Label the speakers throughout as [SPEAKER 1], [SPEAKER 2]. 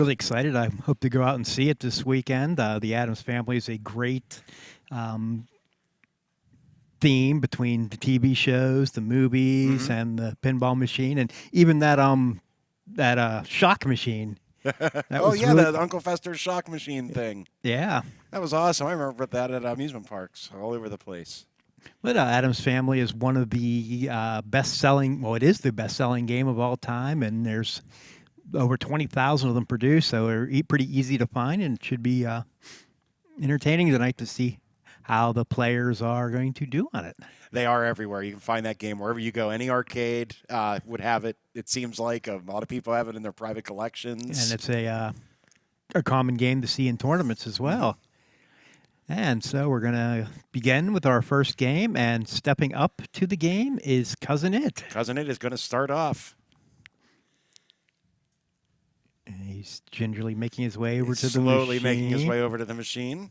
[SPEAKER 1] Really excited. I hope to go out and see it this weekend. The Addams Family is a great theme between the TV shows, the movies, and the pinball machine, and even that shock machine. That was
[SPEAKER 2] yeah,
[SPEAKER 1] really,
[SPEAKER 2] the Uncle Fester's shock machine thing.
[SPEAKER 1] yeah.
[SPEAKER 2] That was awesome. I remember that at amusement parks all over the place.
[SPEAKER 1] But Addams Family is one of the best-selling. Well, it is the best-selling game of all time, and there's over 20,000 of them produced, so they're pretty easy to find, and it should be entertaining tonight to see how the players are going to do on it.
[SPEAKER 2] They are everywhere. You can find that game wherever you go. Any arcade would have it. It seems like a lot of people have it in their private collections.
[SPEAKER 1] And it's a common game to see in tournaments as well. And so we're going to begin with our first game, and stepping up to the game is Cousin It.
[SPEAKER 2] Cousin It is going to start off.
[SPEAKER 1] And he's gingerly making his way over to the machine.
[SPEAKER 2] Slowly making his way over to the machine.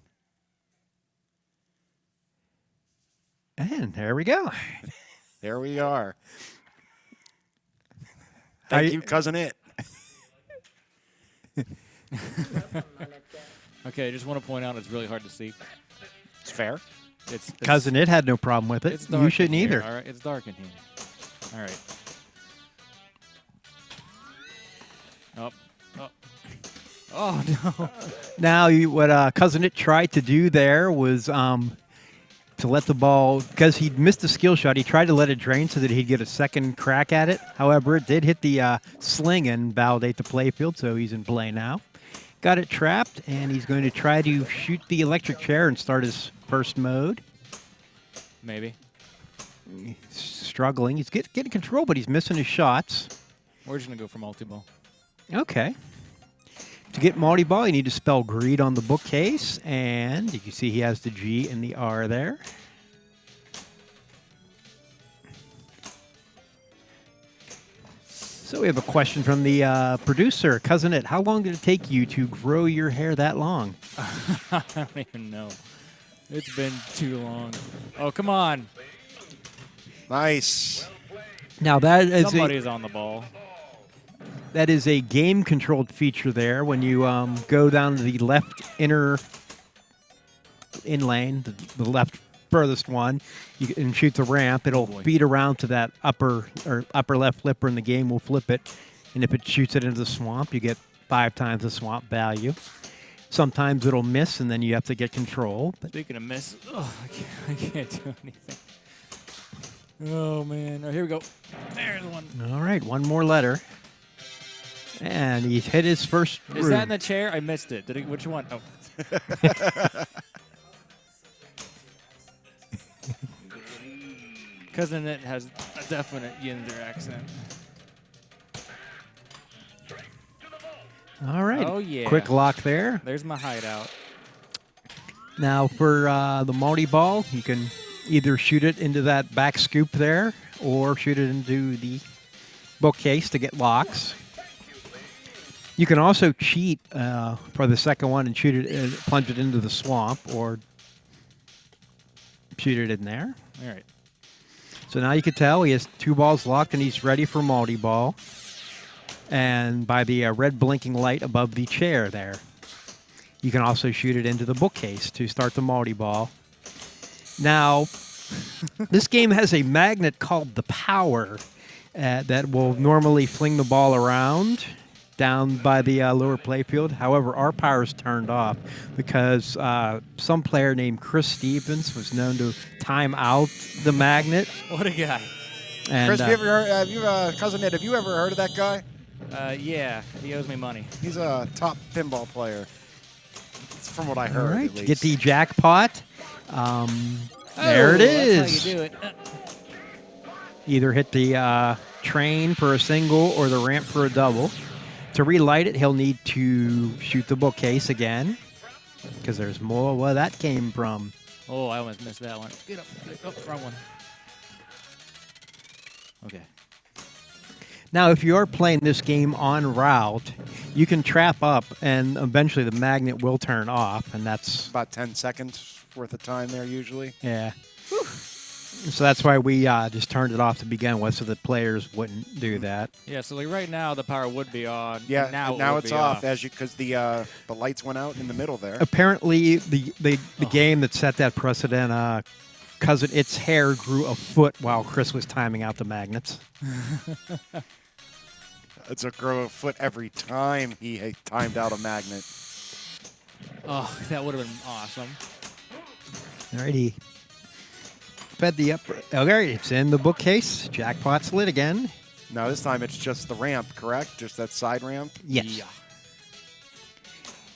[SPEAKER 1] And there we go.
[SPEAKER 2] There we are. Thank you, Cousin It.
[SPEAKER 3] Okay, I just want to point out it's really hard to see.
[SPEAKER 2] It's fair.
[SPEAKER 3] It's
[SPEAKER 1] Cousin It had no problem with it.
[SPEAKER 3] It's dark.
[SPEAKER 1] You shouldn't
[SPEAKER 3] in here,
[SPEAKER 1] either.
[SPEAKER 3] All right, it's dark in here. All right. Oh no!
[SPEAKER 1] Now, what Cousin It tried to do there was to let the ball, because he'd missed a skill shot, he tried to let it drain so that he'd get a second crack at it. However, it did hit the sling and validate the playfield, so he's in play now. Got it trapped, and he's going to try to shoot the electric chair and start his first mode.
[SPEAKER 3] Maybe.
[SPEAKER 1] He's struggling. He's getting control, but he's missing his shots.
[SPEAKER 3] We're just going to go for multi-ball.
[SPEAKER 1] Okay. To get multi-ball, you need to spell greed on the bookcase, and you can see he has the G and the R there. So we have a question from the producer, Cousin It. How long did it take you to grow your hair that long?
[SPEAKER 3] I don't even know. It's been too long. Oh, come on.
[SPEAKER 2] Nice.
[SPEAKER 1] Now that is
[SPEAKER 3] Somebody's on the ball.
[SPEAKER 1] that is a game-controlled feature there. When you go down to the left inner in lane, the left furthest one, you can shoot the ramp. It'll feed around to that upper left flipper, and the game will flip it. And if it shoots it into the swamp, you get 5 times the swamp value. Sometimes it'll miss, and then you have to get control.
[SPEAKER 3] Speaking of miss, I can't do anything. Oh, man. Oh, here we go. There's one.
[SPEAKER 1] All right, one more letter. And he's hit his first
[SPEAKER 3] Is
[SPEAKER 1] room.
[SPEAKER 3] that in the chair? I missed it. Which one? Oh. Cousin It has a definite Yinder accent.
[SPEAKER 1] All right.
[SPEAKER 3] Oh, yeah.
[SPEAKER 1] Quick lock there.
[SPEAKER 3] There's my hideout.
[SPEAKER 1] Now for the multi-ball, you can either shoot it into that back scoop there or shoot it into the bookcase to get locks. You can also cheat for the second one and shoot it, plunge it into the swamp, or shoot it in there.
[SPEAKER 3] All right.
[SPEAKER 1] So now you can tell he has 2 balls locked and he's ready for multi-ball. And by the red blinking light above the chair there. You can also shoot it into the bookcase to start the multi-ball. Now, this game has a magnet called the Power that will normally fling the ball around down by the lower playfield. However, our power is turned off because some player named Chris Stevens was known to time out the magnet.
[SPEAKER 3] What a guy.
[SPEAKER 1] And,
[SPEAKER 2] Chris, Cousin Ed, have you ever heard of that guy?
[SPEAKER 3] Yeah, he owes me money.
[SPEAKER 2] He's a top pinball player. It's from what I
[SPEAKER 1] all
[SPEAKER 2] heard,
[SPEAKER 1] right,
[SPEAKER 2] at least.
[SPEAKER 1] get the jackpot. There it is.
[SPEAKER 3] That's how you do it.
[SPEAKER 1] Either hit the train for a single or the ramp for a double. To relight it, he'll need to shoot the bookcase again because there's more where that came from.
[SPEAKER 3] Oh, I almost missed that one. Get up. Oh, wrong one. Okay.
[SPEAKER 1] Now, if you're playing this game en route, you can trap up, and eventually the magnet will turn off, and that's...
[SPEAKER 2] About 10 seconds worth of time there, usually.
[SPEAKER 1] Yeah. So that's why we just turned it off to begin with, so the players wouldn't do that.
[SPEAKER 3] Yeah, so like right now the power would be on.
[SPEAKER 2] Yeah,
[SPEAKER 3] and now,
[SPEAKER 2] now
[SPEAKER 3] it would
[SPEAKER 2] it's
[SPEAKER 3] be
[SPEAKER 2] off because the lights went out in the middle there.
[SPEAKER 1] Apparently, the game that set that precedent, Cousin It's hair grew a foot while Chris was timing out the magnets.
[SPEAKER 2] It's a grow a foot every time he timed out a magnet.
[SPEAKER 3] Oh, that would have been awesome.
[SPEAKER 1] Alrighty. Fed the upper. Okay, it's in the bookcase. Jackpot's lit again.
[SPEAKER 2] Now this time it's just the ramp, correct? Just that side ramp?
[SPEAKER 1] Yes.
[SPEAKER 3] Yeah.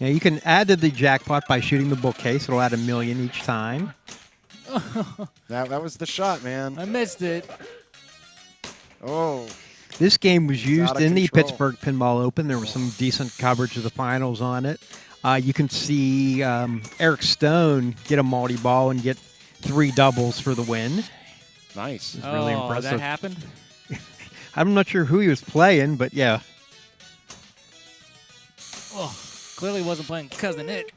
[SPEAKER 1] Now you can add to the jackpot by shooting the bookcase. It'll add $1 million each time.
[SPEAKER 2] That was the shot, man.
[SPEAKER 3] I missed it.
[SPEAKER 2] Oh,
[SPEAKER 1] This game was used
[SPEAKER 2] out of
[SPEAKER 1] in the
[SPEAKER 2] control.
[SPEAKER 1] Pittsburgh Pinball Open. There was some decent coverage of the finals on it. You can see Eric Stone get a multi-ball and get 3 doubles for the win.
[SPEAKER 2] nice.
[SPEAKER 1] It's really
[SPEAKER 3] Oh,
[SPEAKER 1] impressive.
[SPEAKER 3] that happened?
[SPEAKER 1] I'm not sure who he was playing, but yeah.
[SPEAKER 3] Oh, clearly wasn't playing Cousin It.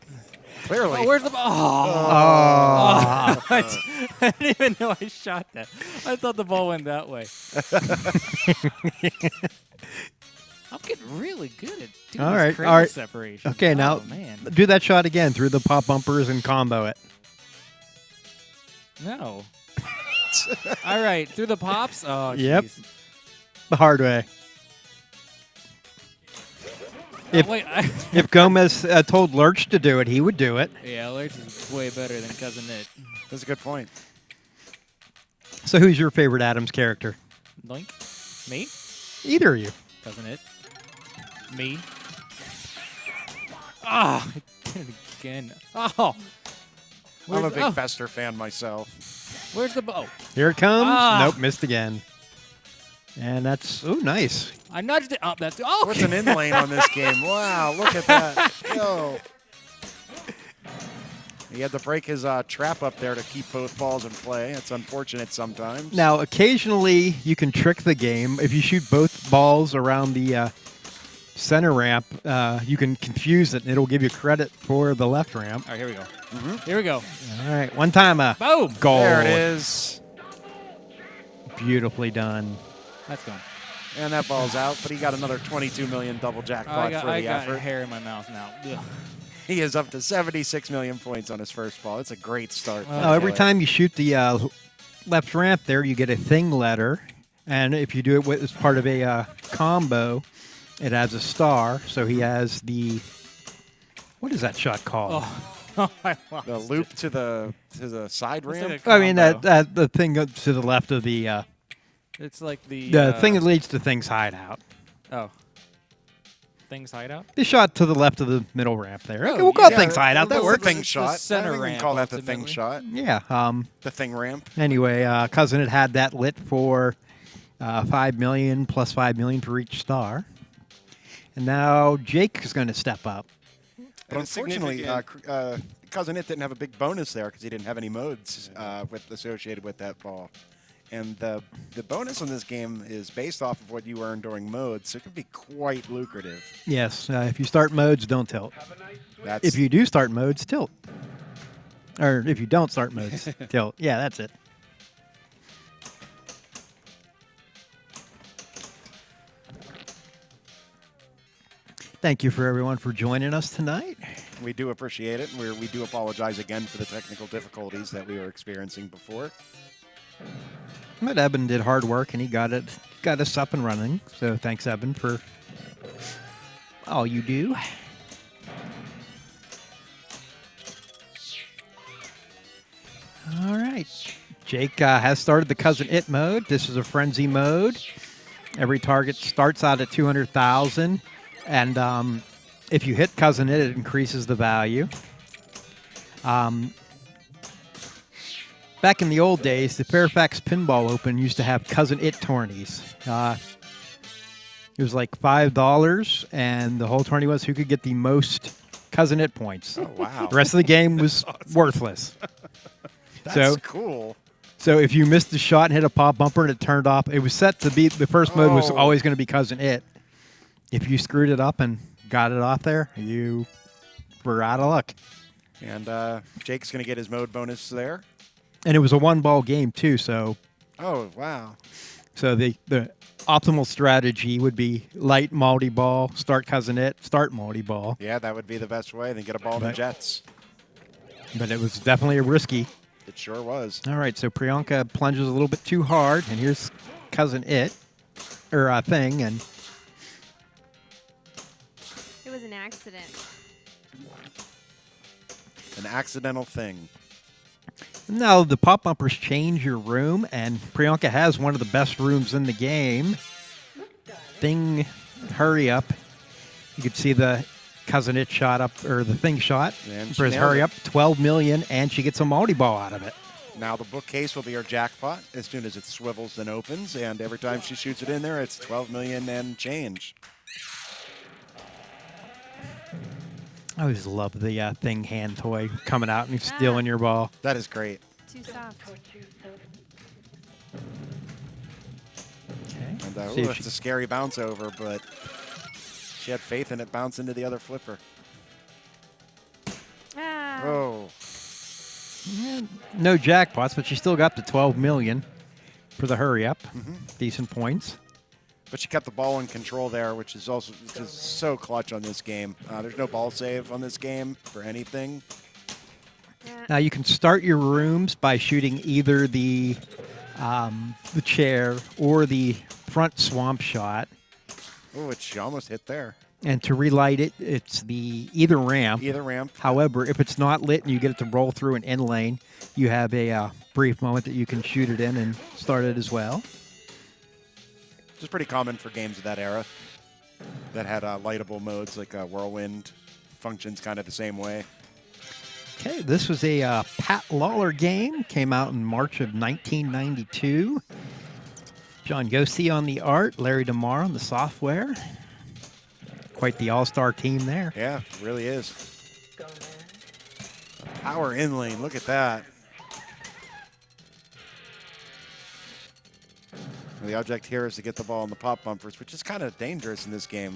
[SPEAKER 2] Clearly.
[SPEAKER 3] Oh, where's the ball? Oh.
[SPEAKER 1] Oh.
[SPEAKER 3] I didn't even know I shot that. I thought the ball went that way. I'm getting really good at doing
[SPEAKER 1] All
[SPEAKER 3] this
[SPEAKER 1] right,
[SPEAKER 3] crazy
[SPEAKER 1] all right.
[SPEAKER 3] separation.
[SPEAKER 1] Okay,
[SPEAKER 3] Oh,
[SPEAKER 1] now
[SPEAKER 3] man.
[SPEAKER 1] do that shot again through the pop bumpers and combo it.
[SPEAKER 3] No. All right, through the pops? Oh,
[SPEAKER 1] Yep.
[SPEAKER 3] jeez.
[SPEAKER 1] The hard way. If-
[SPEAKER 3] Wait,
[SPEAKER 1] If Gomez told Lurch to do it, he would do it.
[SPEAKER 3] yeah, Lurch is way better than Cousin It.
[SPEAKER 2] That's a good point.
[SPEAKER 1] So who's your favorite Addams character?
[SPEAKER 3] Doink. Me?
[SPEAKER 1] Either of you.
[SPEAKER 3] Cousin It. Me. Ah, I did it again. Oh.
[SPEAKER 2] I'm a
[SPEAKER 3] Where's-
[SPEAKER 2] big
[SPEAKER 3] oh,
[SPEAKER 2] Fester fan myself.
[SPEAKER 3] Where's the ball?
[SPEAKER 1] Here it comes.
[SPEAKER 3] Ah.
[SPEAKER 1] Nope, missed again. And that's, oh, nice.
[SPEAKER 3] I nudged it up. That's oh.
[SPEAKER 2] What's an in lane on this game? Wow, look at that. Yo. He had to break his trap up there to keep both balls in play. It's unfortunate sometimes.
[SPEAKER 1] Now, occasionally you can trick the game. If you shoot both balls around the center ramp, you can confuse it, and it'll give you credit for the left ramp.
[SPEAKER 3] All right, here we go. Here we go.
[SPEAKER 1] All right, one time a
[SPEAKER 3] Boom.
[SPEAKER 1] goal.
[SPEAKER 2] There it is.
[SPEAKER 1] Beautifully done.
[SPEAKER 3] That's gone.
[SPEAKER 2] And that ball's out, but he got another 22 million double jackpot for
[SPEAKER 3] I
[SPEAKER 2] the
[SPEAKER 3] got
[SPEAKER 2] effort.
[SPEAKER 3] hair in my mouth now. Ugh.
[SPEAKER 2] He is up to 76 million points on his first ball. It's a great start.
[SPEAKER 3] Oh,
[SPEAKER 1] Now, every
[SPEAKER 2] Boy.
[SPEAKER 1] time you shoot the left ramp there, you get a thing letter. And if you do it as part of a combo, it adds a star. So he has the, what is that shot called?
[SPEAKER 3] Oh, I lost
[SPEAKER 2] The loop to the side
[SPEAKER 3] It's
[SPEAKER 2] ramp.
[SPEAKER 3] like a
[SPEAKER 1] I mean,
[SPEAKER 3] combo.
[SPEAKER 1] the thing to the left of the
[SPEAKER 3] It's like the
[SPEAKER 1] thing that leads to Thing's hideout.
[SPEAKER 3] Oh. Things hideout?
[SPEAKER 1] The shot to the left of the middle ramp there.
[SPEAKER 3] Oh,
[SPEAKER 1] Okay, we'll call it
[SPEAKER 2] Yeah,
[SPEAKER 1] Thing's hideout. That
[SPEAKER 2] that's
[SPEAKER 1] works.
[SPEAKER 2] The thing
[SPEAKER 3] It's the
[SPEAKER 2] shot.
[SPEAKER 3] center
[SPEAKER 2] I think we can
[SPEAKER 3] ramp,
[SPEAKER 2] call that the thing
[SPEAKER 3] ultimately.
[SPEAKER 2] shot.
[SPEAKER 1] Yeah.
[SPEAKER 2] The thing ramp.
[SPEAKER 1] Anyway, Cousin had that lit for $5 million plus $5 million for each star. And now Jake is going to step up.
[SPEAKER 2] But unfortunately, Cousin It didn't have a big bonus there because he didn't have any modes associated with that ball. And the bonus on this game is based off of what you earn during modes, so it can be quite lucrative.
[SPEAKER 1] Yes, if you start modes, don't tilt.
[SPEAKER 2] That's
[SPEAKER 1] If you do start modes, tilt. Or if you don't start modes, tilt. Yeah, that's it. Thank you for everyone for joining us tonight.
[SPEAKER 2] we do appreciate it. We do apologize again for the technical difficulties that we were experiencing before.
[SPEAKER 1] But Eben did hard work and he got us up and running. So thanks, Eben, for all you do. All right. Jake has started the Cousin It mode. This is a frenzy mode. Every target starts out at 200,000, and if you hit Cousin It, it increases the value. Back in the old days, the Fairfax Pinball Open used to have Cousin It tourneys. It was like $5, and the whole tourney was who could get the most Cousin It points.
[SPEAKER 2] Oh, wow.
[SPEAKER 1] The rest of the game was worthless.
[SPEAKER 2] That's cool.
[SPEAKER 1] So if you missed the shot and hit a pop bumper and it turned off, it was set to be, the first mode was
[SPEAKER 2] Oh.
[SPEAKER 1] always going to be Cousin It. If you screwed it up and got it off there, you were out of luck.
[SPEAKER 2] And Jake's going to get his mode bonus there.
[SPEAKER 1] And it was a one-ball game, too, so...
[SPEAKER 2] Oh, wow.
[SPEAKER 1] So the optimal strategy would be light multi-ball, start cousin it, start multi-ball.
[SPEAKER 2] Yeah, that would be the best way. Then get a ball in the jets.
[SPEAKER 1] But it was definitely risky.
[SPEAKER 2] It sure was.
[SPEAKER 1] All right, so Priyanka plunges a little bit too hard, and here's cousin it, or thing, and...
[SPEAKER 4] It was an accident.
[SPEAKER 2] An accidental thing.
[SPEAKER 1] Now, the pop bumpers change your room, and Priyanka has one of the best rooms in the game. Thing, hurry up. You could see the cousin it shot up, or the thing shot.
[SPEAKER 2] And
[SPEAKER 1] For his hurry up, 12 million, and she gets a multi-ball out of it.
[SPEAKER 2] Now the bookcase will be her jackpot as soon as it swivels and opens, and every time she shoots it in there, it's 12 million and change.
[SPEAKER 1] I always love the thing hand toy coming out and stealing your ball.
[SPEAKER 2] That is great.
[SPEAKER 4] Too soft.
[SPEAKER 1] Okay.
[SPEAKER 2] And
[SPEAKER 1] See if
[SPEAKER 2] it's a scary bounce over, but she had faith in it bounce into the other flipper.
[SPEAKER 4] Ah.
[SPEAKER 2] Oh.
[SPEAKER 1] Yeah, no jackpots, but she still got the 12 million for the hurry up. Decent points.
[SPEAKER 2] But she kept the ball in control there, which is also just so clutch on this game. There's no ball save on this game for anything.
[SPEAKER 1] Now you can start your rooms by shooting either the chair or the front swamp shot.
[SPEAKER 2] Oh, she almost hit there.
[SPEAKER 1] And to relight it, it's the either ramp.
[SPEAKER 2] Either ramp.
[SPEAKER 1] However, if it's not lit and you get it to roll through an in lane, you have a brief moment that you can shoot it in and start it as well.
[SPEAKER 2] Which is pretty common for games of that era that had lightable modes, like Whirlwind functions kind of the same way.
[SPEAKER 1] Okay, this was a Pat Lawler game. Came out in March of 1992. John Ghosty on the art, Larry DeMar on the software. Quite the all-star team there.
[SPEAKER 2] Yeah, it really is. Power in lane, look at that. The object here is to get the ball in the pop bumpers, which is kind of dangerous in this game.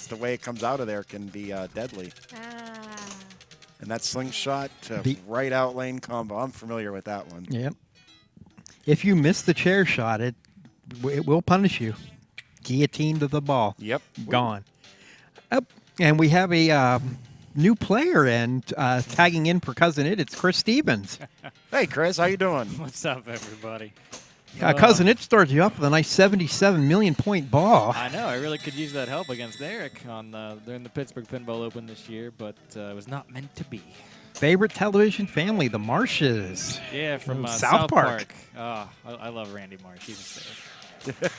[SPEAKER 2] The way it comes out of there can be deadly.
[SPEAKER 4] Ah.
[SPEAKER 2] And that slingshot to right out lane combo, I'm familiar with that one.
[SPEAKER 1] Yep. If you miss the chair shot, it will punish you. Guillotine to the ball.
[SPEAKER 2] Yep.
[SPEAKER 1] Gone. And we have a new player and tagging in for Cousin It. It's Chris Stevens.
[SPEAKER 2] Hey, Chris, how you doing?
[SPEAKER 3] What's up, everybody?
[SPEAKER 1] Cousin It started you off with a nice 77 million point ball.
[SPEAKER 3] I know. I really could use that help against Eric during the Pittsburgh Pinball Open this year, but it was not meant to be.
[SPEAKER 1] Favorite television family, the Marshes.
[SPEAKER 3] Yeah, from
[SPEAKER 1] South Park.
[SPEAKER 3] Oh, I love Randy Marsh. He's a star.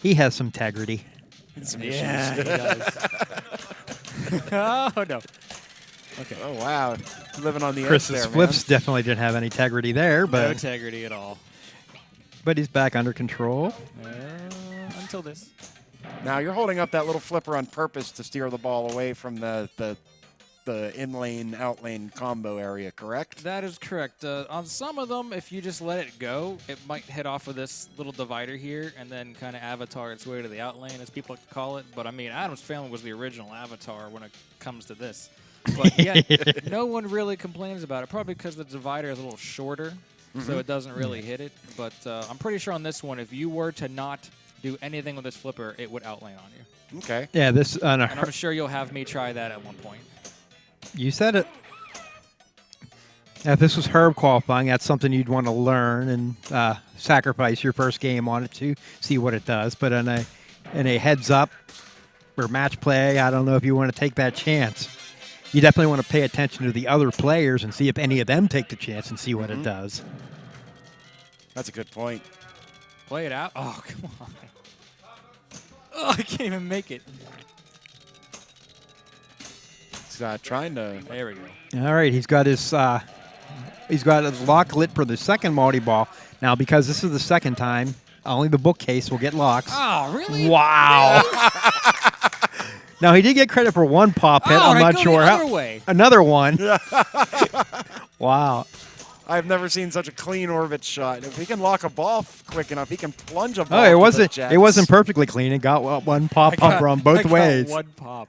[SPEAKER 1] He has some integrity.
[SPEAKER 2] Some
[SPEAKER 3] Yeah,
[SPEAKER 2] issues.
[SPEAKER 3] he does. Oh, no. Okay.
[SPEAKER 2] Oh, wow. Living on the edge
[SPEAKER 1] Chris's
[SPEAKER 2] there,
[SPEAKER 1] flips definitely didn't have any integrity there,
[SPEAKER 3] No
[SPEAKER 1] but
[SPEAKER 3] integrity at all.
[SPEAKER 1] he's back under control.
[SPEAKER 3] Until this.
[SPEAKER 2] Now, you're holding up that little flipper on purpose to steer the ball away from the in-lane, out-lane combo area, correct?
[SPEAKER 3] That is correct. On some of them, if you just let it go, it might hit off of this little divider here and then kind of avatar its way to the out lane, as people like to call it. But, I mean, Addams Family was the original avatar when it comes to this. But yet, no one really complains about it, probably because the divider is a little shorter, so it doesn't really hit it. But I'm pretty sure on this one, if you were to not do anything with this flipper, it would outlane on you.
[SPEAKER 2] Okay.
[SPEAKER 1] Yeah, this
[SPEAKER 3] And I'm sure you'll have me try that at one point.
[SPEAKER 1] you said it. If this was Herb qualifying, that's something you'd want to learn and sacrifice your first game on it to see what it does. But in a heads up or match play, I don't know if you want to take that chance. You definitely want to pay attention to the other players and see if any of them take the chance and see what it does.
[SPEAKER 2] That's a good point.
[SPEAKER 3] Play it out. Oh, come on. Oh, I can't even make it.
[SPEAKER 2] He's trying to...
[SPEAKER 3] There we go.
[SPEAKER 1] All right, he's got his lock lit for the second multi-ball. Now, because this is the second time, only the bookcase will get locks.
[SPEAKER 3] Oh, really?
[SPEAKER 1] Wow. Now, he did get credit for one pop hit. I'm not sure how.
[SPEAKER 3] Way.
[SPEAKER 1] Another one. Wow.
[SPEAKER 2] I've never seen such a clean orbit shot. If he can lock a ball quick enough, he can plunge a ball.
[SPEAKER 1] Oh, it
[SPEAKER 2] to
[SPEAKER 1] wasn't.
[SPEAKER 2] the jets.
[SPEAKER 1] It wasn't perfectly clean. It got one pop on both ways.
[SPEAKER 3] One pop.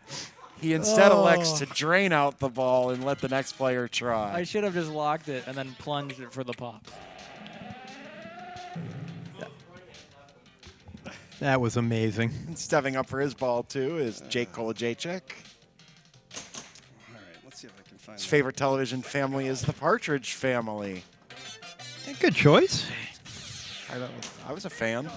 [SPEAKER 2] He instead elects to drain out the ball and let the next player try.
[SPEAKER 3] I should have just locked it and then plunged it for the pop.
[SPEAKER 1] That was amazing.
[SPEAKER 2] And stepping up for his ball, too, is Jake Kolajczyk.
[SPEAKER 5] All right, let's see if I can find
[SPEAKER 2] His
[SPEAKER 5] that.
[SPEAKER 2] favorite television family is the Partridge Family.
[SPEAKER 1] Good choice.
[SPEAKER 2] I was a fan.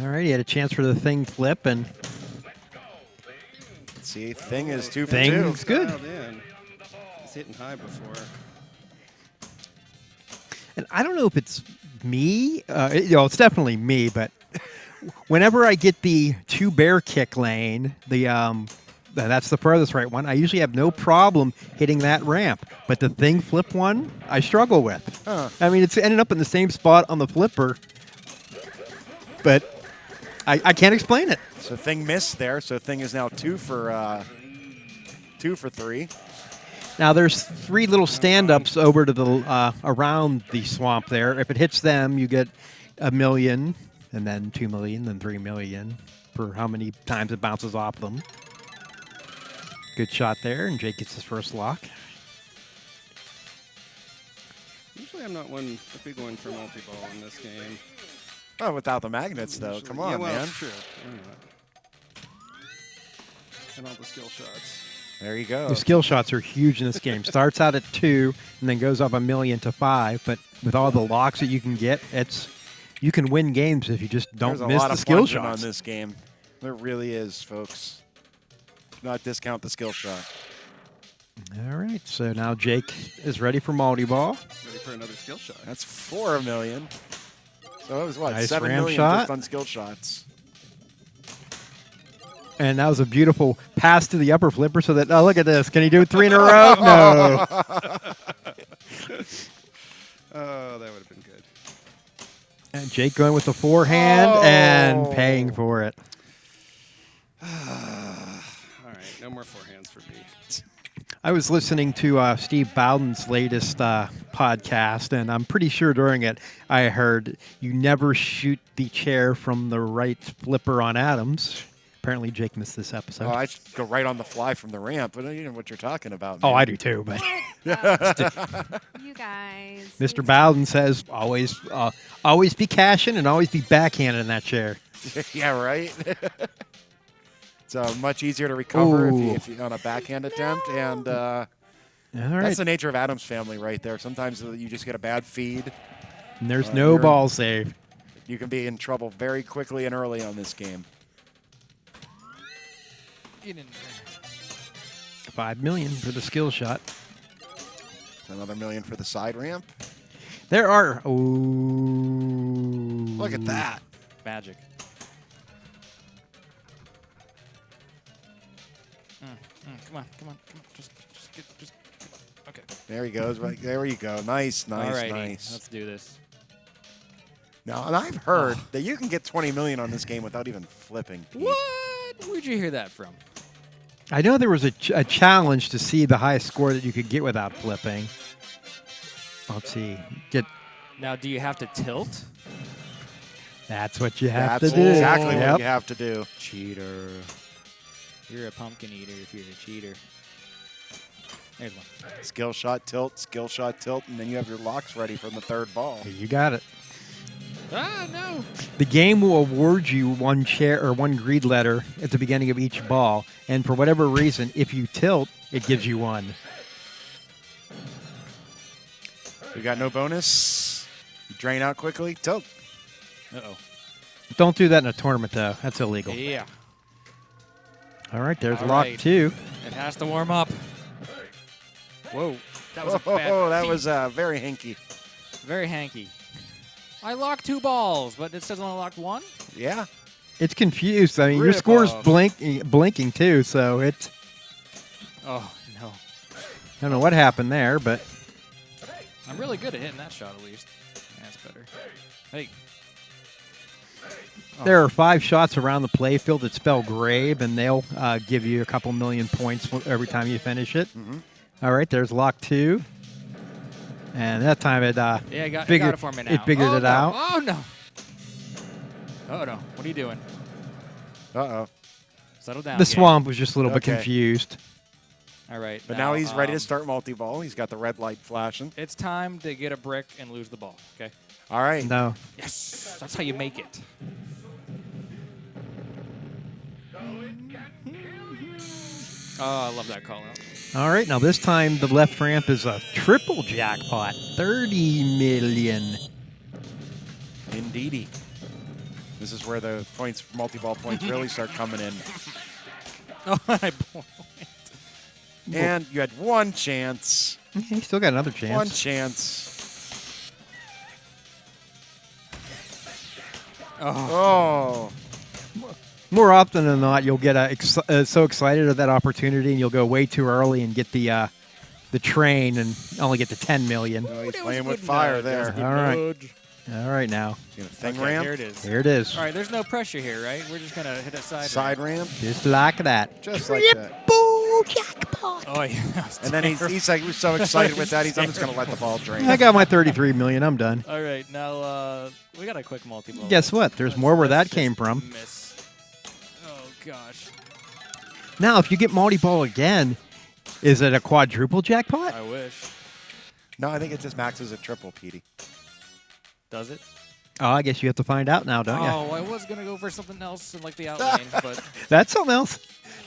[SPEAKER 1] All right, he had a chance for the thing flip, and
[SPEAKER 2] See, Thing is 2 for
[SPEAKER 1] Thing's
[SPEAKER 2] 2.
[SPEAKER 1] good.
[SPEAKER 5] Dialed in. He's hitting high before.
[SPEAKER 1] And I don't know if it's me. It's definitely me. But whenever I get the 2 bear kick lane, that's the furthest right one, I usually have no problem hitting that ramp. But the Thing flip one, I struggle with.
[SPEAKER 2] Huh.
[SPEAKER 1] I mean, it's ended up in the same spot on the flipper, but I can't explain it.
[SPEAKER 2] So Thing missed there. So Thing is now 2 for 3.
[SPEAKER 1] Now there's 3 little stand-ups over to the around the swamp there. If it hits them, you get $1 million, and then 2 million, then 3 million for how many times it bounces off them. Good shot there, and Jake gets his first lock.
[SPEAKER 5] Usually I'm not a big one for multi-ball in this game.
[SPEAKER 2] Oh, without the magnets, though.
[SPEAKER 5] Usually-
[SPEAKER 2] Come on,
[SPEAKER 5] yeah, well,
[SPEAKER 2] man.
[SPEAKER 5] It's true. Why not? And all the skill shots.
[SPEAKER 2] There you go.
[SPEAKER 1] The skill shots are huge in this game. Starts out at 2 and then goes up $1 million to 5. But with all the locks that you can get, you can win games if you just don't
[SPEAKER 2] There's a
[SPEAKER 1] miss
[SPEAKER 2] lot
[SPEAKER 1] the
[SPEAKER 2] of
[SPEAKER 1] skill
[SPEAKER 2] plunging
[SPEAKER 1] shots.
[SPEAKER 2] on this game. There really is, folks. Do not discount the skill shot.
[SPEAKER 1] All right, so now Jake is ready for multi-ball.
[SPEAKER 5] Ready for another skill shot.
[SPEAKER 2] That's $4 million. So it was what,
[SPEAKER 1] Nice
[SPEAKER 2] 7
[SPEAKER 1] ram
[SPEAKER 2] million
[SPEAKER 1] shot.
[SPEAKER 2] just on skill shots.
[SPEAKER 1] And that was a beautiful pass to the upper flipper so that, oh, look at this. Can he do 3 in a row? No.
[SPEAKER 5] Oh, that would have been good.
[SPEAKER 1] And Jake going with the forehand and paying for it.
[SPEAKER 5] All right, no more forehands for me.
[SPEAKER 1] I was listening to Steve Bowden's latest podcast, and I'm pretty sure during it I heard you never shoot the chair from the right flipper on Addams. Apparently Jake missed this episode.
[SPEAKER 2] Oh, I just go right on the fly from the ramp. But you know what you're talking about.
[SPEAKER 1] Oh,
[SPEAKER 2] man.
[SPEAKER 1] I do too, but
[SPEAKER 4] You guys.
[SPEAKER 1] Mr. Bowden says always be cashing and always be backhanded in that chair.
[SPEAKER 2] Yeah, right? It's much easier to recover
[SPEAKER 1] Ooh.
[SPEAKER 2] if you on a backhand attempt. And
[SPEAKER 1] All
[SPEAKER 2] that's
[SPEAKER 1] right.
[SPEAKER 2] the nature of Addams Family right there. Sometimes you just get a bad feed.
[SPEAKER 1] And there's no
[SPEAKER 2] you're-
[SPEAKER 1] ball save.
[SPEAKER 2] You can be in trouble very quickly and early on this game.
[SPEAKER 3] You didn't.
[SPEAKER 1] $5 million for the skill shot.
[SPEAKER 2] Another $1 million for the side ramp.
[SPEAKER 1] There are. Ooh.
[SPEAKER 2] Look at that.
[SPEAKER 3] Magic. Come on. Just okay.
[SPEAKER 2] There he goes. Right there you go. Nice,
[SPEAKER 3] Alrighty,
[SPEAKER 2] nice.
[SPEAKER 3] let's do this.
[SPEAKER 2] Now, and I've heard that you can get 20 million on this game without even flipping. Pete.
[SPEAKER 3] What? Where'd you hear that from?
[SPEAKER 1] I know there was a challenge to see the highest score that you could get without flipping. Let's see.
[SPEAKER 3] Now, do you have to tilt?
[SPEAKER 1] That's what you have
[SPEAKER 2] That's
[SPEAKER 1] to do.
[SPEAKER 2] exactly
[SPEAKER 1] Yep.
[SPEAKER 2] what you have to do.
[SPEAKER 3] Cheater. You're a pumpkin eater if you're a cheater. There's one.
[SPEAKER 2] Skill shot, tilt, and then you have your locks ready from the third ball.
[SPEAKER 1] You got it.
[SPEAKER 3] Ah, no.
[SPEAKER 1] The game will award you one chair or one greed letter at the beginning of each ball, and for whatever reason, if you tilt, it gives you one.
[SPEAKER 2] We got no bonus. You drain out quickly. Tilt.
[SPEAKER 3] Uh-oh.
[SPEAKER 1] Don't do that in a tournament, though. That's illegal.
[SPEAKER 3] Yeah.
[SPEAKER 1] All right, there's
[SPEAKER 3] All
[SPEAKER 1] lock
[SPEAKER 3] right.
[SPEAKER 1] 2.
[SPEAKER 3] It has to warm up. Whoa. That was a bad
[SPEAKER 2] that
[SPEAKER 3] feed.
[SPEAKER 2] was very hinky.
[SPEAKER 3] Very hanky. I locked 2 balls, but it says I only locked 1?
[SPEAKER 2] Yeah.
[SPEAKER 1] It's confused. I mean, your
[SPEAKER 2] Rip
[SPEAKER 1] score's
[SPEAKER 2] off.
[SPEAKER 1] blinking, too, so it's...
[SPEAKER 3] Oh, no.
[SPEAKER 1] I don't know what happened there, but...
[SPEAKER 3] I'm really good at hitting that shot, at least. That's better. Hey. Oh.
[SPEAKER 1] There are 5 shots around the play field that spell grave, and they'll give you a couple million points every time you finish it. All right, there's lock 2. And that time it
[SPEAKER 3] Yeah, it got
[SPEAKER 1] figured
[SPEAKER 3] it for me now.
[SPEAKER 1] it figured
[SPEAKER 3] Oh,
[SPEAKER 1] it
[SPEAKER 3] no.
[SPEAKER 1] out.
[SPEAKER 3] Oh, no. Oh, no. What are you doing?
[SPEAKER 2] Uh-oh.
[SPEAKER 3] Settle down.
[SPEAKER 1] The
[SPEAKER 3] gang.
[SPEAKER 1] swamp was just a little bit
[SPEAKER 2] Okay.
[SPEAKER 1] confused.
[SPEAKER 3] All right.
[SPEAKER 2] But now he's ready to start multi-ball. He's got the red light flashing.
[SPEAKER 3] It's time to get a brick and lose the ball. Okay.
[SPEAKER 2] All right.
[SPEAKER 1] No.
[SPEAKER 3] Yes. That's how you make it. Oh, I love that call out.
[SPEAKER 1] All right, now this time the left ramp is a triple jackpot. 30 million.
[SPEAKER 2] Indeedy. This is where the multi-ball points really start coming in.
[SPEAKER 3] Oh, I
[SPEAKER 2] And you had one chance.
[SPEAKER 1] He still got another chance.
[SPEAKER 2] One chance. Oh.
[SPEAKER 1] More often than not, you'll get so excited at that opportunity, and you'll go way too early and get the train and only get to 10 million.
[SPEAKER 2] Oh, he's
[SPEAKER 3] It was
[SPEAKER 2] playing with
[SPEAKER 3] good
[SPEAKER 2] fire
[SPEAKER 3] nudge.
[SPEAKER 2] there.
[SPEAKER 1] All right. All right, now.
[SPEAKER 2] Thing
[SPEAKER 3] Okay,
[SPEAKER 2] ramp.
[SPEAKER 3] here it is.
[SPEAKER 1] Here it is.
[SPEAKER 3] All right, there's no pressure here, right? We're just gonna hit it
[SPEAKER 2] Side ramp.
[SPEAKER 1] Just like that.
[SPEAKER 2] Just like that.
[SPEAKER 1] Triple jackpot.
[SPEAKER 3] Oh yeah.
[SPEAKER 2] And then he's like, we're so excited with that, I'm just going to let the ball drain.
[SPEAKER 1] I got my 33 million. I'm done.
[SPEAKER 3] All right, now we got a quick multi-ball.
[SPEAKER 1] Guess what? There's more where that came from.
[SPEAKER 3] Miss. Oh gosh.
[SPEAKER 1] Now, if you get multi-ball again, is it a quadruple jackpot?
[SPEAKER 3] I wish.
[SPEAKER 2] No, I think it just maxes at triple, Petey.
[SPEAKER 3] Does it?
[SPEAKER 1] Oh, I guess you have to find out now, don't you?
[SPEAKER 3] Oh, I was gonna go for something else in like the outlane, but
[SPEAKER 1] That's something else.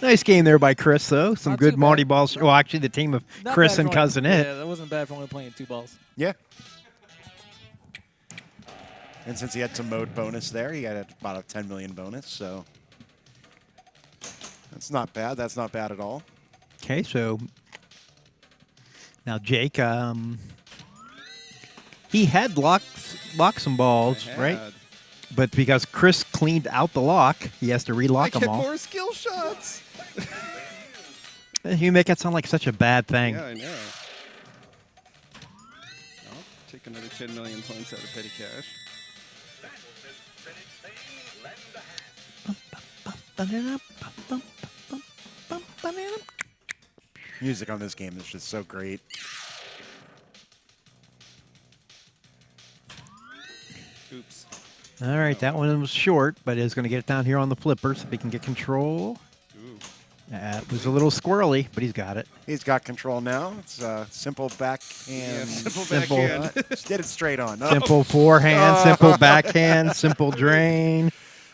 [SPEAKER 1] Nice game there by Chris, though. Some
[SPEAKER 3] Not
[SPEAKER 1] good
[SPEAKER 3] too bad.
[SPEAKER 1] multi-balls. Well, actually, the team of
[SPEAKER 3] not
[SPEAKER 1] Chris
[SPEAKER 3] bad
[SPEAKER 1] and
[SPEAKER 3] for
[SPEAKER 1] Cousin
[SPEAKER 3] only,
[SPEAKER 1] It.
[SPEAKER 3] Yeah, that wasn't bad for only playing 2 balls.
[SPEAKER 2] Yeah. And since he had some mode bonus there, he had about a 10 million bonus, so that's not bad. That's not bad at all.
[SPEAKER 1] Okay, so now Jake, he had locked some balls, right? But because Chris cleaned out the lock, he has to
[SPEAKER 5] I
[SPEAKER 1] relock
[SPEAKER 5] get
[SPEAKER 1] them all.
[SPEAKER 5] more skill shots.
[SPEAKER 1] You make it sound like such a bad thing.
[SPEAKER 5] Yeah, I know. I'll take another 10 million points out of petty cash.
[SPEAKER 2] Music on this game is just so great.
[SPEAKER 5] Oops.
[SPEAKER 1] All right, that one was short, but is going to get it down here on the flippers if he can get control.
[SPEAKER 5] Ooh.
[SPEAKER 1] That was a little squirrely, but he's got it.
[SPEAKER 2] He's got control now. It's a simple backhand.
[SPEAKER 5] Yeah, simple
[SPEAKER 1] Simple.
[SPEAKER 5] backhand.
[SPEAKER 2] Just get it straight on. Oh.
[SPEAKER 1] Simple forehand, simple backhand, simple drain.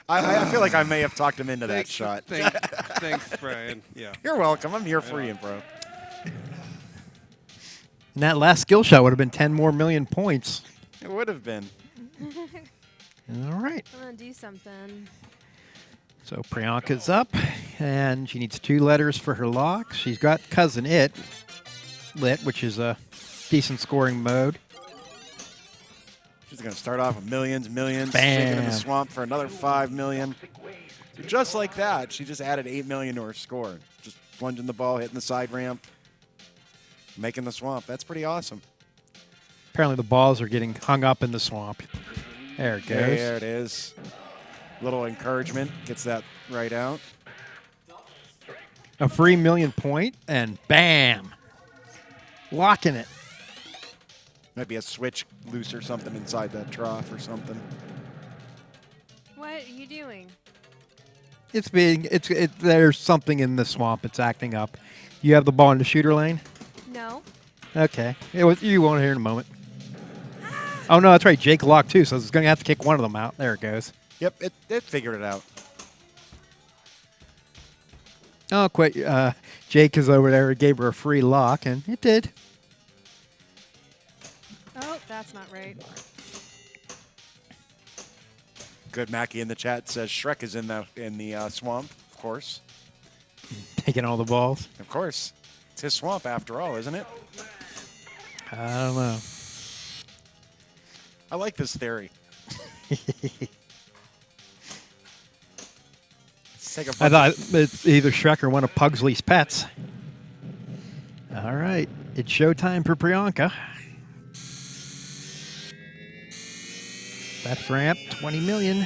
[SPEAKER 2] I feel like I may have talked him into that
[SPEAKER 5] Thanks,
[SPEAKER 2] shot.
[SPEAKER 5] Thanks, Brian. Yeah.
[SPEAKER 2] You're welcome. I'm here for you, bro.
[SPEAKER 1] And that last skill shot would have been 10 more million points.
[SPEAKER 2] It would have been.
[SPEAKER 1] All right.
[SPEAKER 4] I'm gonna do something.
[SPEAKER 1] So Priyanka's up, and she needs 2 letters for her lock. She's got Cousin It lit, which is a decent scoring mode.
[SPEAKER 2] She's going to start off with millions.
[SPEAKER 1] Bam.
[SPEAKER 2] Sinking in the swamp for another 5 million. So just like that, she just added 8 million to her score. Just plunging the ball, hitting the side ramp, making the swamp. That's pretty awesome.
[SPEAKER 1] Apparently the balls are getting hung up in the swamp. There it goes.
[SPEAKER 2] There it is. Little encouragement. Gets that right out.
[SPEAKER 1] A free million point, and bam. Locking it.
[SPEAKER 2] Might be a switch loose or something inside that trough or something.
[SPEAKER 4] What are you doing?
[SPEAKER 1] There's something in the swamp. It's acting up. You have the ball in the shooter lane?
[SPEAKER 4] No.
[SPEAKER 1] Okay. You won't hear in a moment. Oh, no, that's right. Jake locked too, so it's going to have to kick one of them out. There it goes.
[SPEAKER 2] Yep, it figured it out.
[SPEAKER 1] Oh, quit. Jake is over there. Gave her a free lock, and it did.
[SPEAKER 4] Oh, that's not right.
[SPEAKER 2] Good Mackie in the chat says Shrek is in the swamp, of course.
[SPEAKER 1] Taking all the balls.
[SPEAKER 2] Of course. It's his swamp after all, isn't it?
[SPEAKER 1] I don't know.
[SPEAKER 2] I like this theory. Let's take a
[SPEAKER 1] I thought it's either Shrek or one of Pugsley's pets. All right. It's showtime for Priyanka. Left ramp, 20 million.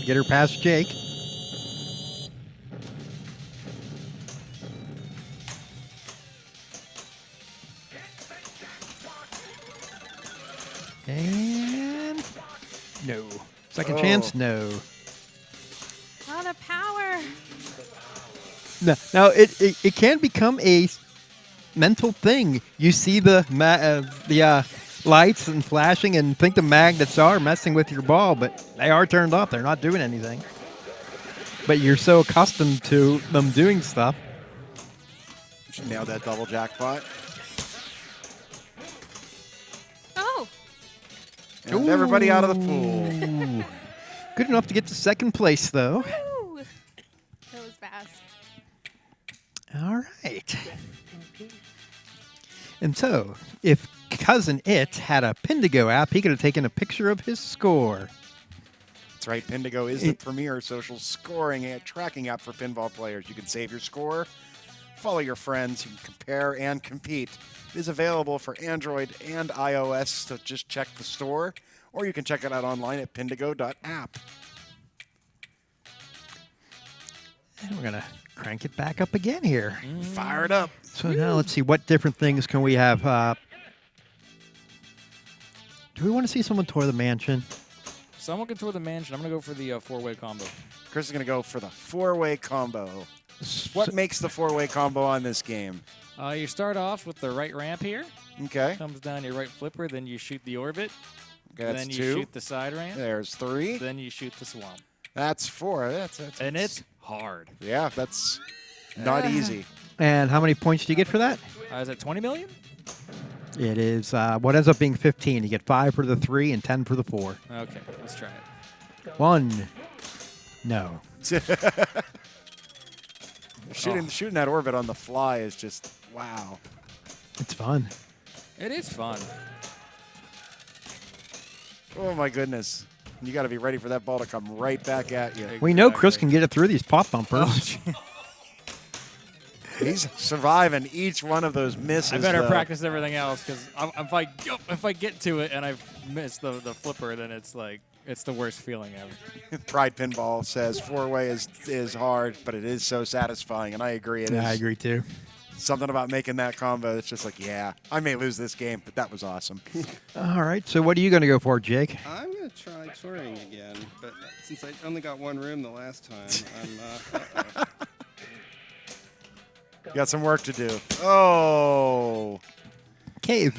[SPEAKER 1] Get her past Jake. And no. Second chance, no.
[SPEAKER 4] A lot of power.
[SPEAKER 1] Now it can become a mental thing. You see the lights and flashing and think the magnets are messing with your ball, but they are turned off. They're not doing anything. But you're so accustomed to them doing stuff.
[SPEAKER 2] Nailed that double jackpot.
[SPEAKER 4] Oh,
[SPEAKER 2] And everybody out of the pool.
[SPEAKER 1] Ooh. Good enough to get to second place, though.
[SPEAKER 4] woo. That was fast.
[SPEAKER 1] All right. And so, if Cousin It had a Pindigo app, he could have taken a picture of his score.
[SPEAKER 2] That's right. Pindigo is the premier social scoring and tracking app for pinball players. You can save your score, follow your friends, you can compare and compete. It is available for Android and iOS, so just check the store, or you can check it out online at pindigo.app.
[SPEAKER 1] And we're going to crank it back up again here.
[SPEAKER 2] Fire it up.
[SPEAKER 1] So now let's see, what different things can we have? Do we want to see someone tour the mansion?
[SPEAKER 3] Someone can tour the mansion. I'm going to go for the four-way combo.
[SPEAKER 2] Chris is going to go for the four-way combo. What makes the four-way combo on this game?
[SPEAKER 3] You start off with the right ramp here.
[SPEAKER 2] Okay.
[SPEAKER 3] Comes down your right flipper. Then you shoot the orbit.
[SPEAKER 2] Okay, that's
[SPEAKER 3] then you
[SPEAKER 2] two.
[SPEAKER 3] shoot the side ramp.
[SPEAKER 2] There's three.
[SPEAKER 3] Then you shoot the swamp.
[SPEAKER 2] That's four.
[SPEAKER 3] And it's hard.
[SPEAKER 2] Yeah, that's not easy.
[SPEAKER 1] And how many points do you get for that?
[SPEAKER 3] Is it 20 million?
[SPEAKER 1] It is what ends up being 15. You get 5 for the 3 and 10 for the 4.
[SPEAKER 3] Okay, let's try it.
[SPEAKER 1] 1. No.
[SPEAKER 2] Shooting that orbit on the fly is just, wow.
[SPEAKER 1] It's fun.
[SPEAKER 3] It is fun.
[SPEAKER 2] Oh, my goodness. You got to be ready for that ball to come right back at you.
[SPEAKER 1] We know Chris can get it through these pop bumpers.
[SPEAKER 2] He's surviving each one of those misses.
[SPEAKER 3] I better
[SPEAKER 2] though.
[SPEAKER 3] practice everything else because if I get to it and I've missed the flipper, then it's like it's the worst feeling ever.
[SPEAKER 2] Pride Pinball says four-way is hard, but it is so satisfying, and I agree. It is.
[SPEAKER 1] Yeah, I agree too.
[SPEAKER 2] Something about making that combo. It's just like, yeah, I may lose this game, but that was awesome.
[SPEAKER 1] All right, so what are you going to go for, Jake?
[SPEAKER 5] I'm going to try touring again, but since I only got one room the last time, I'm
[SPEAKER 2] Got some work to do. Oh.
[SPEAKER 1] Okay,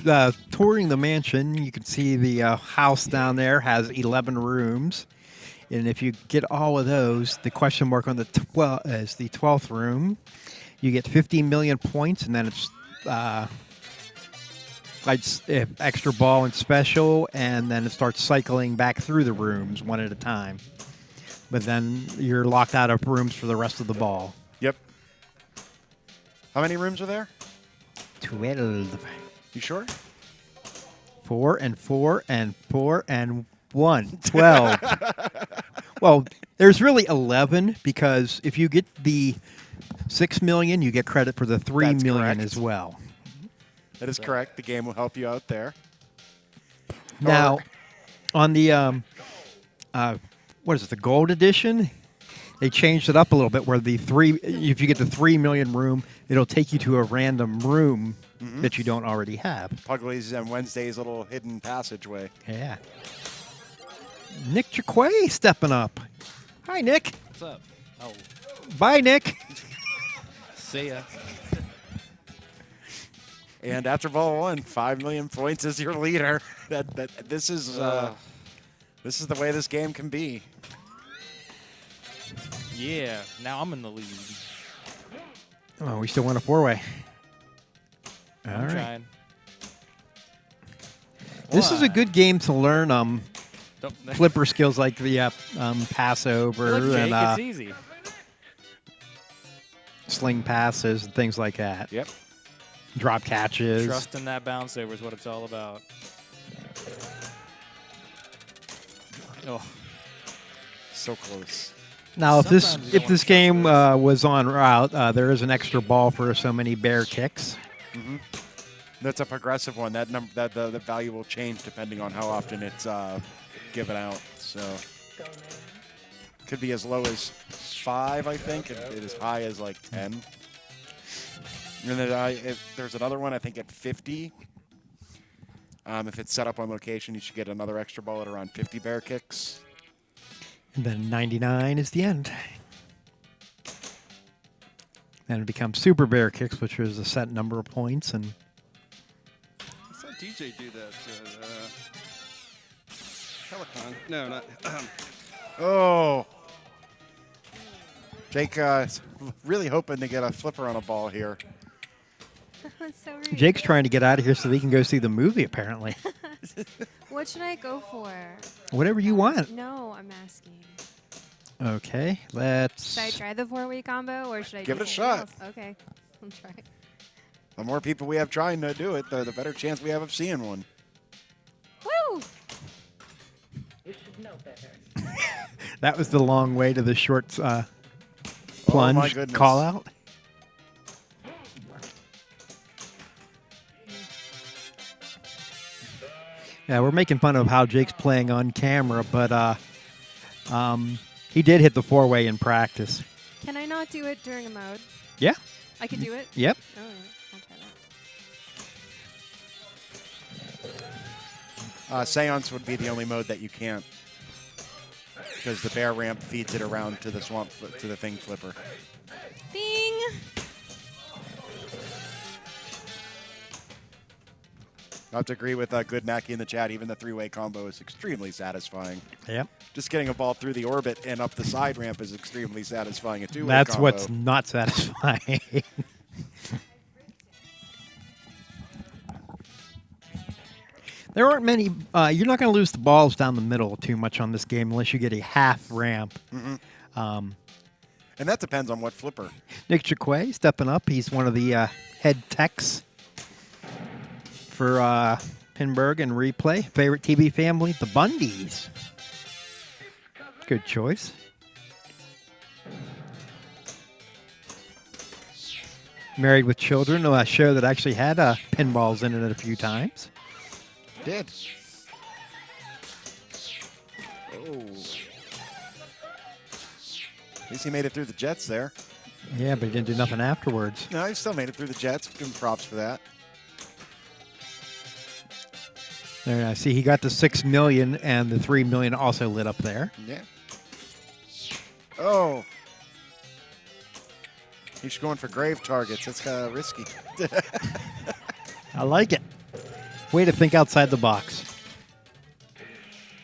[SPEAKER 1] touring the mansion, you can see the house down there has 11 rooms. And if you get all of those, the question mark on the is the 12th room. You get 50 million points, and then it's extra ball and special, and then it starts cycling back through the rooms one at a time. But then you're locked out of rooms for the rest of the ball.
[SPEAKER 2] Yep. How many rooms are there?
[SPEAKER 1] 12.
[SPEAKER 2] You sure?
[SPEAKER 1] 4 and 4 and 4 and 1. 12. Well, there's really 11 because if you get the 6 million, you get credit for the 3
[SPEAKER 2] That's
[SPEAKER 1] million
[SPEAKER 2] correct.
[SPEAKER 1] as well.
[SPEAKER 2] That is correct. The game will help you out there.
[SPEAKER 1] Now, on the what is it? The gold edition. They changed it up a little bit where if you get the 3 million room, it'll take you to a random room that you don't already have.
[SPEAKER 2] Pugley's and Wednesday's little hidden passageway.
[SPEAKER 1] Yeah. Nick Jaquay stepping up. Hi, Nick.
[SPEAKER 3] What's up? Oh,
[SPEAKER 1] Bye, Nick.
[SPEAKER 3] see ya.
[SPEAKER 2] And after ball one, 5 million points is your leader. This is the way this game can be.
[SPEAKER 3] Yeah, now I'm in the lead.
[SPEAKER 1] Oh, we still want a 4-way. All
[SPEAKER 3] I'm
[SPEAKER 1] right.
[SPEAKER 3] trying.
[SPEAKER 1] This is a good game to learn
[SPEAKER 3] Don't-
[SPEAKER 1] flipper skills like the passover
[SPEAKER 3] Look, Jake,
[SPEAKER 1] and
[SPEAKER 3] it's easy.
[SPEAKER 1] sling passes and things like that.
[SPEAKER 2] Yep.
[SPEAKER 1] Drop catches.
[SPEAKER 3] Trust in that bounce over is what it's all about. Oh,
[SPEAKER 2] So close.
[SPEAKER 1] Now, if
[SPEAKER 3] Sometimes you don't
[SPEAKER 1] this game was on route, there is an extra ball for so many bear kicks.
[SPEAKER 2] That's a progressive one. That number, the value will change depending on how often it's given out. So could be as low as 5, I think, and as high as like 10. And then there's another one, I think, at 50. If it's set up on location, you should get another extra ball at around 50 bear kicks.
[SPEAKER 1] And then 99 is the end. And it becomes Super Bear Kicks, which is a set number of points. And
[SPEAKER 5] I saw DJ do that Helicon. No, not.
[SPEAKER 2] Oh. Jake really hoping to get a flipper on a ball here.
[SPEAKER 4] That was so rude.
[SPEAKER 1] Jake's trying to get out of here so that he can go see the movie, apparently.
[SPEAKER 4] What should I go for?
[SPEAKER 1] Whatever you want.
[SPEAKER 4] No, I'm asking.
[SPEAKER 1] Okay, let's...
[SPEAKER 4] Should I try the 4-way combo, or should I
[SPEAKER 2] Give
[SPEAKER 4] do
[SPEAKER 2] it a
[SPEAKER 4] something
[SPEAKER 2] shot.
[SPEAKER 4] else? Okay, I'll try it.
[SPEAKER 2] The more people we have trying to do it, the better chance we have of seeing one.
[SPEAKER 4] Woo!
[SPEAKER 1] That was the long way to the short
[SPEAKER 2] Oh,
[SPEAKER 1] plunge
[SPEAKER 2] my goodness.
[SPEAKER 1] call out. Yeah, we're making fun of how Jake's playing on camera, but he did hit the 4-way in practice.
[SPEAKER 4] Can I not do it during a mode?
[SPEAKER 1] Yeah.
[SPEAKER 4] I could do it?
[SPEAKER 1] Yep.
[SPEAKER 4] Oh, I'll try that.
[SPEAKER 2] Seance would be the only mode that you can't, because the bear ramp feeds it around to the to the thing flipper.
[SPEAKER 4] Ding!
[SPEAKER 2] I have to agree with Good Mackie in the chat. Even the 3-way combo is extremely satisfying.
[SPEAKER 1] Yep.
[SPEAKER 2] Just getting a ball through the orbit and up the side ramp is extremely satisfying. A 2-way
[SPEAKER 1] That's
[SPEAKER 2] combo.
[SPEAKER 1] what's not satisfying. There aren't many. You're not going to lose the balls down the middle too much on this game unless you get a half ramp.
[SPEAKER 2] And that depends on what flipper.
[SPEAKER 1] Nick Chiquet stepping up. He's one of the head techs for Pinburg and Replay. Favorite TV family, the Bundys. Good choice. Married with Children, a show that actually had pinballs in it a few times.
[SPEAKER 2] Did. Oh. At least he made it through the jets there.
[SPEAKER 1] Yeah, but he didn't do nothing afterwards.
[SPEAKER 2] No, he still made it through the jets. Give him props for that.
[SPEAKER 1] There, I see he got the 6 million, and the 3 million also lit up there.
[SPEAKER 2] Yeah. Oh. He's going for grave targets. That's kind of risky.
[SPEAKER 1] I like it. Way to think outside the box.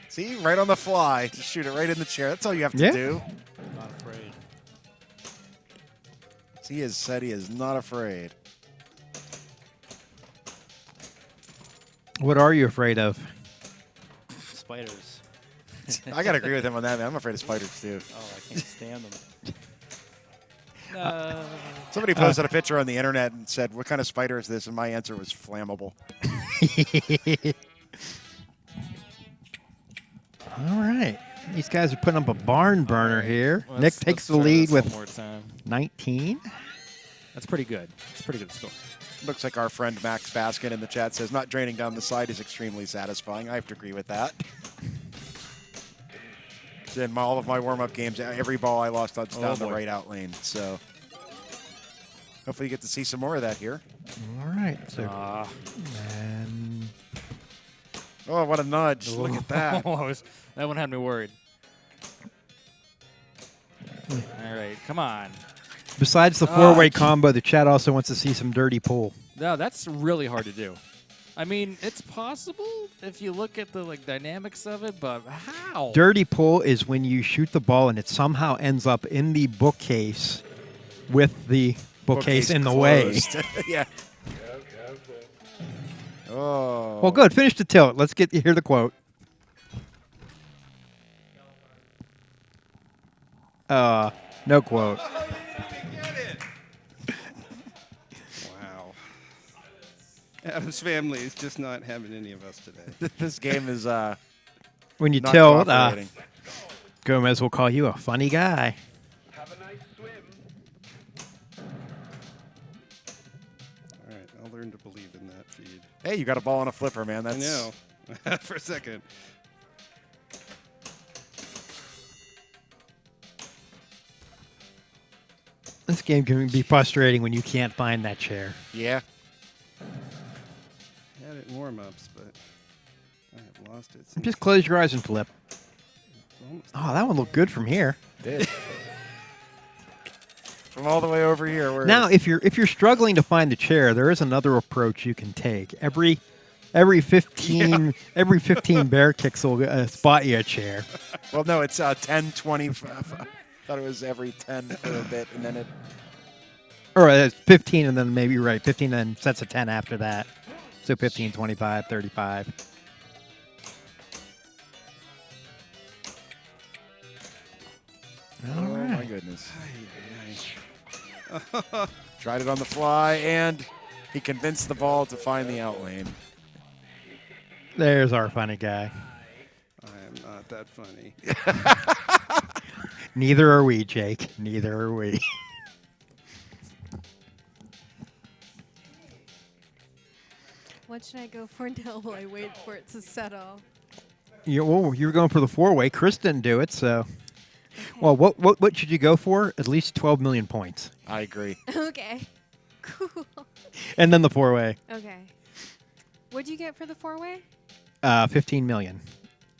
[SPEAKER 2] See, right on the fly. Just shoot it right in the chair. That's all you have to
[SPEAKER 1] Yeah.
[SPEAKER 2] do.
[SPEAKER 3] Not afraid.
[SPEAKER 2] He has said he is not afraid.
[SPEAKER 1] What are you afraid of?
[SPEAKER 3] Spiders.
[SPEAKER 2] I got to agree with him on that, man. I'm afraid of spiders, too.
[SPEAKER 3] Oh, I can't stand them. No.
[SPEAKER 2] Somebody posted a picture on the internet and said, what kind of spider is this? And my answer was flammable.
[SPEAKER 1] All right. These guys are putting up a barn burner here.
[SPEAKER 3] Well,
[SPEAKER 1] Nick takes the lead with
[SPEAKER 3] one more time.
[SPEAKER 1] 19.
[SPEAKER 3] That's pretty good. It's a pretty good score.
[SPEAKER 2] Looks like our friend Max Baskin in the chat says, not draining down the side is extremely satisfying. I have to agree with that. In all of my warm-up games, every ball I lost down the right out lane. So hopefully you get to see some more of that here.
[SPEAKER 1] All right. So, and
[SPEAKER 2] Oh, what a nudge. Look at that.
[SPEAKER 3] That one had me worried. All right, come on.
[SPEAKER 1] besides the 4-way combo, the chat also wants to see some dirty pull.
[SPEAKER 3] No, that's really hard to do. I mean, it's possible if you look at the dynamics of it, but how?
[SPEAKER 1] Dirty pull is when you shoot the ball and it somehow ends up in the bookcase with the bookcase in the way.
[SPEAKER 2] Yeah. Oh.
[SPEAKER 1] Well, good. Finish the tilt. Let's hear the quote. No quote.
[SPEAKER 5] Wow. Addams Family is just not having any of us today.
[SPEAKER 2] This game is
[SPEAKER 1] When you
[SPEAKER 2] not
[SPEAKER 1] tilt,
[SPEAKER 2] cooperating.
[SPEAKER 1] Gomez will call you a funny guy.
[SPEAKER 6] Have a nice swim.
[SPEAKER 5] All right, I'll learn to believe in that feed.
[SPEAKER 2] Hey, you got a ball on a flipper, man. That's
[SPEAKER 5] I know. For a second.
[SPEAKER 1] This game can be frustrating when you can't find that chair.
[SPEAKER 2] Yeah.
[SPEAKER 5] Had it in warm-ups, but I have lost it. Since
[SPEAKER 1] Just close your eyes and flip.
[SPEAKER 5] it's almost
[SPEAKER 1] Oh, that one looked good from here.
[SPEAKER 2] Did. from all the way over here. Where
[SPEAKER 1] Now, if you're struggling to find the chair, there is another approach you can take. Every 15 bear kicks will spot you a chair.
[SPEAKER 2] Well, no, it's 10, 20. I thought it was every 10 for a bit, and then it.
[SPEAKER 1] Or it's 15 and then maybe 15 and sets a 10 after that. So 15, 25, 35.
[SPEAKER 2] Oh my goodness. Tried it on the fly, and he convinced the ball to find the out lane.
[SPEAKER 1] There's our funny guy.
[SPEAKER 5] I am not that funny.
[SPEAKER 1] Neither are we, Jake. Neither are we.
[SPEAKER 4] What should I go for now while I wait for it to settle?
[SPEAKER 1] You were going for the 4-way. Chris didn't do it, so.
[SPEAKER 4] Okay.
[SPEAKER 1] Well, what should you go for? At least 12 million points.
[SPEAKER 2] I agree.
[SPEAKER 4] Okay. Cool.
[SPEAKER 1] And then the 4-way.
[SPEAKER 4] Okay. What'd you get for the 4-way?
[SPEAKER 1] 15 million.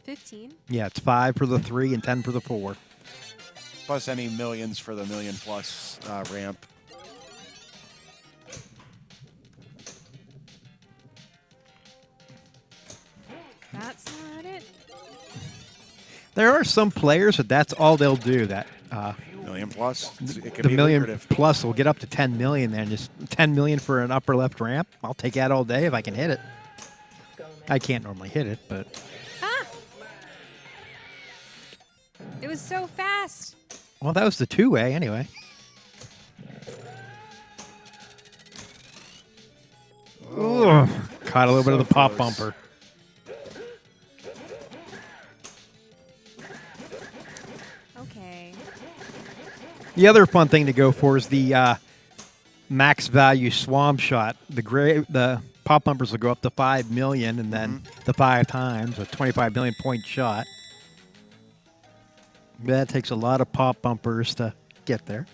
[SPEAKER 4] 15?
[SPEAKER 1] Yeah, it's 5 for the 3 and 10 for the 4.
[SPEAKER 2] Plus any millions for the million plus ramp.
[SPEAKER 4] That's not it.
[SPEAKER 1] There are some players that's all they'll do. That
[SPEAKER 2] Million plus. It could
[SPEAKER 1] the
[SPEAKER 2] be
[SPEAKER 1] million
[SPEAKER 2] lucrative.
[SPEAKER 1] plus will get up to 10 million. Then just 10 million for an upper left ramp. I'll take that all day if I can hit it. I can't normally hit it, but
[SPEAKER 4] Ah! It was so fast.
[SPEAKER 1] well, that was the 2-way anyway. Ugh. Caught a little bit of the pop
[SPEAKER 2] close.
[SPEAKER 1] bumper.
[SPEAKER 4] Okay.
[SPEAKER 1] The other fun thing to go for is the max value swamp shot. The pop bumpers will go up to 5 million, and then the 5 times a 25 million point shot. That takes a lot of pop bumpers to get there.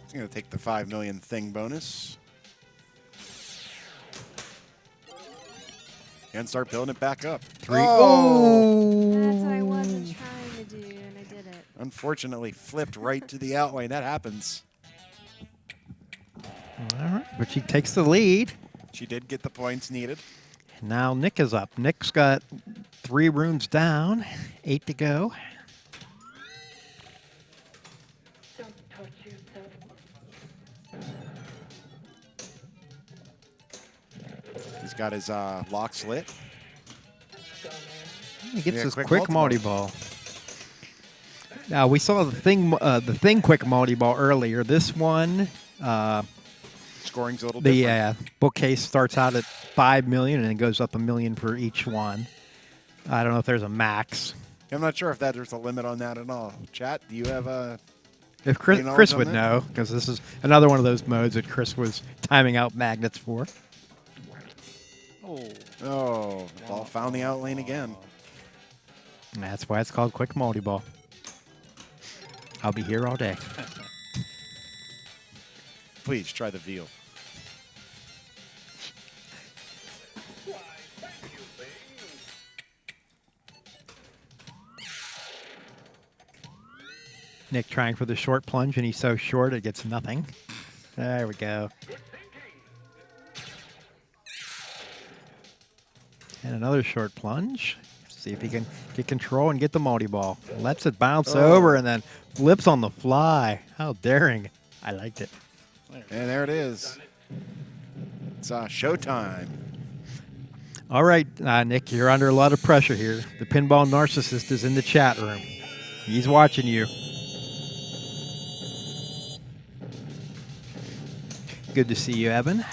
[SPEAKER 2] It's going to take the 5 million thing bonus. And start building it back up.
[SPEAKER 1] 3.
[SPEAKER 4] That's
[SPEAKER 1] Oh!
[SPEAKER 4] what I wasn't trying to do, and I did it.
[SPEAKER 2] Unfortunately, flipped right to the out lane. That happens.
[SPEAKER 1] All right, but she takes the lead.
[SPEAKER 2] She did get the points needed.
[SPEAKER 1] Now Nick is up. Nick's got 3 rooms down, 8 to go.
[SPEAKER 2] He's got his lock slit.
[SPEAKER 1] He gets
[SPEAKER 2] Yeah,
[SPEAKER 1] his
[SPEAKER 2] quick
[SPEAKER 1] quick multi-ball. Now we saw the thing quick multi-ball earlier. This one,
[SPEAKER 2] Scoring's a little
[SPEAKER 1] the
[SPEAKER 2] different.
[SPEAKER 1] bookcase starts out at 5 million and it goes up $1 million for each one. I don't know if there's a max.
[SPEAKER 2] I'm not sure if there's a limit on that at all. Chat, do you have a...
[SPEAKER 1] If Chris,
[SPEAKER 2] Any knowledge
[SPEAKER 1] Chris
[SPEAKER 2] on
[SPEAKER 1] would
[SPEAKER 2] that?
[SPEAKER 1] know, because this is another one of those modes that Chris was timing out magnets for.
[SPEAKER 3] Oh.
[SPEAKER 2] Oh, the ball found the out lane again.
[SPEAKER 1] And that's why it's called quick multi-ball. I'll be here all day.
[SPEAKER 2] Please try the veal.
[SPEAKER 1] Nick trying for the short plunge, and he's so short it gets nothing. There we go. And another short plunge. See if he can get control and get the multi-ball. Lets it bounce over and then flips on the fly. How daring. I liked it.
[SPEAKER 2] And there it is. It's showtime.
[SPEAKER 1] All right, Nick, you're under a lot of pressure here. The pinball narcissist is in the chat room. He's watching you. Good to see you, Evan.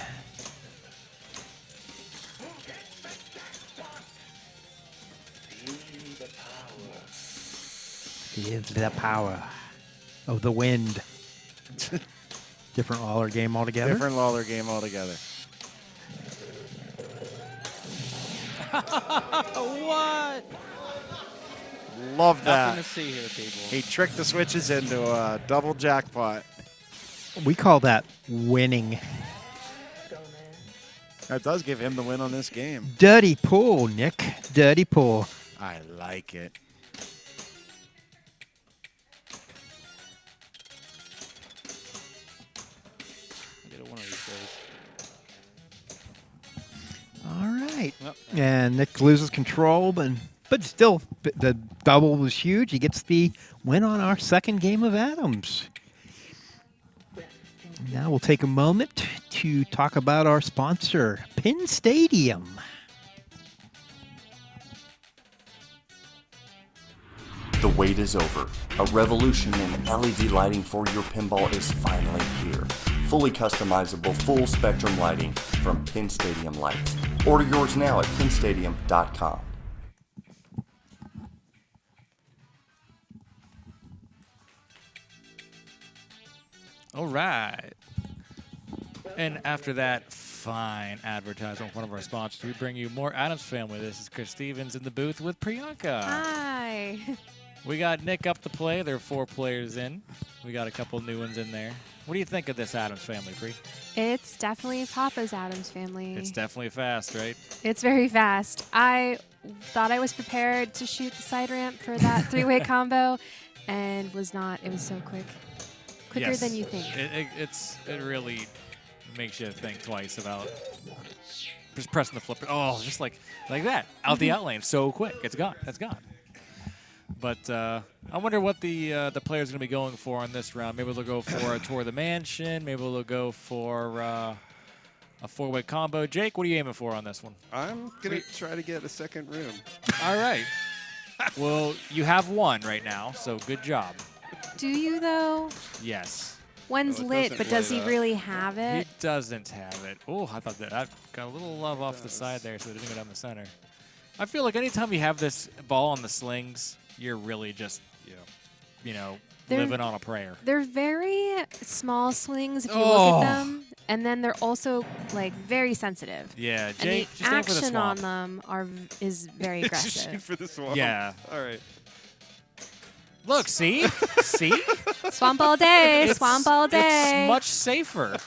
[SPEAKER 1] Feel the power of the wind. Different Lawler game altogether.
[SPEAKER 2] Different Lawler game altogether.
[SPEAKER 3] What?
[SPEAKER 2] Love
[SPEAKER 3] Nothing
[SPEAKER 2] that.
[SPEAKER 3] to see here, people.
[SPEAKER 2] He tricked the switches into a double jackpot.
[SPEAKER 1] We call that winning.
[SPEAKER 2] That does give him the win on this game.
[SPEAKER 1] Dirty pool, Nick. Dirty pool.
[SPEAKER 2] I like it.
[SPEAKER 1] And Nick loses control, but still, the double was huge. He gets the win on our second game of Addams. Now we'll take a moment to talk about our sponsor, Pinstadium.
[SPEAKER 6] The wait is over. A revolution in LED lighting for your pinball is finally here. Fully customizable, full-spectrum lighting from Pinstadium Lights. Order yours now at pinstadium.com.
[SPEAKER 3] All right. And after that fine advertisement from one of our sponsors, we bring you more Addams Family. This is Chris Stevens in the booth with Priyanka.
[SPEAKER 4] Hi.
[SPEAKER 3] We got Nick up to play. There are 4 players in. We got a couple new ones in there. What do you think of this Addams Family, Pri?
[SPEAKER 4] It's definitely Papa's Addams Family.
[SPEAKER 3] It's definitely fast, right?
[SPEAKER 4] It's very fast. I thought I was prepared to shoot the side ramp for that 3-way combo, and was not. It was so quick. Quicker
[SPEAKER 3] Yes.
[SPEAKER 4] than you think.
[SPEAKER 3] It really makes you think twice about just pressing the flipper. Oh, just like that. Out the outlane so quick. It's gone. It's gone. But I wonder what the player's going to be going for on this round. Maybe they'll go for a tour of the mansion. Maybe they'll go for a 4-way combo. Jake, what are you aiming for on this one?
[SPEAKER 5] I'm going to try to get a second room.
[SPEAKER 3] All right. Well, you have one right now, so good job.
[SPEAKER 4] Do you, though?
[SPEAKER 3] Yes.
[SPEAKER 4] One's
[SPEAKER 5] No, it
[SPEAKER 4] lit,
[SPEAKER 5] doesn't
[SPEAKER 4] but does he
[SPEAKER 5] light up.
[SPEAKER 4] really have
[SPEAKER 3] He
[SPEAKER 4] it?
[SPEAKER 3] doesn't have it. Oh, I thought that got a little love off the side there, so it didn't go down the center. I feel like anytime you have this ball on the slings, you're really just,
[SPEAKER 4] They're-
[SPEAKER 3] living on a prayer.
[SPEAKER 4] They're very small slings if you look
[SPEAKER 3] Oh.
[SPEAKER 4] at them, and then they're also like very sensitive.
[SPEAKER 3] Yeah,
[SPEAKER 4] And
[SPEAKER 3] Jake,
[SPEAKER 4] the
[SPEAKER 3] just aim for the
[SPEAKER 4] action on
[SPEAKER 3] swamp.
[SPEAKER 4] them is very
[SPEAKER 5] Just shoot
[SPEAKER 4] aggressive.
[SPEAKER 5] for the swamp.
[SPEAKER 3] Yeah.
[SPEAKER 5] All right.
[SPEAKER 3] Look, see? See?
[SPEAKER 4] Swamp all day, swamp all day.
[SPEAKER 3] It's much safer.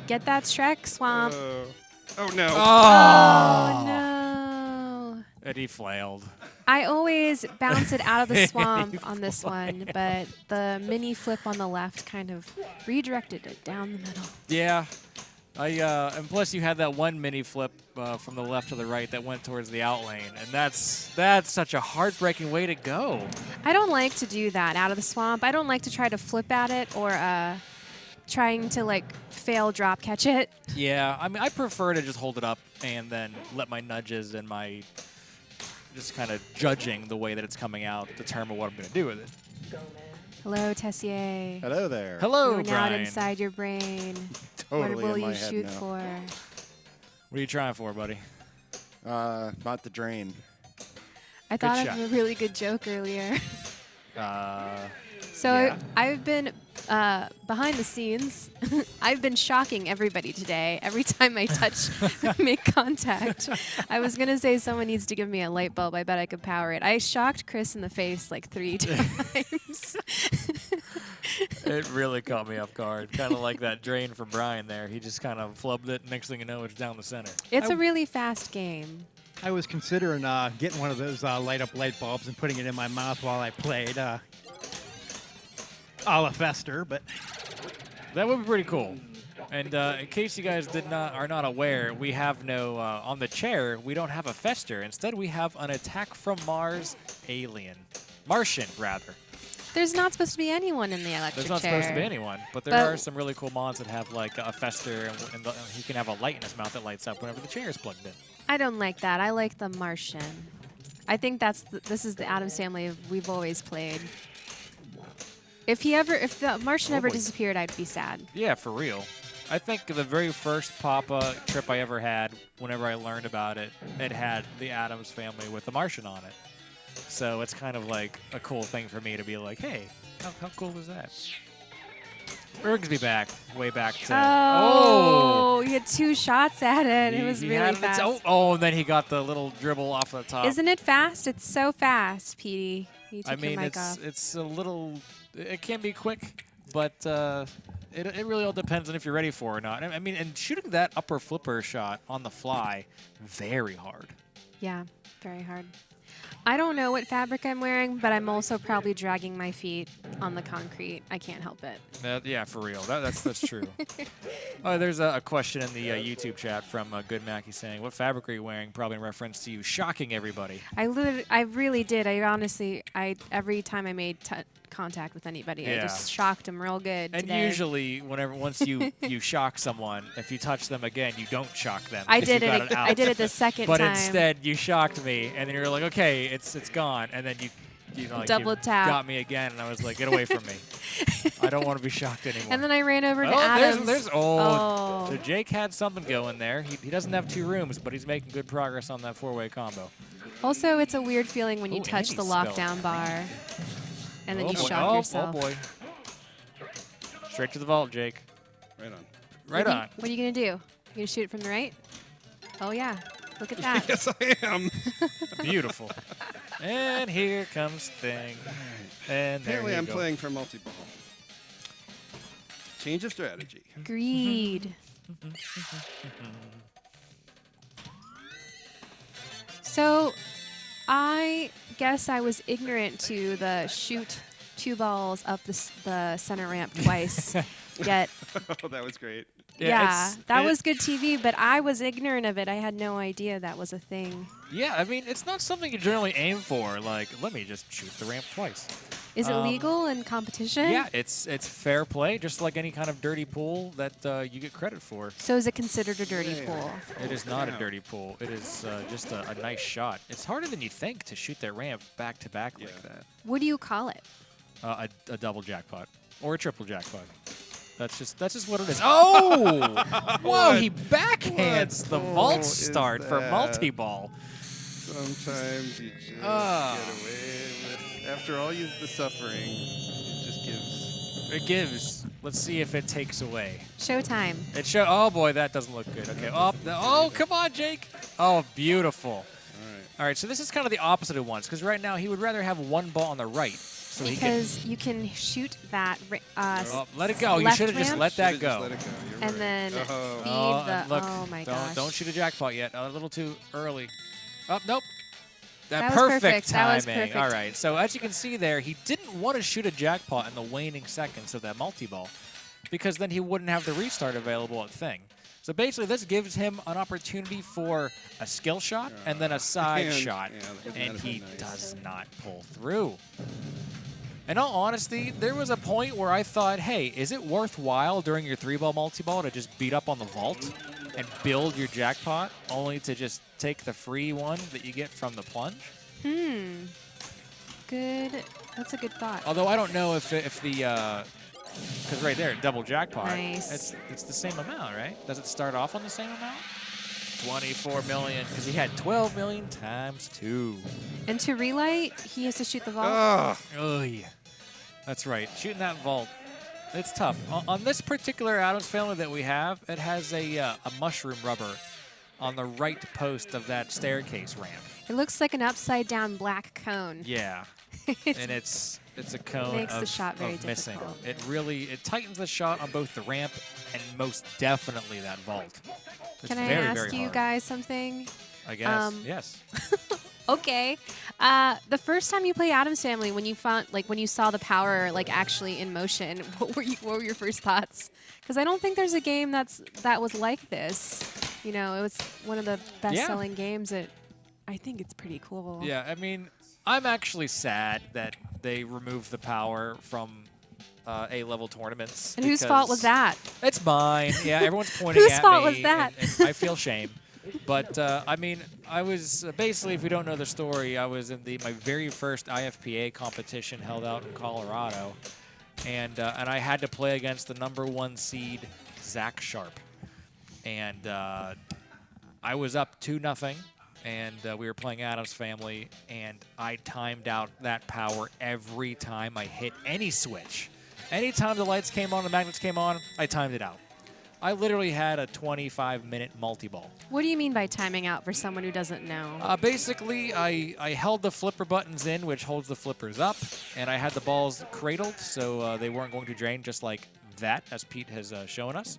[SPEAKER 4] Get that Shrek swamp.
[SPEAKER 5] Oh, no.
[SPEAKER 4] Oh no!
[SPEAKER 3] And he flailed.
[SPEAKER 4] I always bounce it out of the swamp on this one, but the mini flip on the left kind of redirected it down the middle.
[SPEAKER 3] Yeah. And plus you had that one mini flip from the left to the right that went towards the out lane, and that's such a heartbreaking way to go.
[SPEAKER 4] I don't like to do that out of the swamp. I don't like to try to flip at it or trying to like fail drop catch it.
[SPEAKER 3] Yeah, I mean, I prefer to just hold it up and then let my nudges and my just kind of judging the way that it's coming out determine what I'm going to do with it.
[SPEAKER 4] Hello, Tessier.
[SPEAKER 2] Hello there.
[SPEAKER 3] Hello,
[SPEAKER 4] Going out
[SPEAKER 3] Brian.
[SPEAKER 4] inside your brain.
[SPEAKER 2] Totally
[SPEAKER 4] what will
[SPEAKER 2] in my
[SPEAKER 4] you
[SPEAKER 2] head
[SPEAKER 4] shoot
[SPEAKER 2] now.
[SPEAKER 4] for?
[SPEAKER 3] What are you trying for, buddy?
[SPEAKER 2] Not the drain.
[SPEAKER 4] I thought
[SPEAKER 3] shot.
[SPEAKER 4] of a really good joke earlier. So
[SPEAKER 3] Yeah.
[SPEAKER 4] I've been behind the scenes. I've been shocking everybody today. Every time I touch, make contact. I was gonna say someone needs to give me a light bulb. I bet I could power it. I shocked Chris in the face like 3 times.
[SPEAKER 3] It really caught me off guard. Kind of like that drain from Brian there. He just kind of flubbed it. Next thing you know, it's down the center.
[SPEAKER 4] It's a really fast game.
[SPEAKER 1] I was considering getting one of those light-up light bulbs and putting it in my mouth while I played, a la Fester, but
[SPEAKER 3] That would be pretty cool. And in case you guys are not aware, we have no on the chair. We don't have a Fester. Instead, we have an Attack from Mars alien, Martian rather.
[SPEAKER 4] There's not supposed to be anyone in the electric
[SPEAKER 3] There's not
[SPEAKER 4] chair.
[SPEAKER 3] supposed to be anyone, but there
[SPEAKER 4] But-
[SPEAKER 3] are some really cool mods that have like a Fester, and he can have a light in his mouth that lights up whenever the chair is plugged in.
[SPEAKER 4] I don't like that. I like the Martian. I think this is the Addams Family we've always played. If the Martian ever disappeared, I'd be sad.
[SPEAKER 3] Yeah, for real. I think the very first Papa trip I ever had, whenever I learned about it, it had the Addams Family with the Martian on it. So it's kind of like a cool thing for me to be like, hey, how cool was that? Ergsby back, way back to...
[SPEAKER 4] Oh, he had 2 shots at it. It was
[SPEAKER 3] He
[SPEAKER 4] really
[SPEAKER 3] had it-
[SPEAKER 4] fast.
[SPEAKER 3] and then he got the little dribble off the top.
[SPEAKER 4] Isn't it fast? It's so fast, Petey. You took
[SPEAKER 3] I mean,
[SPEAKER 4] your mic off.
[SPEAKER 3] it's a little... It can be quick, but it really all depends on if you're ready for it or not. I mean, and shooting that upper flipper shot on the fly, very hard.
[SPEAKER 4] Yeah, very hard. I don't know what fabric I'm wearing, but I'm also probably dragging my feet on the concrete. I can't help it.
[SPEAKER 3] Yeah, for real. That's true. Oh, there's a question in the YouTube chat from Good Mackie saying, "What fabric are you wearing?" Probably in reference to you shocking everybody.
[SPEAKER 4] I really did. Every time I made contact with anybody, I just shocked them real good.
[SPEAKER 3] And
[SPEAKER 4] today.
[SPEAKER 3] usually, once you shock someone, if you touch them again, you don't shock them.
[SPEAKER 4] I did it. I did it the second
[SPEAKER 3] but
[SPEAKER 4] time.
[SPEAKER 3] But instead, you shocked me, and then you're like, "Okay, it's gone," and then you know, like
[SPEAKER 4] double tap.
[SPEAKER 3] Got me again, and I was like, "Get away from me! I don't want to be shocked anymore."
[SPEAKER 4] And then I ran over to Addams.
[SPEAKER 3] So Jake had something going there. He doesn't have 2 rooms, but he's making good progress on that 4-way combo.
[SPEAKER 4] Also, it's a weird feeling when you touch the lockdown bar, and then you shock yourself.
[SPEAKER 3] Oh boy! Straight to the vault, Jake.
[SPEAKER 5] Right on.
[SPEAKER 3] Right on.
[SPEAKER 4] What are you gonna do? You gonna shoot it from the right? Oh yeah. Look at that.
[SPEAKER 5] Yes, I am.
[SPEAKER 3] Beautiful. And here comes Thing. And there
[SPEAKER 5] Apparently
[SPEAKER 3] you
[SPEAKER 5] I'm
[SPEAKER 3] go.
[SPEAKER 5] playing for multi-ball. Change of strategy.
[SPEAKER 4] Greed. So, I guess I was ignorant to the shoot 2 balls up the center ramp twice. Yet,
[SPEAKER 5] Oh, that was great.
[SPEAKER 4] yeah, that was good TV, but I was ignorant of it. I had no idea that was a thing.
[SPEAKER 3] Yeah, I mean, it's not something you generally aim for. Like, let me just shoot the ramp twice.
[SPEAKER 4] Is it legal in competition?
[SPEAKER 3] Yeah, it's fair play, just like any kind of dirty pool that you get credit for.
[SPEAKER 4] So is it considered a dirty pool?
[SPEAKER 3] It is not a dirty pool. It is just a nice shot. It's harder than you think to shoot that ramp back to back like that.
[SPEAKER 4] What do you call it?
[SPEAKER 3] A double jackpot or a triple jackpot. That's just what it is. Oh! Whoa! He backhands the vault start for multi-ball.
[SPEAKER 5] Sometimes you just get away with, after all the suffering, it just gives.
[SPEAKER 3] It gives. Let's see if it takes away.
[SPEAKER 4] Showtime.
[SPEAKER 3] Oh boy, that doesn't look good. Okay. Oh, come on, Jake. Oh, beautiful. All right. So this is kind of the opposite of once, because right now he would rather have 1 ball on the right. So
[SPEAKER 4] because you can shoot that.
[SPEAKER 3] Let it go. You should have just let that go.
[SPEAKER 5] Let it go. You're
[SPEAKER 4] and
[SPEAKER 5] right.
[SPEAKER 4] then feed
[SPEAKER 3] look,
[SPEAKER 4] oh my gosh.
[SPEAKER 3] Don't shoot a jackpot yet. A little too early. Oh, nope.
[SPEAKER 4] That was
[SPEAKER 3] perfect timing.
[SPEAKER 4] That was perfect.
[SPEAKER 3] All right. So as you can see there, he didn't want to shoot a jackpot in the waning seconds of that multi-ball because then he wouldn't have the restart available at Thing. So basically, this gives him an opportunity for a skill shot and then a side shot, and he does not pull through. In all honesty, there was a point where I thought, hey, is it worthwhile during your 3-ball multi-ball to just beat up on the vault and build your jackpot only to just take the free one that you get from the plunge?
[SPEAKER 4] Good. That's a good thought.
[SPEAKER 3] Although I don't know if the because right there, double jackpot.
[SPEAKER 4] Nice.
[SPEAKER 3] It's the same amount, right? Does it start off on the same amount? 24 million, because he had 12 million times 2.
[SPEAKER 4] And to relight, he has to shoot the vault.
[SPEAKER 3] Oh, yeah. That's right. Shooting that vault, it's tough. On this particular Addams Family that we have, it has a mushroom rubber on the right post of that staircase ramp.
[SPEAKER 4] It looks like an upside-down black cone.
[SPEAKER 3] Yeah. And it's a cone
[SPEAKER 4] makes the shot very
[SPEAKER 3] of missing.
[SPEAKER 4] difficult.
[SPEAKER 3] It tightens the shot on both the ramp and most definitely that vault. It's
[SPEAKER 4] Can I
[SPEAKER 3] very,
[SPEAKER 4] ask
[SPEAKER 3] very
[SPEAKER 4] you
[SPEAKER 3] hard.
[SPEAKER 4] guys something?
[SPEAKER 3] I guess. Yes.
[SPEAKER 4] Okay. The first time you played Addams Family, when you saw the power actually in motion, what were your first thoughts? Because I don't think there's a game that was like this. You know, it was one of the best-selling games. I think it's pretty cool.
[SPEAKER 3] Yeah, I mean, I'm actually sad that they removed the power from A-level tournaments.
[SPEAKER 4] And whose fault was that?
[SPEAKER 3] It's mine. Yeah, everyone's pointing at me.
[SPEAKER 4] Whose fault was that?
[SPEAKER 3] And I feel shame. But, I mean, I was basically, if you don't know the story, I was in my very first IFPA competition held out in Colorado. And I had to play against the #1 seed, Zach Sharp. And I was up 2-0. And we were playing Addams Family, and I timed out that power every time I hit any switch. Anytime the lights came on, the magnets came on, I timed it out. I literally had a 25-minute multi-ball.
[SPEAKER 4] What do you mean by timing out for someone who doesn't know?
[SPEAKER 3] Basically, I held the flipper buttons in, which holds the flippers up, and I had the balls cradled, so they weren't going to drain, just like that, as Pete has shown us.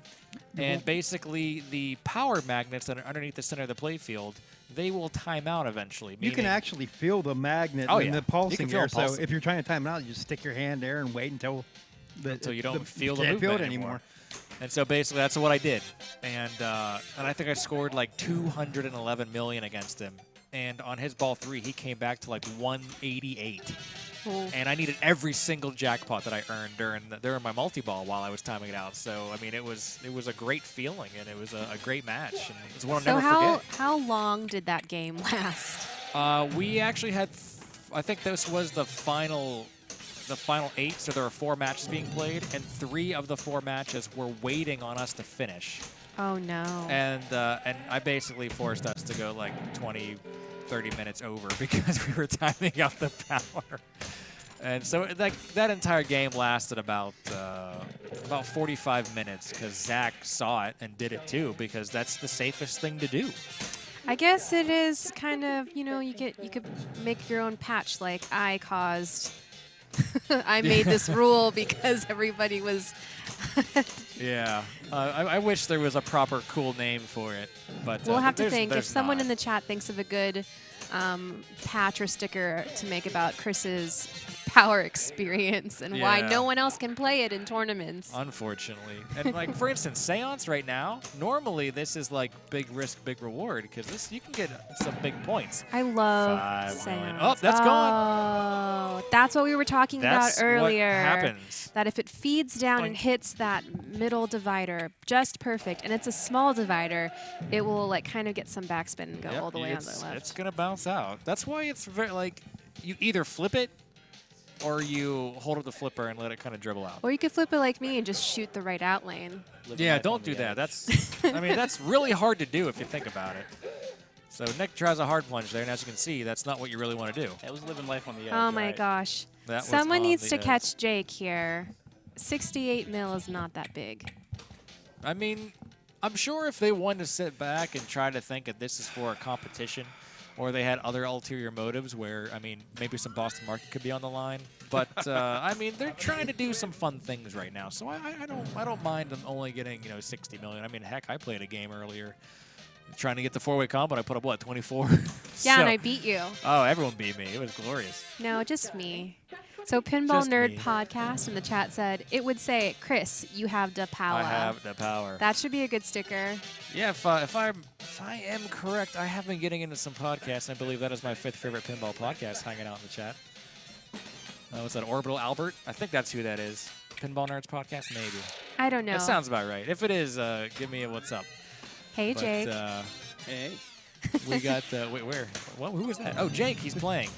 [SPEAKER 3] And basically, the power magnets that are underneath the center of the playfield, they will time out eventually.
[SPEAKER 1] You can actually feel the magnet
[SPEAKER 3] Oh,
[SPEAKER 1] and
[SPEAKER 3] yeah.
[SPEAKER 1] the
[SPEAKER 3] You
[SPEAKER 1] pulsing
[SPEAKER 3] can feel
[SPEAKER 1] there.
[SPEAKER 3] it
[SPEAKER 1] So
[SPEAKER 3] pulsing.
[SPEAKER 1] if you're trying to time it out, you just stick your hand there and wait until
[SPEAKER 3] you don't feel the
[SPEAKER 1] can't feel
[SPEAKER 3] movement
[SPEAKER 1] it
[SPEAKER 3] anymore. And so basically, that's what I did. And I think I scored like 211 million against him. And on his ball 3, he came back to like 188.
[SPEAKER 4] Ooh.
[SPEAKER 3] And I needed every single jackpot that I earned during my multi-ball while I was timing it out. So I mean, it was a great feeling, and it was a great match, and it's one I'll never forget.
[SPEAKER 4] How long did that game last?
[SPEAKER 3] We actually had, I think this was the final 8. So there were 4 matches being played, and 3 of the 4 matches were waiting on us to finish.
[SPEAKER 4] Oh no.
[SPEAKER 3] And I basically forced us to go like 20, 30 minutes over because we were timing out the power. And so that entire game lasted about 45 minutes because Zach saw it and did it too, because that's the safest thing to do.
[SPEAKER 4] I guess it is kind of, you could make your own patch like I caused. I made this rule because everybody was.
[SPEAKER 3] Yeah, I wish there was a proper cool name for it, but
[SPEAKER 4] We'll have to
[SPEAKER 3] there's-
[SPEAKER 4] think. If
[SPEAKER 3] there's
[SPEAKER 4] someone
[SPEAKER 3] not.
[SPEAKER 4] in the chat thinks of a good patch or sticker to make about Chris's power experience and why
[SPEAKER 3] Yeah.
[SPEAKER 4] no one else can play it in tournaments.
[SPEAKER 3] Unfortunately. And like, for instance, Seance right now, normally this is like big risk, big reward, because you can get some big points.
[SPEAKER 4] I love
[SPEAKER 3] 5 million.
[SPEAKER 4] Seance.
[SPEAKER 3] Oh, that's gone.
[SPEAKER 4] Oh, that's what we were talking
[SPEAKER 3] That's
[SPEAKER 4] about earlier.
[SPEAKER 3] what happens.
[SPEAKER 4] That if it feeds down and
[SPEAKER 3] Boink.
[SPEAKER 4] hits that middle divider just perfect, and it's a small divider, it will like kind of get some backspin and go
[SPEAKER 3] Yep,
[SPEAKER 4] all the way on
[SPEAKER 3] it's,
[SPEAKER 4] the left.
[SPEAKER 3] It's going to bounce out. That's why it's very, like, you either flip it or you hold up the flipper and let it kind of dribble out.
[SPEAKER 4] Or you could flip it like me and just shoot the right out lane.
[SPEAKER 3] Yeah, don't do that. That's, I mean, that's really hard to do if you think about it. So Nick tries a hard plunge there, and as you can see, that's not what you really want to do.
[SPEAKER 7] That was living life on the edge.
[SPEAKER 4] Oh my
[SPEAKER 7] right?
[SPEAKER 4] gosh.
[SPEAKER 3] That was
[SPEAKER 4] Someone
[SPEAKER 3] on
[SPEAKER 4] needs
[SPEAKER 3] the
[SPEAKER 4] to
[SPEAKER 3] edge.
[SPEAKER 4] catch Jake here. 68 mil is not that big.
[SPEAKER 3] I mean, I'm sure if they wanted to sit back and try to think that this is for a competition, or they had other ulterior motives where, I mean, maybe some Boston market could be on the line. But I mean, they're trying to do some fun things right now, so I don't mind them only getting 60 million. I mean, heck, I played a game earlier trying to get the 4-way combo, and I put up what, 24?
[SPEAKER 4] Yeah,
[SPEAKER 3] So-
[SPEAKER 4] and I beat you.
[SPEAKER 3] Oh, everyone beat me. It was glorious.
[SPEAKER 4] No, just me. So Pinball
[SPEAKER 3] Just
[SPEAKER 4] Nerd
[SPEAKER 3] me.
[SPEAKER 4] Podcast in the chat said, it would say, Chris, you have the power.
[SPEAKER 3] I have the power.
[SPEAKER 4] That should be a good sticker.
[SPEAKER 3] Yeah, if I am correct, I have been getting into some podcasts. And I believe that is my 5th favorite pinball podcast, hanging out in the chat. What's that, Orbital Albert? I think that's who that is. Pinball Nerds Podcast, maybe.
[SPEAKER 4] I don't know.
[SPEAKER 3] That sounds about right. If it is, give me a what's up.
[SPEAKER 4] Hey,
[SPEAKER 3] But,
[SPEAKER 4] Jake.
[SPEAKER 7] Hey.
[SPEAKER 3] we got, wait, where? Well, who was that? Oh, Jake, he's playing.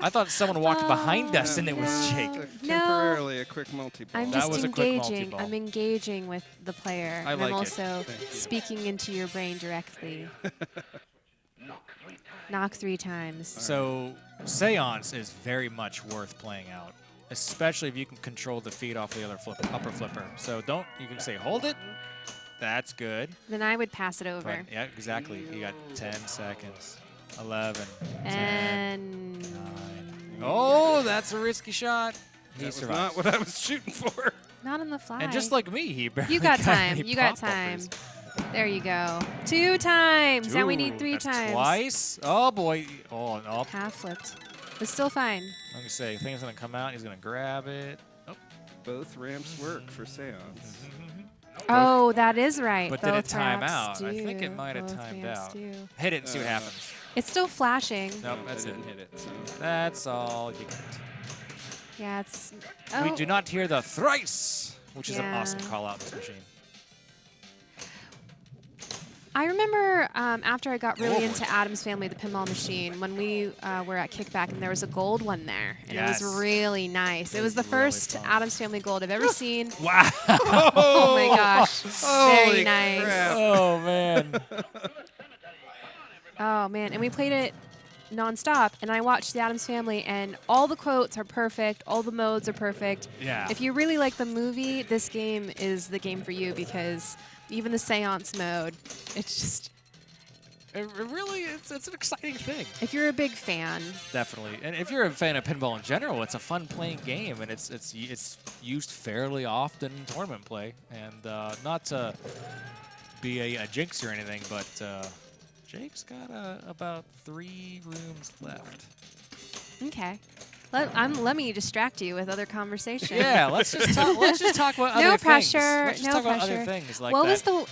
[SPEAKER 3] I thought someone walked behind us and it was Jake.
[SPEAKER 5] Temporarily a quick multi-ball.
[SPEAKER 4] I'm
[SPEAKER 3] That
[SPEAKER 4] just
[SPEAKER 3] was a quick
[SPEAKER 4] engaging.
[SPEAKER 3] multi-ball.
[SPEAKER 4] I'm engaging with the player.
[SPEAKER 3] I
[SPEAKER 4] and
[SPEAKER 3] like
[SPEAKER 4] I'm
[SPEAKER 3] it.
[SPEAKER 4] also
[SPEAKER 5] Thank you.
[SPEAKER 4] speaking into your brain directly. Knock 3 times.
[SPEAKER 3] So, Seance is very much worth playing out, especially if you can control the feed off the other upper flipper. So you can say, hold it. That's good.
[SPEAKER 4] Then I would pass it over.
[SPEAKER 3] But, yeah, exactly. You got 10 seconds. 11, 10,
[SPEAKER 4] And
[SPEAKER 3] 9. Oh, that's a risky shot. He
[SPEAKER 5] That was
[SPEAKER 3] survives.
[SPEAKER 5] not what I was shooting for.
[SPEAKER 4] not on the fly.
[SPEAKER 3] And just like me, he barely
[SPEAKER 4] you got time.
[SPEAKER 3] any
[SPEAKER 4] You got
[SPEAKER 3] pop
[SPEAKER 4] time.
[SPEAKER 3] bumpers.
[SPEAKER 4] There you go. 2 times. Now we need
[SPEAKER 3] Ooh,
[SPEAKER 4] 3
[SPEAKER 3] that's
[SPEAKER 4] times.
[SPEAKER 3] Twice? Oh, boy. Oh, no.
[SPEAKER 4] Half flipped. But still fine.
[SPEAKER 3] I'm going to say, thing's going to come out. He's going to grab it. Oh.
[SPEAKER 5] Both ramps work for Seance.
[SPEAKER 4] Oh, that is right.
[SPEAKER 3] But did it
[SPEAKER 4] Both
[SPEAKER 3] time
[SPEAKER 4] ramps
[SPEAKER 3] out? I think it
[SPEAKER 4] do.
[SPEAKER 3] might have
[SPEAKER 4] Both
[SPEAKER 3] timed
[SPEAKER 4] ramps
[SPEAKER 3] out.
[SPEAKER 4] do.
[SPEAKER 3] Hit it and see what happens.
[SPEAKER 4] It's still flashing.
[SPEAKER 3] Nope,
[SPEAKER 5] I
[SPEAKER 3] that's it.
[SPEAKER 5] didn't hit it. So.
[SPEAKER 3] That's all you get.
[SPEAKER 4] Yeah, it's.
[SPEAKER 3] We
[SPEAKER 4] Oh,
[SPEAKER 3] do not hear the thrice, which is an
[SPEAKER 4] Yeah.
[SPEAKER 3] awesome call out in this machine.
[SPEAKER 4] I remember after I got really
[SPEAKER 3] Oh,
[SPEAKER 4] into Addams Family, the pinball machine, when we were at Kickback, and there was a gold one there, and
[SPEAKER 3] Yes.
[SPEAKER 4] it was really nice. It was the
[SPEAKER 3] really
[SPEAKER 4] first
[SPEAKER 3] fun.
[SPEAKER 4] Addams Family gold I've ever seen.
[SPEAKER 3] Wow.
[SPEAKER 4] Oh my gosh, very
[SPEAKER 5] Holy
[SPEAKER 4] nice.
[SPEAKER 5] crap.
[SPEAKER 3] Oh, man.
[SPEAKER 4] Oh man, and we played it nonstop, and I watched the Addams Family, and all the quotes are perfect, all the modes are perfect.
[SPEAKER 3] Yeah.
[SPEAKER 4] If you really like the movie, this game is the game for you because even the seance mode, it's just
[SPEAKER 3] It really, it's an exciting thing.
[SPEAKER 4] If you're a big fan.
[SPEAKER 3] Definitely. And if you're a fan of pinball in general, it's a fun playing game, and it's used fairly often in tournament play. And not to be a jinx or anything, but Jake's got about 3 rooms left.
[SPEAKER 4] Okay. Let me distract you with other conversation.
[SPEAKER 3] Yeah, let's just talk about other
[SPEAKER 4] no
[SPEAKER 3] things.
[SPEAKER 4] pressure.
[SPEAKER 3] Let's just
[SPEAKER 4] No
[SPEAKER 3] talk about
[SPEAKER 4] pressure.
[SPEAKER 3] other things like
[SPEAKER 4] what
[SPEAKER 3] that.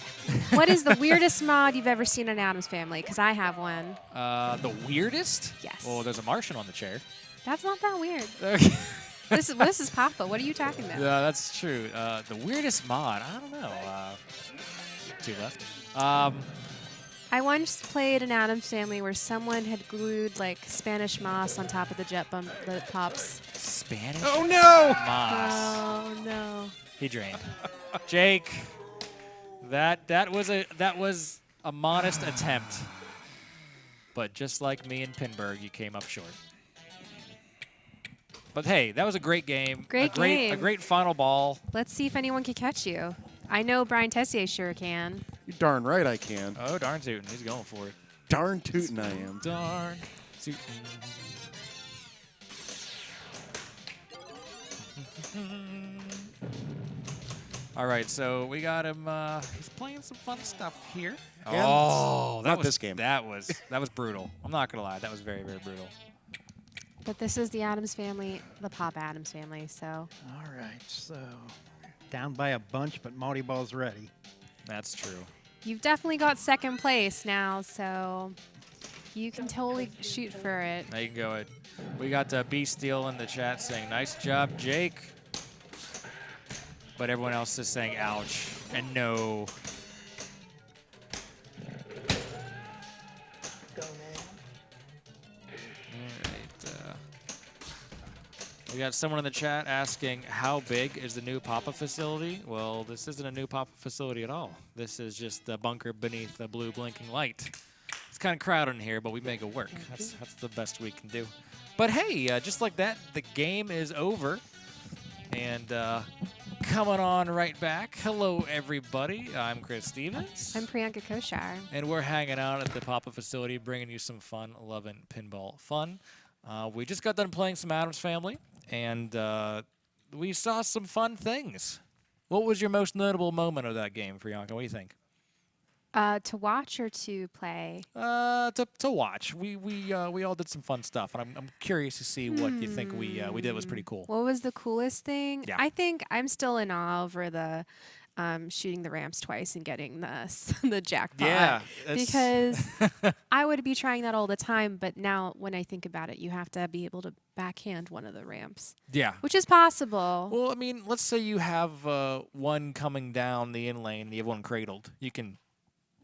[SPEAKER 4] what is the weirdest mod you've ever seen in Addams Family? Because I have one.
[SPEAKER 3] The weirdest?
[SPEAKER 4] Yes.
[SPEAKER 3] Well, there's a Martian on the chair.
[SPEAKER 4] That's not that weird.
[SPEAKER 3] Okay.
[SPEAKER 4] This is Papa. What are you talking about?
[SPEAKER 3] Yeah, that's true. The weirdest mod, I don't know. 2 left.
[SPEAKER 4] I once played an Addams Family where someone had glued like Spanish moss on top of the jet bump that pops.
[SPEAKER 3] Spanish
[SPEAKER 2] Oh no!
[SPEAKER 3] moss.
[SPEAKER 4] Oh no.
[SPEAKER 3] He drained. Jake, that was a modest attempt, but just like me and Pinberg, you came up short. But hey, that was a great game.
[SPEAKER 4] Great game.
[SPEAKER 3] A great final ball.
[SPEAKER 4] Let's see if anyone can catch you. I know Brian Tessier sure can.
[SPEAKER 2] You're darn right I can.
[SPEAKER 3] Oh, darn tootin', he's going for it.
[SPEAKER 2] Darn tootin' I am.
[SPEAKER 3] Darn tootin'. All right, so we got him. He's playing some fun stuff here.
[SPEAKER 2] And
[SPEAKER 3] Oh, that
[SPEAKER 2] not
[SPEAKER 3] was
[SPEAKER 2] this game.
[SPEAKER 3] That was brutal. I'm not gonna lie, that was very, very brutal.
[SPEAKER 4] But this is the Addams Family, the Pop Addams Family, so.
[SPEAKER 1] All right, so down by a bunch, but Multi Ball's ready.
[SPEAKER 3] That's true.
[SPEAKER 4] You've definitely got second place now, so you can totally shoot for it.
[SPEAKER 3] Now you can go ahead. We got B Steel in the chat saying, "Nice job, Jake." But everyone else is saying, "Ouch" and "No." We got someone in the chat asking, how big is the new PAPA facility? Well, this isn't a new PAPA facility at all. This is just the bunker beneath the blue blinking light. It's kind of crowded in here, but we make it work. That's the best we can do. But hey, just like that, the game is over. And coming on right back, hello everybody. I'm Chris Stevens.
[SPEAKER 4] I'm Priyanka Koshar.
[SPEAKER 3] And we're hanging out at the PAPA facility, bringing you some fun, loving pinball fun. We just got done playing some Addams Family, and we saw some fun things. What was your most notable moment of that game, Priyanka? What do you think?
[SPEAKER 4] To watch or to play?
[SPEAKER 3] To watch. We all did some fun stuff, and I'm curious to see what you think we did was pretty cool.
[SPEAKER 4] What was the coolest thing?
[SPEAKER 3] Yeah.
[SPEAKER 4] I think I'm still in awe over the shooting the ramps twice and getting the jackpot.
[SPEAKER 3] Yeah,
[SPEAKER 4] because I would be trying that all the time, but now when I think about it, you have to be able to backhand one of the ramps.
[SPEAKER 3] Yeah.
[SPEAKER 4] Which is possible.
[SPEAKER 3] Well, I mean, let's say you have one coming down the in lane, you have one cradled. You can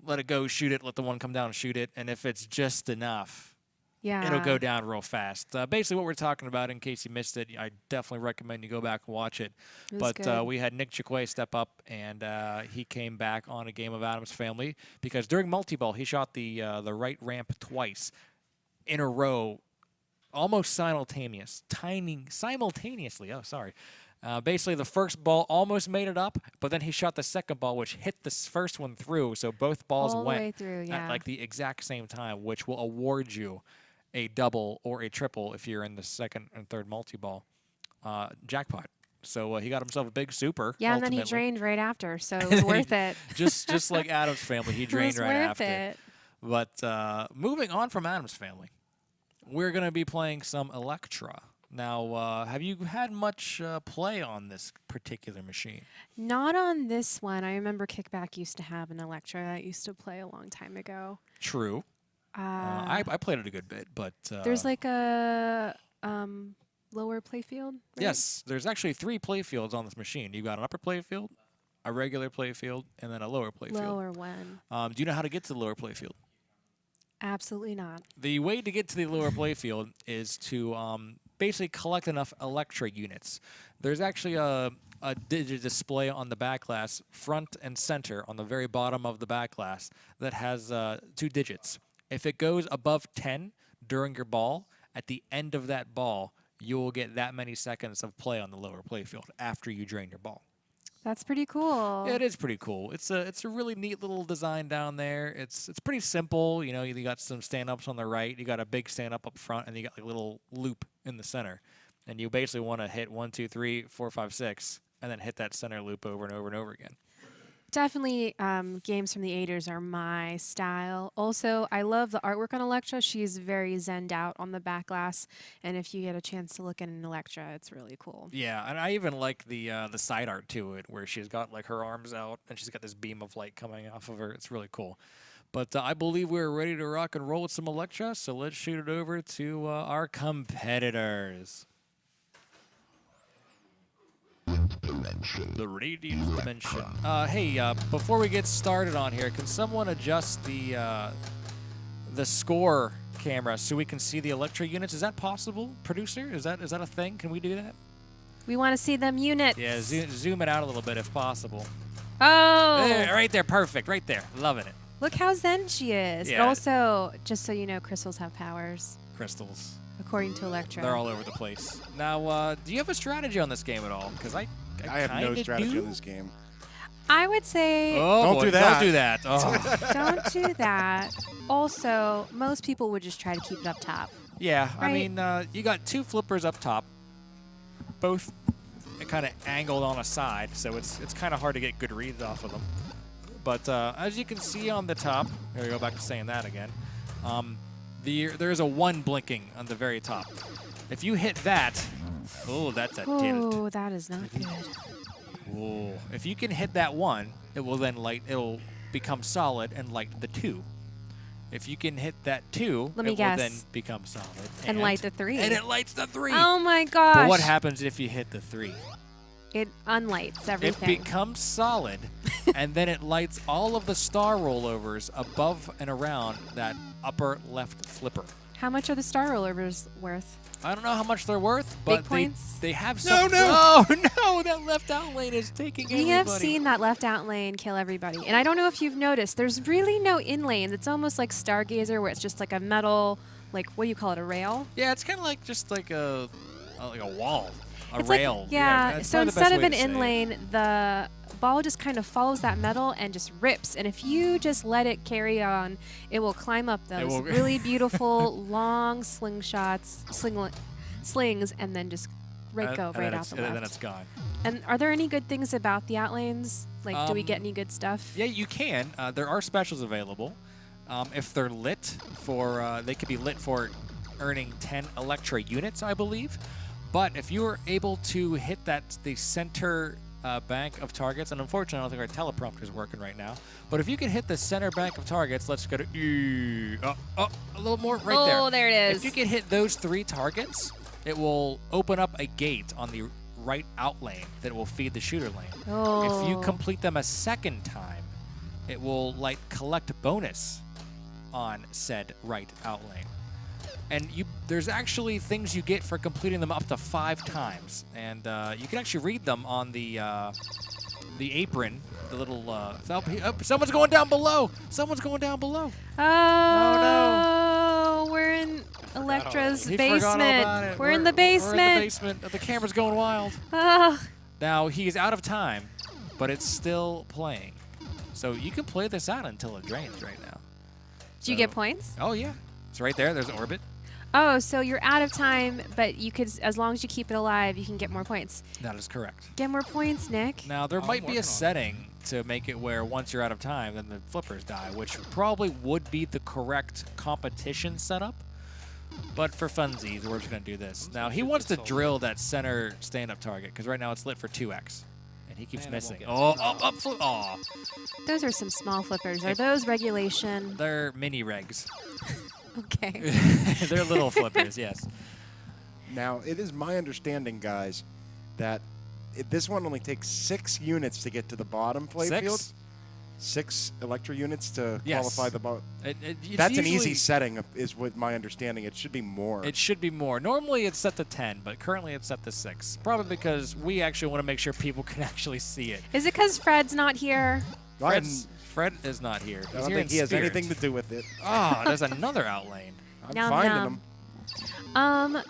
[SPEAKER 3] let it go, shoot it, let the one come down and shoot it, and if it's just enough,
[SPEAKER 4] yeah,
[SPEAKER 3] it'll go down real fast. Basically what we're talking about, in case you missed it, I definitely recommend you go back and watch it. But we had Nick Jaquay step up, and he came back on a game of Addams Family, because during multi-ball, he shot the right ramp twice in a row, almost simultaneously. Oh, sorry. Basically, the first ball almost made it up, but then he shot the second ball, which hit the first one through, so both balls
[SPEAKER 4] all the
[SPEAKER 3] went
[SPEAKER 4] way through, yeah.
[SPEAKER 3] at like the exact same time, which will award you a double or a triple if you're in the second and third multi-ball jackpot. So he got himself a big super.
[SPEAKER 4] Yeah, and then he drained right after, so it was worth it.
[SPEAKER 3] just like Addams Family, he drained right after.
[SPEAKER 4] It.
[SPEAKER 3] But moving on from Addams Family, we're going to be playing some Elektra. Now, have you had much play on this particular machine?
[SPEAKER 4] Not on this one. I remember Kickback used to have an Elektra that used to play a long time ago.
[SPEAKER 3] True. I played it a good bit, but...
[SPEAKER 4] there's like a lower playfield, right?
[SPEAKER 3] Yes, there's actually 3 playfields on this machine. You've got an upper playfield, a regular playfield, and then a lower playfield.
[SPEAKER 4] Lower one.
[SPEAKER 3] Do you know how to get to the lower playfield?
[SPEAKER 4] Absolutely not.
[SPEAKER 3] The way to get to the lower playfield is to basically collect enough Elektra units. There's actually a digit display on the back glass, front and center, on the very bottom of the back glass, that has 2 digits. If it goes above 10 during your ball, at the end of that ball, you will get that many seconds of play on the lower playfield after you drain your ball.
[SPEAKER 4] That's pretty cool.
[SPEAKER 3] Yeah, it is pretty cool. It's a really neat little design down there. It's pretty simple. You know, you got some stand-ups on the right. You got a big stand-up up front, and you got like a little loop in the center. And you basically want to hit 1, 2, 3, 4, 5, 6, and then hit that center loop over and over and over again.
[SPEAKER 4] Definitely games from the 80s are my style. Also, I love the artwork on Elektra. She's very zenned out on the back glass. And if you get a chance to look at an Elektra, it's really cool.
[SPEAKER 3] Yeah, and I even like the side art to it, where she's got like her arms out, and she's got this beam of light coming off of her. It's really cool. But I believe we're ready to rock and roll with some Elektra, so let's shoot it over to our competitors. The Radiant Dimension. Hey, before we get started on here, can someone adjust the score camera so we can see the Elektra units? Is that possible, producer? Is that a thing? Can we do that?
[SPEAKER 4] We want to see them units.
[SPEAKER 3] Yeah, zoom it out a little bit if possible.
[SPEAKER 4] Oh!
[SPEAKER 3] There, right there, perfect, right there. Loving it.
[SPEAKER 4] Look how zen she is.
[SPEAKER 3] Yeah.
[SPEAKER 4] And also, just so you know, crystals have powers,
[SPEAKER 3] Crystals.
[SPEAKER 4] according to Elektra.
[SPEAKER 3] They're all over the place. Now, do you have a strategy on this game at all? Because I
[SPEAKER 2] have no
[SPEAKER 3] kinda
[SPEAKER 2] strategy
[SPEAKER 3] do.
[SPEAKER 2] on this game.
[SPEAKER 4] I would say
[SPEAKER 3] Oh,
[SPEAKER 2] Don't
[SPEAKER 3] boy,
[SPEAKER 2] do that.
[SPEAKER 3] Don't do that. Oh.
[SPEAKER 4] don't do that. Also, most people would just try to keep it up top.
[SPEAKER 3] Yeah, I
[SPEAKER 4] Right.
[SPEAKER 3] mean, you got 2 flippers up top, both kind of angled on a side, so it's kind of hard to get good reads off of them. But as you can see on the top, here we go back to saying that again, there's a 1 blinking on the very top. If you hit that, oh, that's a tilt.
[SPEAKER 4] Oh, that is not good.
[SPEAKER 3] Oh, if you can hit that 1, it will then it'll become solid and light the 2. If you can hit that 2,
[SPEAKER 4] Let me
[SPEAKER 3] it
[SPEAKER 4] guess.
[SPEAKER 3] will then become solid.
[SPEAKER 4] And light the 3.
[SPEAKER 3] And it lights the 3.
[SPEAKER 4] Oh my gosh.
[SPEAKER 3] But what happens if you hit the 3?
[SPEAKER 4] It unlights everything.
[SPEAKER 3] It becomes solid, and then it lights all of the star rollovers above and around that upper left flipper.
[SPEAKER 4] How much are the star rollovers worth?
[SPEAKER 3] I don't know how much they're worth,
[SPEAKER 4] Big
[SPEAKER 3] but
[SPEAKER 4] points?
[SPEAKER 3] they have
[SPEAKER 2] No,
[SPEAKER 3] some.
[SPEAKER 2] no.
[SPEAKER 3] Oh, no, that left out lane is taking
[SPEAKER 4] We
[SPEAKER 3] everybody.
[SPEAKER 4] have seen that left out lane kill everybody. And I don't know if you've noticed, there's really no in lanes. It's almost like Stargazer, where it's just like a metal, like, what do you call it, a rail?
[SPEAKER 3] Yeah, it's kind of like just like a wall, a
[SPEAKER 4] It's
[SPEAKER 3] rail.
[SPEAKER 4] Like, yeah,
[SPEAKER 3] that's
[SPEAKER 4] so
[SPEAKER 3] probably the best
[SPEAKER 4] instead of
[SPEAKER 3] way
[SPEAKER 4] an
[SPEAKER 3] to say
[SPEAKER 4] in
[SPEAKER 3] it.
[SPEAKER 4] lane, the ball just kind of follows that metal and just rips. And if you just let it carry on, it will climb up those
[SPEAKER 3] will-
[SPEAKER 4] really beautiful long slings, and then just go
[SPEAKER 3] And
[SPEAKER 4] right
[SPEAKER 3] then
[SPEAKER 4] out
[SPEAKER 3] it's-
[SPEAKER 4] the
[SPEAKER 3] and then
[SPEAKER 4] left.
[SPEAKER 3] it's gone.
[SPEAKER 4] And are there any good things about the outlanes? Like, do we get
[SPEAKER 3] Um,
[SPEAKER 4] any good stuff?
[SPEAKER 3] Yeah, you can. There are specials available. If they're lit for, they could be lit for earning 10 Elektra units, I believe. But if you were able to hit the center bank of targets, and unfortunately, I don't think our teleprompter is working right now. But if you can hit the center bank of targets, let's go to a little more right there.
[SPEAKER 4] Oh, there it is.
[SPEAKER 3] If you can hit those 3 targets, it will open up a gate on the right out lane that will feed the shooter lane.
[SPEAKER 4] Oh.
[SPEAKER 3] If you complete them a second time, it will collect bonus on said right out lane. And there's actually things you get for completing them up to 5 times, and you can actually read them on the apron. The little someone's going down below. Someone's going down below.
[SPEAKER 4] Oh, we're in Elektra's
[SPEAKER 3] He forgot all about
[SPEAKER 4] basement.
[SPEAKER 3] it.
[SPEAKER 4] We're in the basement.
[SPEAKER 3] We're in the basement. The camera's going wild.
[SPEAKER 4] Oh.
[SPEAKER 3] Now he's out of time, but it's still playing. So you can play this out until it drains right now.
[SPEAKER 4] Do you get points?
[SPEAKER 3] Oh yeah, it's right there. There's orbit.
[SPEAKER 4] Oh, so you're out of time, but you could, as long as you keep it alive, you can get more points.
[SPEAKER 3] That is correct.
[SPEAKER 4] Get more points, Nick.
[SPEAKER 3] Now, there
[SPEAKER 7] I'm
[SPEAKER 3] might be
[SPEAKER 7] working on
[SPEAKER 3] a
[SPEAKER 7] it.
[SPEAKER 3] setting to make it where once you're out of time, then the flippers die, which probably would be the correct competition setup. But for funsies, we're just going to do this. Now, he wants to drill that center stand-up target, because right now it's lit for 2x. And he keeps
[SPEAKER 7] Man, I won't
[SPEAKER 3] missing.
[SPEAKER 7] get
[SPEAKER 3] Oh,
[SPEAKER 7] it.
[SPEAKER 3] up, flip. Oh,
[SPEAKER 4] Those are some small flippers. Are those regulation?
[SPEAKER 3] they're mini regs.
[SPEAKER 4] Okay.
[SPEAKER 3] They're little flippers, yes.
[SPEAKER 2] Now, it is my understanding, guys, that this one only takes 6 units to get to the bottom playfield. 6 Elektra units to
[SPEAKER 3] Yes.
[SPEAKER 2] qualify the bottom.
[SPEAKER 3] It's
[SPEAKER 2] That's an
[SPEAKER 3] usually-
[SPEAKER 2] easy setting, is what my understanding. It should be more.
[SPEAKER 3] It should be more. Normally it's set to 10, but currently it's set to 6. Probably because we actually want to make sure people can actually see it.
[SPEAKER 4] Is it because Fred's not here?
[SPEAKER 3] Fred is not here.
[SPEAKER 2] I
[SPEAKER 3] He's
[SPEAKER 2] don't
[SPEAKER 3] here
[SPEAKER 2] think
[SPEAKER 3] in
[SPEAKER 2] he has
[SPEAKER 3] spirit.
[SPEAKER 2] anything to do with it.
[SPEAKER 3] Oh, there's another out lane.
[SPEAKER 2] I'm
[SPEAKER 4] Nom
[SPEAKER 2] finding
[SPEAKER 4] nom.
[SPEAKER 2] them.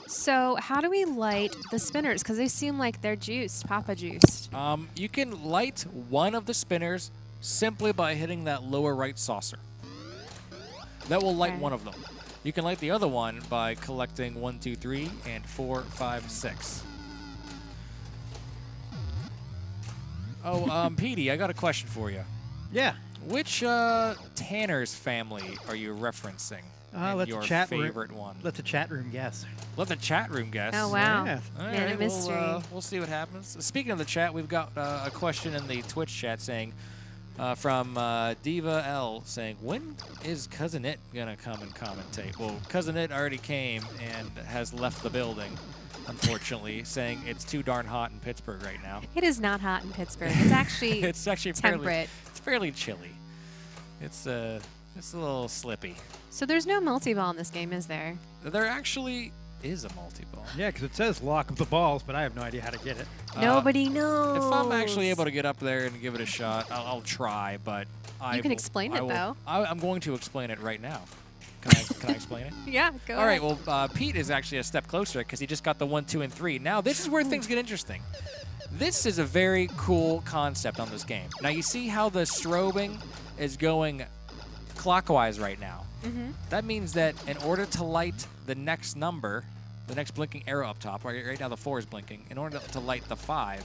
[SPEAKER 4] So how do we light the spinners? Because they seem like they're juiced, Papa juiced.
[SPEAKER 3] You can light one of the spinners simply by hitting that lower right saucer. That will light
[SPEAKER 4] Okay.
[SPEAKER 3] one of them. You can light the other one by collecting 1, 2, 3, and 4, 5, 6. Oh, Petey, I got a question for you.
[SPEAKER 1] Yeah.
[SPEAKER 3] Which Tanner's family are you referencing? In
[SPEAKER 1] Let
[SPEAKER 3] your
[SPEAKER 1] the chat
[SPEAKER 3] favorite one.
[SPEAKER 1] Let the chat room guess.
[SPEAKER 3] Let the chat room guess.
[SPEAKER 4] Oh, wow.
[SPEAKER 1] Yeah.
[SPEAKER 3] All
[SPEAKER 4] Man, a
[SPEAKER 3] right,
[SPEAKER 4] mystery.
[SPEAKER 3] we'll see what happens. Speaking of the chat, we've got a question in the Twitch chat saying, from Diva L saying, when is Cousin It going to come and commentate? Well, Cousin It already came and has left the building, unfortunately, saying it's too darn hot in Pittsburgh right now.
[SPEAKER 4] It is not hot in Pittsburgh. It's actually
[SPEAKER 3] It's actually
[SPEAKER 4] temperate.
[SPEAKER 3] fairly chilly. It's a little slippy.
[SPEAKER 4] So there's no multi-ball in this game, is there?
[SPEAKER 3] There actually is a multi-ball.
[SPEAKER 1] Yeah, because it says lock the balls, but I have no idea how to get it.
[SPEAKER 4] Nobody knows.
[SPEAKER 3] If I'm actually able to get up there and give it a shot, I'll try, but I
[SPEAKER 4] You can
[SPEAKER 3] will-
[SPEAKER 4] explain
[SPEAKER 3] I
[SPEAKER 4] it,
[SPEAKER 3] will-
[SPEAKER 4] though.
[SPEAKER 3] I'm going to explain it right now. Can I explain it?
[SPEAKER 4] Yeah, go
[SPEAKER 3] All right,
[SPEAKER 4] ahead.
[SPEAKER 3] well, Pete is actually a step closer because he just got the 1, 2, and 3. Now, this is where things get interesting. This is a very cool concept on this game. Now, you see how the strobing is going clockwise right now. That means that in order to light the next number, the next blinking arrow up top, right now the 4 is blinking, in order to light the 5,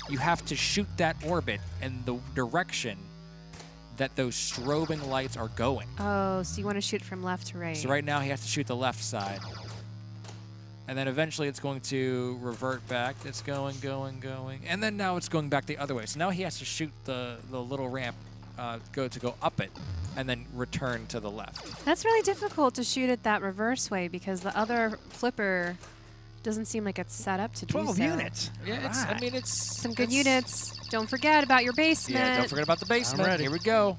[SPEAKER 3] you have to shoot that orbit in the direction that those strobing lights are going.
[SPEAKER 4] Oh, so you want to shoot from left to right.
[SPEAKER 3] So right now he has to shoot the left side. And then eventually it's going to revert back. It's going. And then now it's going back the other way. So now he has to shoot the little ramp, go up it, and then return to the left.
[SPEAKER 4] That's really difficult to shoot it that reverse way because the other flipper doesn't seem like it's set up to do
[SPEAKER 1] 12
[SPEAKER 4] so.
[SPEAKER 1] units.
[SPEAKER 3] Yeah, it's
[SPEAKER 4] Some good units. Don't forget about your basement.
[SPEAKER 3] Yeah, don't forget about the basement.
[SPEAKER 1] ready.
[SPEAKER 3] Here we go.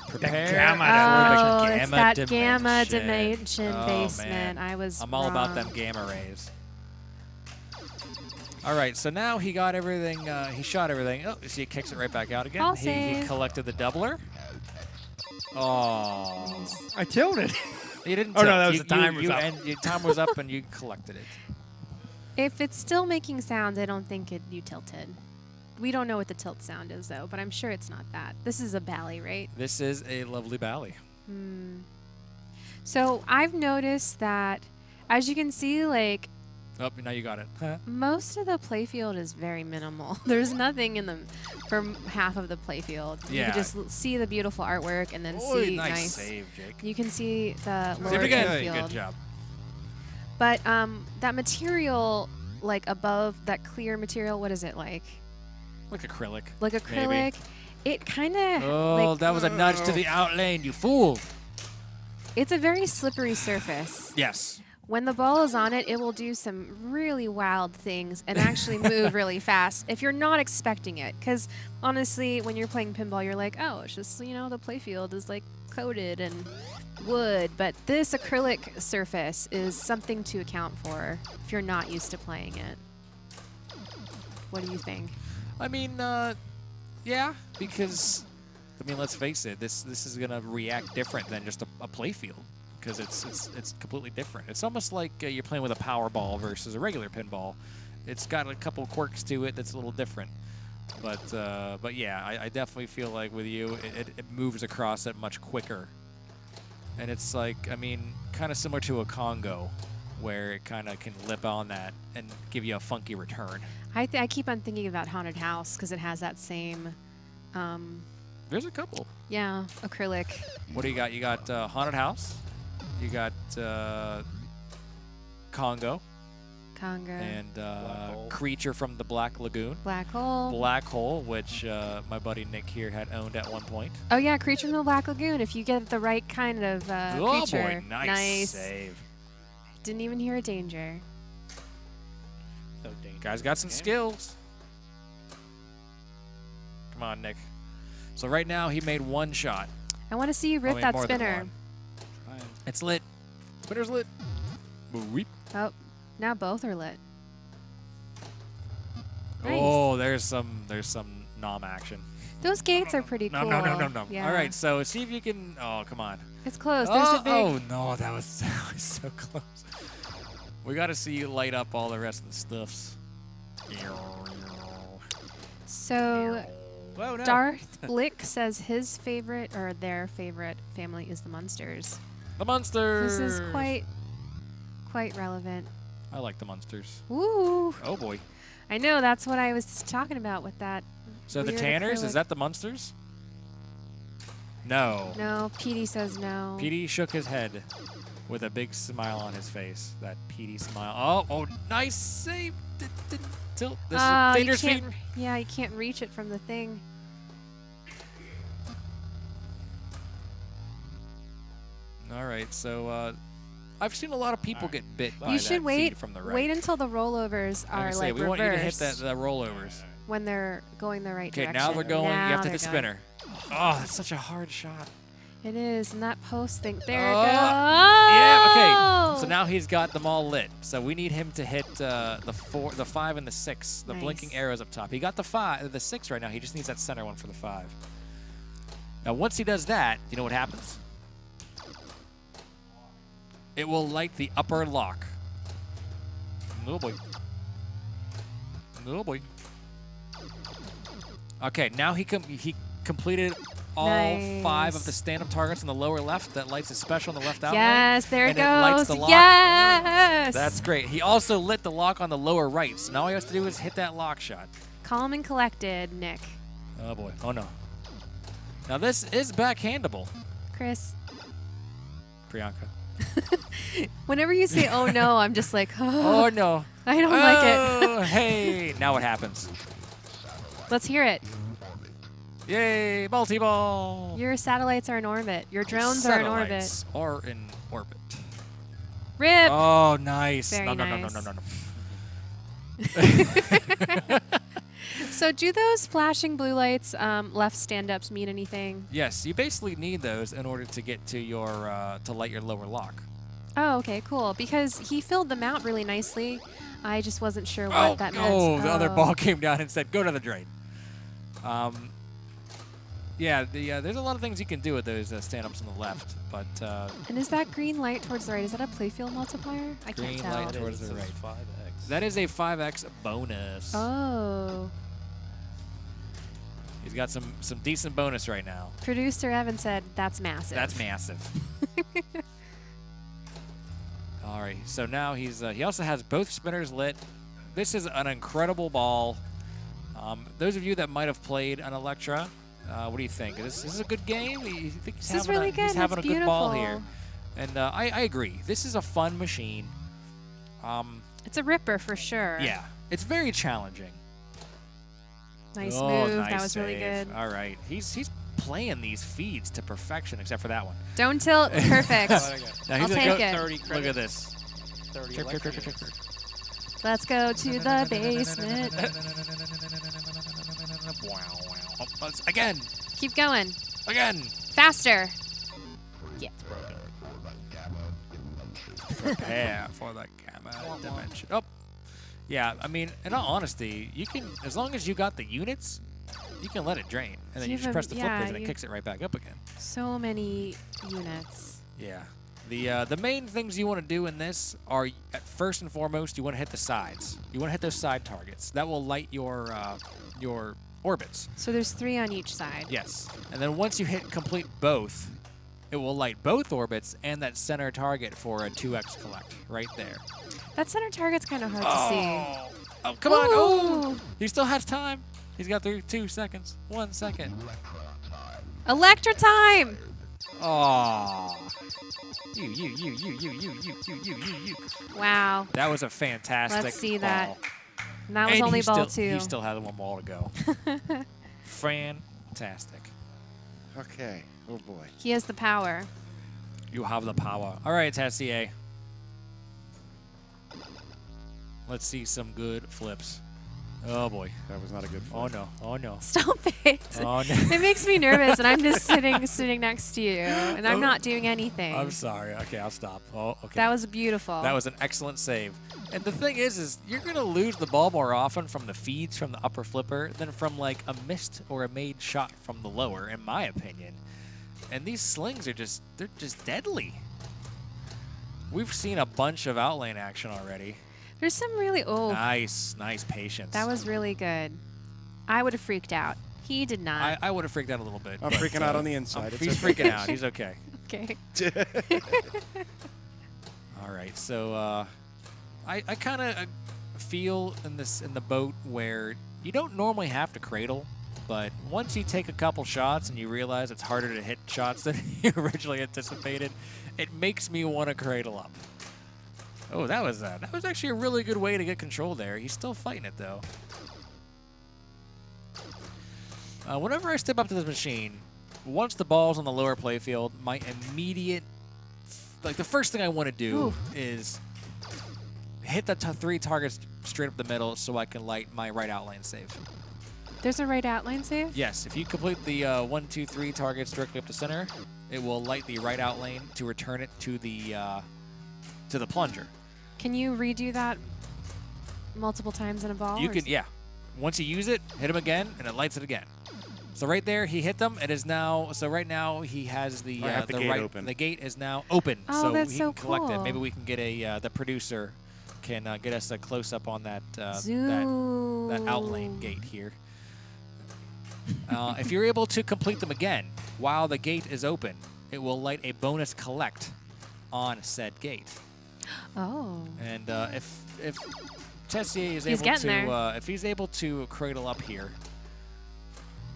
[SPEAKER 3] Prepare
[SPEAKER 1] gamma
[SPEAKER 4] Oh,
[SPEAKER 3] for the
[SPEAKER 4] it's that gamma
[SPEAKER 3] dimension.
[SPEAKER 4] dimension
[SPEAKER 3] Oh,
[SPEAKER 4] basement.
[SPEAKER 3] man.
[SPEAKER 4] I was
[SPEAKER 3] I'm all about
[SPEAKER 4] wrong.
[SPEAKER 3] them gamma rays. All right, so now he got everything. He shot everything. Oh, you see, he kicks it right back out again.
[SPEAKER 4] Ball
[SPEAKER 3] He
[SPEAKER 4] save.
[SPEAKER 3] collected the doubler. Oh,
[SPEAKER 1] I tilted.
[SPEAKER 3] you didn't.
[SPEAKER 1] Oh, no,
[SPEAKER 3] tilt.
[SPEAKER 1] that was
[SPEAKER 3] You-
[SPEAKER 1] the time
[SPEAKER 3] you-
[SPEAKER 1] was
[SPEAKER 3] you-
[SPEAKER 1] up.
[SPEAKER 3] And your time was up, and you collected it.
[SPEAKER 4] If it's still making sounds, I don't think you tilted. We don't know what the tilt sound is, though, but I'm sure it's not that. This is a Bally, right?
[SPEAKER 3] This is a lovely Bally.
[SPEAKER 4] So I've noticed that, as you can see, like,
[SPEAKER 3] Oh, now you got it.
[SPEAKER 4] most of the playfield is very minimal. There's nothing in the for half of the playfield. You
[SPEAKER 3] Yeah.
[SPEAKER 4] can just see the beautiful artwork and then
[SPEAKER 3] Oh,
[SPEAKER 4] see
[SPEAKER 3] nice save, Jake.
[SPEAKER 4] You can see the
[SPEAKER 3] Save
[SPEAKER 4] lower
[SPEAKER 3] it again.
[SPEAKER 4] playfield.
[SPEAKER 3] Good job.
[SPEAKER 4] But that material, like above that clear material, what is it like?
[SPEAKER 3] Like acrylic.
[SPEAKER 4] Like
[SPEAKER 3] maybe.
[SPEAKER 4] acrylic. It kind of
[SPEAKER 3] Oh,
[SPEAKER 4] like
[SPEAKER 3] that was a nudge to the out lane, you fool.
[SPEAKER 4] it's a very slippery surface.
[SPEAKER 3] Yes.
[SPEAKER 4] When the ball is on it, it will do some really wild things and actually move really fast if you're not expecting it. Because honestly, when you're playing pinball, you're like, oh, it's just, the playfield is like coated and wood. But this acrylic surface is something to account for if you're not used to playing it. What do you think?
[SPEAKER 3] I mean, yeah, because, let's face it, this is going to react different than just a playfield. Because it's completely different. It's almost like you're playing with a power ball versus a regular pinball. It's got a couple quirks to it that's a little different. But yeah, I definitely feel like with you, it moves across it much quicker. And it's like, kind of similar to a Congo, where it kind of can lip on that and give you a funky return.
[SPEAKER 4] I keep on thinking about Haunted House because it has that same,
[SPEAKER 3] There's a couple.
[SPEAKER 4] yeah, acrylic.
[SPEAKER 3] What do you got? You got Haunted House. You got Congo
[SPEAKER 4] Conga.
[SPEAKER 3] and Creature from the Black Lagoon.
[SPEAKER 4] Black Hole.
[SPEAKER 3] Black Hole, which my buddy Nick here had owned at one point.
[SPEAKER 4] Oh yeah, Creature from the Black Lagoon. If you get the right kind of
[SPEAKER 3] Oh
[SPEAKER 4] creature.
[SPEAKER 3] boy, nice save.
[SPEAKER 4] Didn't even hear a danger.
[SPEAKER 7] So dangerous.
[SPEAKER 3] Guy's got some skills. Come on, Nick. So right now he made one shot.
[SPEAKER 4] I want to see you rip
[SPEAKER 3] Oh,
[SPEAKER 4] that
[SPEAKER 3] more than
[SPEAKER 4] spinner.
[SPEAKER 3] one. It's lit. Spinner's lit. Boop.
[SPEAKER 4] Oh, now both are lit. Nice.
[SPEAKER 3] Oh, there's some nom action.
[SPEAKER 4] Those gates are pretty
[SPEAKER 3] No,
[SPEAKER 4] cool.
[SPEAKER 3] no.
[SPEAKER 4] Yeah.
[SPEAKER 3] All right, so see if you can. Oh, come on.
[SPEAKER 4] It's close. There's a big.
[SPEAKER 3] Oh no, that was so close. We got to see you light up all the rest of the stuffs.
[SPEAKER 4] So
[SPEAKER 7] Whoa, no.
[SPEAKER 4] Darth Blick says his favorite or their favorite family is the Munsters.
[SPEAKER 3] The Munsters.
[SPEAKER 4] This is quite relevant.
[SPEAKER 3] I like the Munsters.
[SPEAKER 4] Ooh.
[SPEAKER 3] Oh boy.
[SPEAKER 4] I know, that's what I was talking about with that.
[SPEAKER 3] So the
[SPEAKER 4] weird
[SPEAKER 3] Tanners,
[SPEAKER 4] acrylic.
[SPEAKER 3] is that the Munsters? No.
[SPEAKER 4] No, Petey says no.
[SPEAKER 3] Petey shook his head with a big smile on his face. That Petey smile. Oh, nice save. Tilt. This is
[SPEAKER 4] You
[SPEAKER 3] dangerous feet.
[SPEAKER 4] can't, yeah, you can't reach it from the thing.
[SPEAKER 3] All right, so I've seen a lot of people get bit by
[SPEAKER 4] You
[SPEAKER 3] that
[SPEAKER 4] should wait.
[SPEAKER 3] feed from the right.
[SPEAKER 4] Wait until the rollovers
[SPEAKER 3] I
[SPEAKER 4] are
[SPEAKER 3] was gonna say,
[SPEAKER 4] like
[SPEAKER 3] we want you to hit
[SPEAKER 4] reversed
[SPEAKER 3] the rollovers.
[SPEAKER 4] when they're going the right
[SPEAKER 3] Okay,
[SPEAKER 4] direction.
[SPEAKER 3] now they're going.
[SPEAKER 4] Now
[SPEAKER 3] You have to hit
[SPEAKER 4] they're
[SPEAKER 3] the
[SPEAKER 4] going.
[SPEAKER 3] spinner. Oh, that's such a hard shot.
[SPEAKER 4] It is, and that post thing. There it
[SPEAKER 3] Oh,
[SPEAKER 4] goes.
[SPEAKER 3] Yeah. Okay. So now he's got them all lit. So we need him to hit the 5, and the 6. The
[SPEAKER 4] Nice.
[SPEAKER 3] blinking arrows up top. He got the 6 right now. He just needs that center one for the 5. Now once he does that, you know what happens? It will light the upper lock. No boy. No boy. Okay, now he completed all 5 of the stand-up targets in the lower left. That lights a special in the left outline.
[SPEAKER 4] Yes, there
[SPEAKER 3] and
[SPEAKER 4] it
[SPEAKER 3] it lights
[SPEAKER 4] goes.
[SPEAKER 3] the lock.
[SPEAKER 4] Yes.
[SPEAKER 3] That's great. He also lit the lock on the lower right. So now all he has to do is hit that lock shot.
[SPEAKER 4] Calm and collected, Nick.
[SPEAKER 3] Oh boy. Oh no. Now this is backhandable,
[SPEAKER 4] Chris,
[SPEAKER 3] Priyanka.
[SPEAKER 4] whenever you say "oh no," I'm just like,
[SPEAKER 3] Oh no.
[SPEAKER 4] I don't like
[SPEAKER 3] Oh,
[SPEAKER 4] it.
[SPEAKER 3] Hey, now what happens?
[SPEAKER 4] Let's hear it.
[SPEAKER 3] Yay, multi-ball.
[SPEAKER 4] Your satellites are in orbit. Your drones are in orbit.
[SPEAKER 3] Satellites are in orbit.
[SPEAKER 4] Rip.
[SPEAKER 3] Oh, nice.
[SPEAKER 4] Very
[SPEAKER 3] No.
[SPEAKER 4] So do those flashing blue lights left stand-ups mean anything?
[SPEAKER 3] Yes, you basically need those in order to get to your to light your lower lock.
[SPEAKER 4] Oh, okay, cool. Because he filled them out really nicely. I just wasn't sure what that meant.
[SPEAKER 3] Oh, the other ball came down and said, "Go to the drain." Yeah, there's a lot of things you can do with those stand-ups on the left, but
[SPEAKER 4] And is that green light towards the right? Is that a playfield multiplier? I
[SPEAKER 3] Green
[SPEAKER 4] can't tell.
[SPEAKER 3] light towards the right.
[SPEAKER 7] 5x.
[SPEAKER 3] That is a 5x bonus.
[SPEAKER 4] Oh.
[SPEAKER 3] He's got some decent bonus right now.
[SPEAKER 4] Producer Evan said that's massive.
[SPEAKER 3] That's massive. All right, so now he also has both spinners lit. This is an incredible ball. Those of you that might have played an Elektra, what do you think? This is a good game. You think he's
[SPEAKER 4] This is
[SPEAKER 3] having
[SPEAKER 4] really
[SPEAKER 3] a,
[SPEAKER 4] good.
[SPEAKER 3] He's having
[SPEAKER 4] It's
[SPEAKER 3] a good ball
[SPEAKER 4] beautiful.
[SPEAKER 3] here, and I agree. This is a fun machine.
[SPEAKER 4] It's a ripper for sure.
[SPEAKER 3] Yeah, it's very challenging.
[SPEAKER 4] Nice
[SPEAKER 3] Oh,
[SPEAKER 4] move.
[SPEAKER 3] nice
[SPEAKER 4] That was really
[SPEAKER 3] save.
[SPEAKER 4] good.
[SPEAKER 3] All right, he's playing these feeds to perfection, except for that one.
[SPEAKER 4] Don't tilt. Perfect.
[SPEAKER 3] Now
[SPEAKER 4] I'll
[SPEAKER 3] he's gonna
[SPEAKER 4] take
[SPEAKER 3] go.
[SPEAKER 4] it.
[SPEAKER 7] 30
[SPEAKER 3] Look
[SPEAKER 7] credits.
[SPEAKER 3] at this.
[SPEAKER 7] 30
[SPEAKER 3] Check.
[SPEAKER 7] electric.
[SPEAKER 4] Let's go to the basement.
[SPEAKER 3] Wow. Again.
[SPEAKER 4] Keep going.
[SPEAKER 3] Again.
[SPEAKER 4] Faster. Yeah.
[SPEAKER 3] Prepare for the gamma dimension. Oh. Yeah, I mean, in all honesty, you can, as long as you got the units, you can let it drain. And then you just press the flip button and it kicks it right back up again.
[SPEAKER 4] So many units.
[SPEAKER 3] Yeah. The main things you want to do in this are, first and foremost, you want to hit the sides. You want to hit those side targets. That will light your orbits.
[SPEAKER 4] So there's 3 on each side.
[SPEAKER 3] Yes. And then once you complete both, it will light both orbits and that center target for a 2x collect right there.
[SPEAKER 4] That center target's kind of hard to see.
[SPEAKER 3] Oh, come on. Oh,
[SPEAKER 4] Ooh.
[SPEAKER 3] he still has time. He's got 2 seconds. 1 second.
[SPEAKER 4] Elektra time!
[SPEAKER 3] Oh. You.
[SPEAKER 4] Wow.
[SPEAKER 3] That was a fantastic
[SPEAKER 4] Let's see
[SPEAKER 3] ball.
[SPEAKER 4] that. And that was
[SPEAKER 3] And
[SPEAKER 4] only
[SPEAKER 3] he
[SPEAKER 4] ball
[SPEAKER 3] still,
[SPEAKER 4] 2.
[SPEAKER 3] He still had 1 ball to go. Fantastic.
[SPEAKER 2] Okay. Oh boy.
[SPEAKER 4] He has the power.
[SPEAKER 3] You have the power. All right, Tessier. Let's see some good flips. Oh boy.
[SPEAKER 2] That was not a good
[SPEAKER 3] Oh
[SPEAKER 2] flip.
[SPEAKER 3] no. Oh no.
[SPEAKER 4] Stop it.
[SPEAKER 3] Oh no.
[SPEAKER 4] It makes me nervous, and I'm just sitting next to you, and I'm not doing anything.
[SPEAKER 3] I'm sorry. Okay, I'll stop. Oh, okay.
[SPEAKER 4] That was beautiful.
[SPEAKER 3] That was an excellent save. And the thing is you're going to lose the ball more often from the feeds from the upper flipper than from like a missed or a made shot from the lower, in my opinion. And these slings are they're just deadly. We've seen a bunch of outlane action already.
[SPEAKER 4] There's some really
[SPEAKER 3] Nice patience.
[SPEAKER 4] That was really good. I would have freaked out. He did not.
[SPEAKER 3] I would have freaked out a little bit.
[SPEAKER 2] I'm
[SPEAKER 3] but,
[SPEAKER 2] freaking out on the inside. It's
[SPEAKER 3] He's
[SPEAKER 2] okay.
[SPEAKER 3] freaking out. He's okay.
[SPEAKER 4] Okay.
[SPEAKER 3] All right, so I kind of feel in the boat where you don't normally have to cradle, but once you take a couple shots and you realize it's harder to hit shots than you originally anticipated, it makes me want to cradle up. Oh, that was actually a really good way to get control there. He's still fighting it though. Whenever I step up to this machine, once the ball's on the lower playfield, my immediate, like the first thing I want to do is hit the 3 targets straight up the middle so I can light my right outlane save.
[SPEAKER 4] There's a right outline save?
[SPEAKER 3] Yes, if you complete the 1, 2, 3 targets directly up the center, it will light the right outlane to return it to the plunger.
[SPEAKER 4] Can you redo that multiple times in a ball?
[SPEAKER 3] You
[SPEAKER 4] or
[SPEAKER 3] can,
[SPEAKER 4] is-
[SPEAKER 3] yeah. Once you use it, hit him again, and it lights it again. So right there, he hit them. It is now. So right now, he has the
[SPEAKER 2] have the gate
[SPEAKER 3] right.
[SPEAKER 2] open.
[SPEAKER 3] The gate is now open.
[SPEAKER 4] Oh,
[SPEAKER 3] so
[SPEAKER 4] that's
[SPEAKER 3] he
[SPEAKER 4] so
[SPEAKER 3] can collect it.
[SPEAKER 4] cool.
[SPEAKER 3] Maybe we can get the producer can get us a close up on that that
[SPEAKER 4] Zoom.
[SPEAKER 3] outlane gate here. If you're able to complete them again while the gate is open, it will light a bonus collect on said gate.
[SPEAKER 4] Oh.
[SPEAKER 3] And if Tessier is
[SPEAKER 4] He's
[SPEAKER 3] able
[SPEAKER 4] getting
[SPEAKER 3] to,
[SPEAKER 4] there.
[SPEAKER 3] if he's able to cradle up here,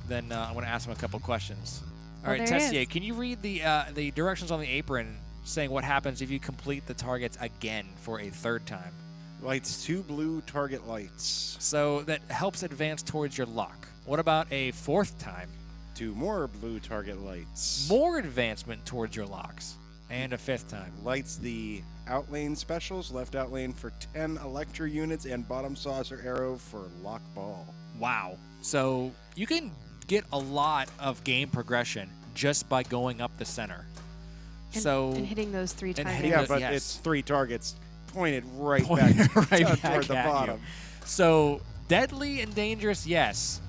[SPEAKER 3] then I'm going to ask him a couple questions. All right,
[SPEAKER 4] there he
[SPEAKER 3] Tessier,
[SPEAKER 4] is.
[SPEAKER 3] can you read the directions on the apron saying what happens if you complete the targets again for a 3rd time?
[SPEAKER 2] Lights 2 blue target lights.
[SPEAKER 3] So that helps advance towards your lock. What about a 4th time?
[SPEAKER 2] 2 more blue target lights.
[SPEAKER 3] More advancement towards your locks. And a 5th time.
[SPEAKER 2] Lights the outlane specials, left outlane for 10 Elektra units, and bottom saucer arrow for lock ball.
[SPEAKER 3] Wow. So you can get a lot of game progression just by going up the center.
[SPEAKER 4] And hitting those 3
[SPEAKER 3] and
[SPEAKER 4] targets.
[SPEAKER 3] hitting
[SPEAKER 2] Yeah,
[SPEAKER 3] those-
[SPEAKER 2] but
[SPEAKER 3] yes.
[SPEAKER 2] it's 3 targets pointed right
[SPEAKER 3] Pointed
[SPEAKER 2] back,
[SPEAKER 3] right
[SPEAKER 2] toward
[SPEAKER 3] back
[SPEAKER 2] the
[SPEAKER 3] at you.
[SPEAKER 2] bottom.
[SPEAKER 3] So deadly and dangerous, yes.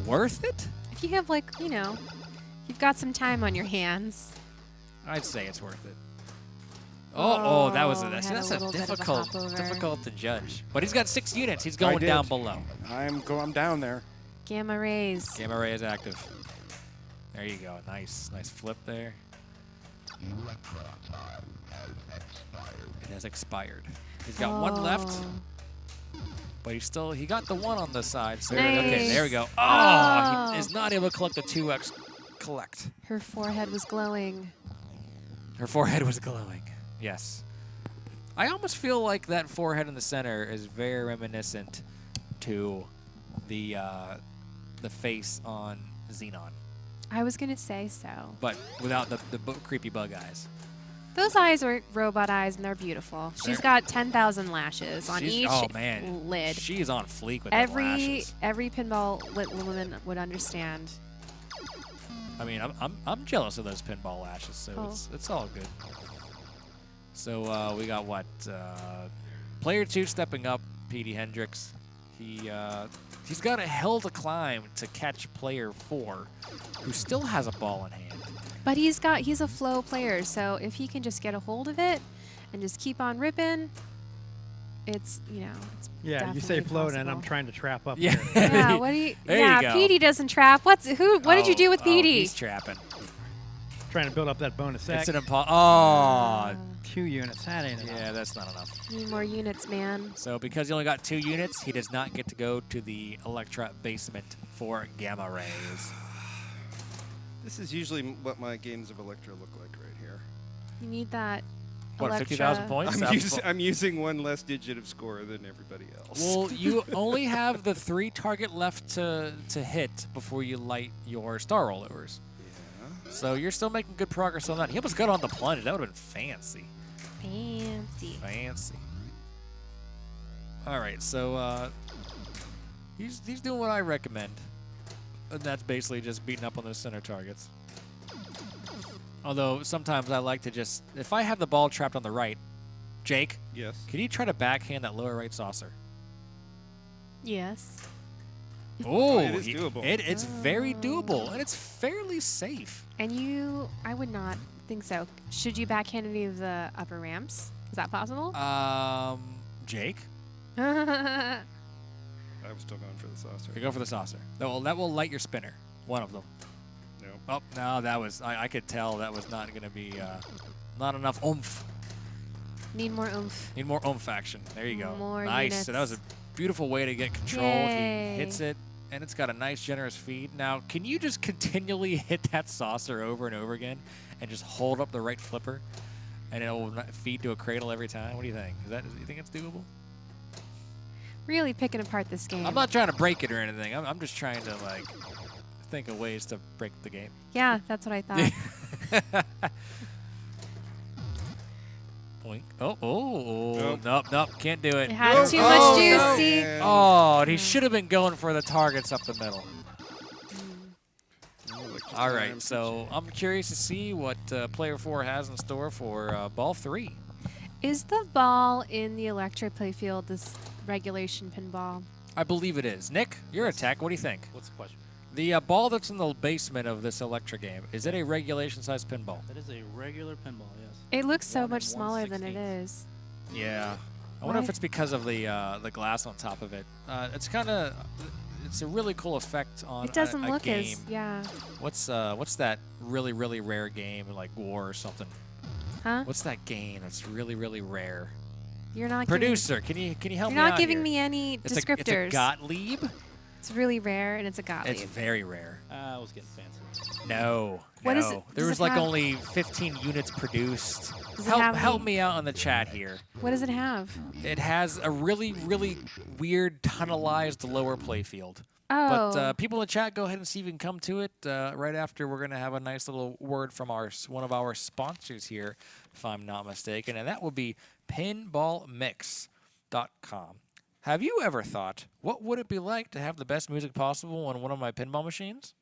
[SPEAKER 3] Worth it?
[SPEAKER 4] If you have, like, you've got some time on your hands.
[SPEAKER 3] I'd say it's worth it. Oh, that was
[SPEAKER 4] Oh,
[SPEAKER 3] that's
[SPEAKER 4] had a
[SPEAKER 3] a
[SPEAKER 4] little bit of a
[SPEAKER 3] difficult,
[SPEAKER 4] hop over.
[SPEAKER 3] difficult to judge. But he's got 6 units. He's going
[SPEAKER 2] did.
[SPEAKER 3] down below.
[SPEAKER 2] I'm down there.
[SPEAKER 4] Gamma rays.
[SPEAKER 3] Gamma ray is active. There you go. Nice flip there. It has expired. He's got 1 left.
[SPEAKER 4] Oh.
[SPEAKER 3] But he got the 1 on the side. So
[SPEAKER 4] Nice.
[SPEAKER 3] okay, there we go. Oh,
[SPEAKER 4] Oh.
[SPEAKER 3] he is not able to collect the 2x collect.
[SPEAKER 4] Her forehead was glowing.
[SPEAKER 3] Her forehead was glowing. Yes. I almost feel like that forehead in the center is very reminiscent to the face on Xenon,
[SPEAKER 4] I was going to say so.
[SPEAKER 3] but without the creepy bug eyes.
[SPEAKER 4] Those eyes are robot eyes, and they're beautiful. She's got 10,000 lashes on each
[SPEAKER 3] Oh man,
[SPEAKER 4] lid.
[SPEAKER 3] She is on fleek with them lashes.
[SPEAKER 4] Every pinball lit woman would understand.
[SPEAKER 3] I mean, I'm jealous of those pinball lashes, so
[SPEAKER 4] Oh.
[SPEAKER 3] it's all good. So we got what? Player 2 stepping up, Petey Hendricks. He's got a hill to climb to catch player 4, who still has a ball in hand.
[SPEAKER 4] But he's a flow player, so if he can just get a hold of it and just keep on ripping, it's it's
[SPEAKER 1] Yeah, you say
[SPEAKER 4] definitely
[SPEAKER 1] float, and I'm
[SPEAKER 4] possible.
[SPEAKER 1] trying to trap up
[SPEAKER 3] Yeah.
[SPEAKER 1] here.
[SPEAKER 4] Yeah, what do you?
[SPEAKER 3] There you
[SPEAKER 4] yeah,
[SPEAKER 3] go.
[SPEAKER 4] Petey doesn't trap. What did you do with Petey?
[SPEAKER 3] He's trapping.
[SPEAKER 1] Trying to build up that bonus
[SPEAKER 3] It's
[SPEAKER 1] sack.
[SPEAKER 3] an Oh,
[SPEAKER 1] 2 units. That ain't enough.
[SPEAKER 3] yeah, that's not enough.
[SPEAKER 4] Need more units, man.
[SPEAKER 3] So because he only got 2 units, he does not get to go to the Elektra basement for gamma rays.
[SPEAKER 5] This is usually what my games of Elektra look like right here.
[SPEAKER 4] You need that.
[SPEAKER 3] What,
[SPEAKER 4] Elektra.
[SPEAKER 3] 50,000 points?
[SPEAKER 5] I'm using 1 less digit of score than everybody else.
[SPEAKER 3] Well, you only have the 3 target left to hit before you light your star rollovers.
[SPEAKER 5] Yeah.
[SPEAKER 3] So you're still making good progress on that. He almost got on the plunge. That would have been fancy.
[SPEAKER 4] Fancy.
[SPEAKER 3] Fancy. All right, so He's doing what I recommend. And that's basically just beating up on those center targets. Although sometimes I like to just, if I have the ball trapped on the right, Jake,
[SPEAKER 5] Yes.
[SPEAKER 3] can you try to backhand that lower right saucer?
[SPEAKER 4] Yes.
[SPEAKER 3] Oh,
[SPEAKER 5] it is doable.
[SPEAKER 3] It's very doable, and it's fairly safe.
[SPEAKER 4] And I would not think so. Should you backhand any of the upper ramps? Is that possible?
[SPEAKER 3] Jake,
[SPEAKER 5] I was still going for the saucer.
[SPEAKER 3] you go for the saucer. That will light your spinner. One of them.
[SPEAKER 5] No.
[SPEAKER 3] Oh, no, that was, I could tell that was not going to be, not enough oomph.
[SPEAKER 4] Need more oomph.
[SPEAKER 3] Need more oomph action. There you go.
[SPEAKER 4] More
[SPEAKER 3] nice. So that was a
[SPEAKER 4] units.
[SPEAKER 3] beautiful way to get control.
[SPEAKER 4] Yay.
[SPEAKER 3] He hits it, and it's got a nice, generous feed. Now, can you just continually hit that saucer over and over again and just hold up the right flipper, and it will feed to a cradle every time? What do you think? You think it's doable?
[SPEAKER 4] Really picking apart this game.
[SPEAKER 3] I'm not trying to break it or anything. I'm just trying to, like, think of ways to break the game.
[SPEAKER 4] Yeah, that's what I thought.
[SPEAKER 3] Boink. Oh, nope, can't do it.
[SPEAKER 4] It had too much juice. See?
[SPEAKER 5] man.
[SPEAKER 3] Oh, and he should have been going for the targets up the middle. All right, so I'm curious to see what Player 4 has in store for Ball 3.
[SPEAKER 4] Is the ball in the Elektra playfield this regulation pinball?
[SPEAKER 3] I believe it is. Nick, you're a tech. What do you think?
[SPEAKER 7] What's the question?
[SPEAKER 3] The ball that's in the basement of this Elektra game, is it a regulation-sized pinball?
[SPEAKER 7] That is a regular pinball, yes.
[SPEAKER 4] It looks so
[SPEAKER 7] 1
[SPEAKER 4] much smaller than it
[SPEAKER 7] 1/16.
[SPEAKER 4] is.
[SPEAKER 3] Yeah. I wonder if
[SPEAKER 4] Why?
[SPEAKER 3] it's because of the glass on top of it. It's a really cool effect on
[SPEAKER 4] It doesn't
[SPEAKER 3] a
[SPEAKER 4] look
[SPEAKER 3] game.
[SPEAKER 4] as, yeah.
[SPEAKER 3] What's that really, really rare game like War or something?
[SPEAKER 4] Huh?
[SPEAKER 3] What's that game that's really, really rare?
[SPEAKER 4] You're not
[SPEAKER 3] Producer, can you help
[SPEAKER 4] Giving,
[SPEAKER 3] me
[SPEAKER 4] you're
[SPEAKER 3] out
[SPEAKER 4] not giving
[SPEAKER 3] here?
[SPEAKER 4] me any
[SPEAKER 3] It's
[SPEAKER 4] descriptors.
[SPEAKER 3] a Gottlieb.
[SPEAKER 4] It's really rare, and it's a Gottlieb.
[SPEAKER 3] It's very rare.
[SPEAKER 7] I was getting fancy.
[SPEAKER 3] No.
[SPEAKER 4] What
[SPEAKER 3] no.
[SPEAKER 4] is it?
[SPEAKER 3] There
[SPEAKER 4] Does
[SPEAKER 3] was
[SPEAKER 4] it
[SPEAKER 3] like
[SPEAKER 4] have-
[SPEAKER 3] only 15 units produced.
[SPEAKER 4] Does it have
[SPEAKER 3] Help
[SPEAKER 4] any-
[SPEAKER 3] me out on the chat here.
[SPEAKER 4] What does it have?
[SPEAKER 3] It has a really, really weird tunnelized lower playfield.
[SPEAKER 4] Oh.
[SPEAKER 3] But people in the chat, go ahead and see if you can come to it. Right after, we're going to have a nice little word from one of our sponsors here, if I'm not mistaken, and that will be PinballMIX.com. Have you ever thought, what would it be like to have the best music possible on one of my pinball machines?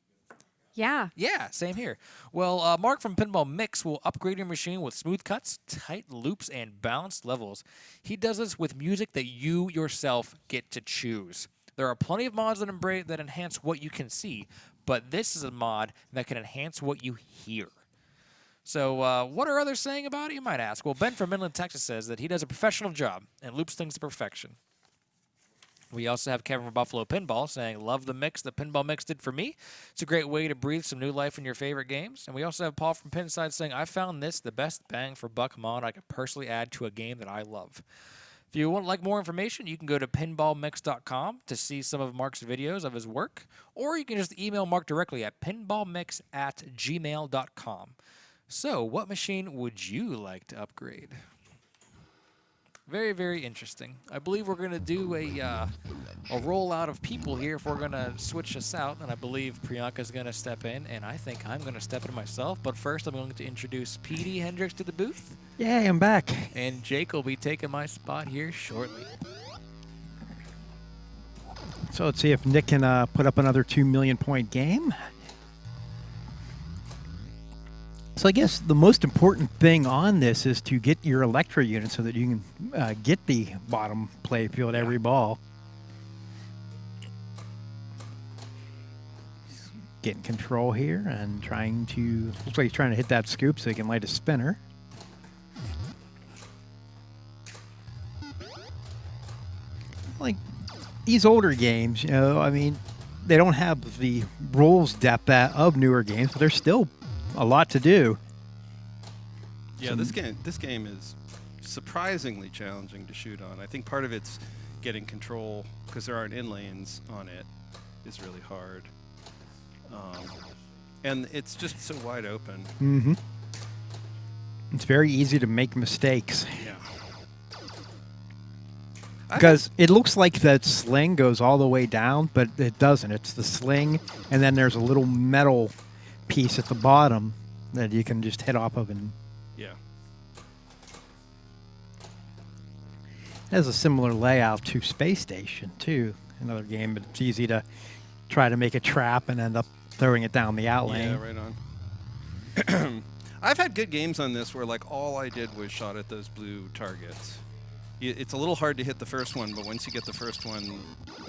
[SPEAKER 4] Yeah.
[SPEAKER 3] Yeah, same here. Well, Mark from PinballMIX will upgrade your machine with smooth cuts, tight loops, and balanced levels. He does this with music that you yourself get to choose. There are plenty of mods that enhance what you can see, but this is a mod that can enhance what you hear. So what are others saying about it, you might ask? Well, Ben from Midland, Texas says that he does a professional job and loops things to perfection. We also have Kevin from Buffalo Pinball saying, love the mix that PinballMIX did for me. It's a great way to breathe some new life in your favorite games. And we also have Paul from Pinside saying, I found this the best bang for buck mod I could personally add to a game that I love. If you want more information, you can go to pinballmix.com to see some of Mark's videos of his work, or you can just email Mark directly at pinballmix@gmail.com. So, what machine would you like to upgrade? Very, very interesting. I believe we're going to do a rollout of people here if we're going to switch this out, and I believe Priyanka's going to step in, and I think I'm going to step in myself. But first, I'm going to introduce Petey Hendricks to the booth,
[SPEAKER 1] Yay, I'm back.
[SPEAKER 3] and Jake will be taking my spot here shortly.
[SPEAKER 1] So let's see if Nick can put up another 2 million point game. So I guess the most important thing on this is to get your Elektra unit so that you can get the bottom playfield every ball. Getting control here and trying to, looks like he's trying to hit that scoop so he can light a spinner. Like these older games, you know, I mean, they don't have the rules depth of newer games, but there's still a lot to do.
[SPEAKER 5] Yeah, this game is surprisingly challenging to shoot on. I think part of it's getting control because there aren't in lanes on it is really hard, and it's just so wide open.
[SPEAKER 1] Mm-hmm. It's very easy to make mistakes
[SPEAKER 5] Yeah.
[SPEAKER 1] because it looks like that sling goes all the way down, but it doesn't. It's the sling, and then there's a little metal piece at the bottom that you can just hit off of, and
[SPEAKER 5] Yeah.
[SPEAKER 1] it has a similar layout to Space Station too. another game, but it's easy to try to make a trap and end up throwing it down the out lane.
[SPEAKER 5] Yeah, right on. I've had good games on this where like all I did was shot at those blue targets. It's a little hard to hit the first one, but once you get the first one,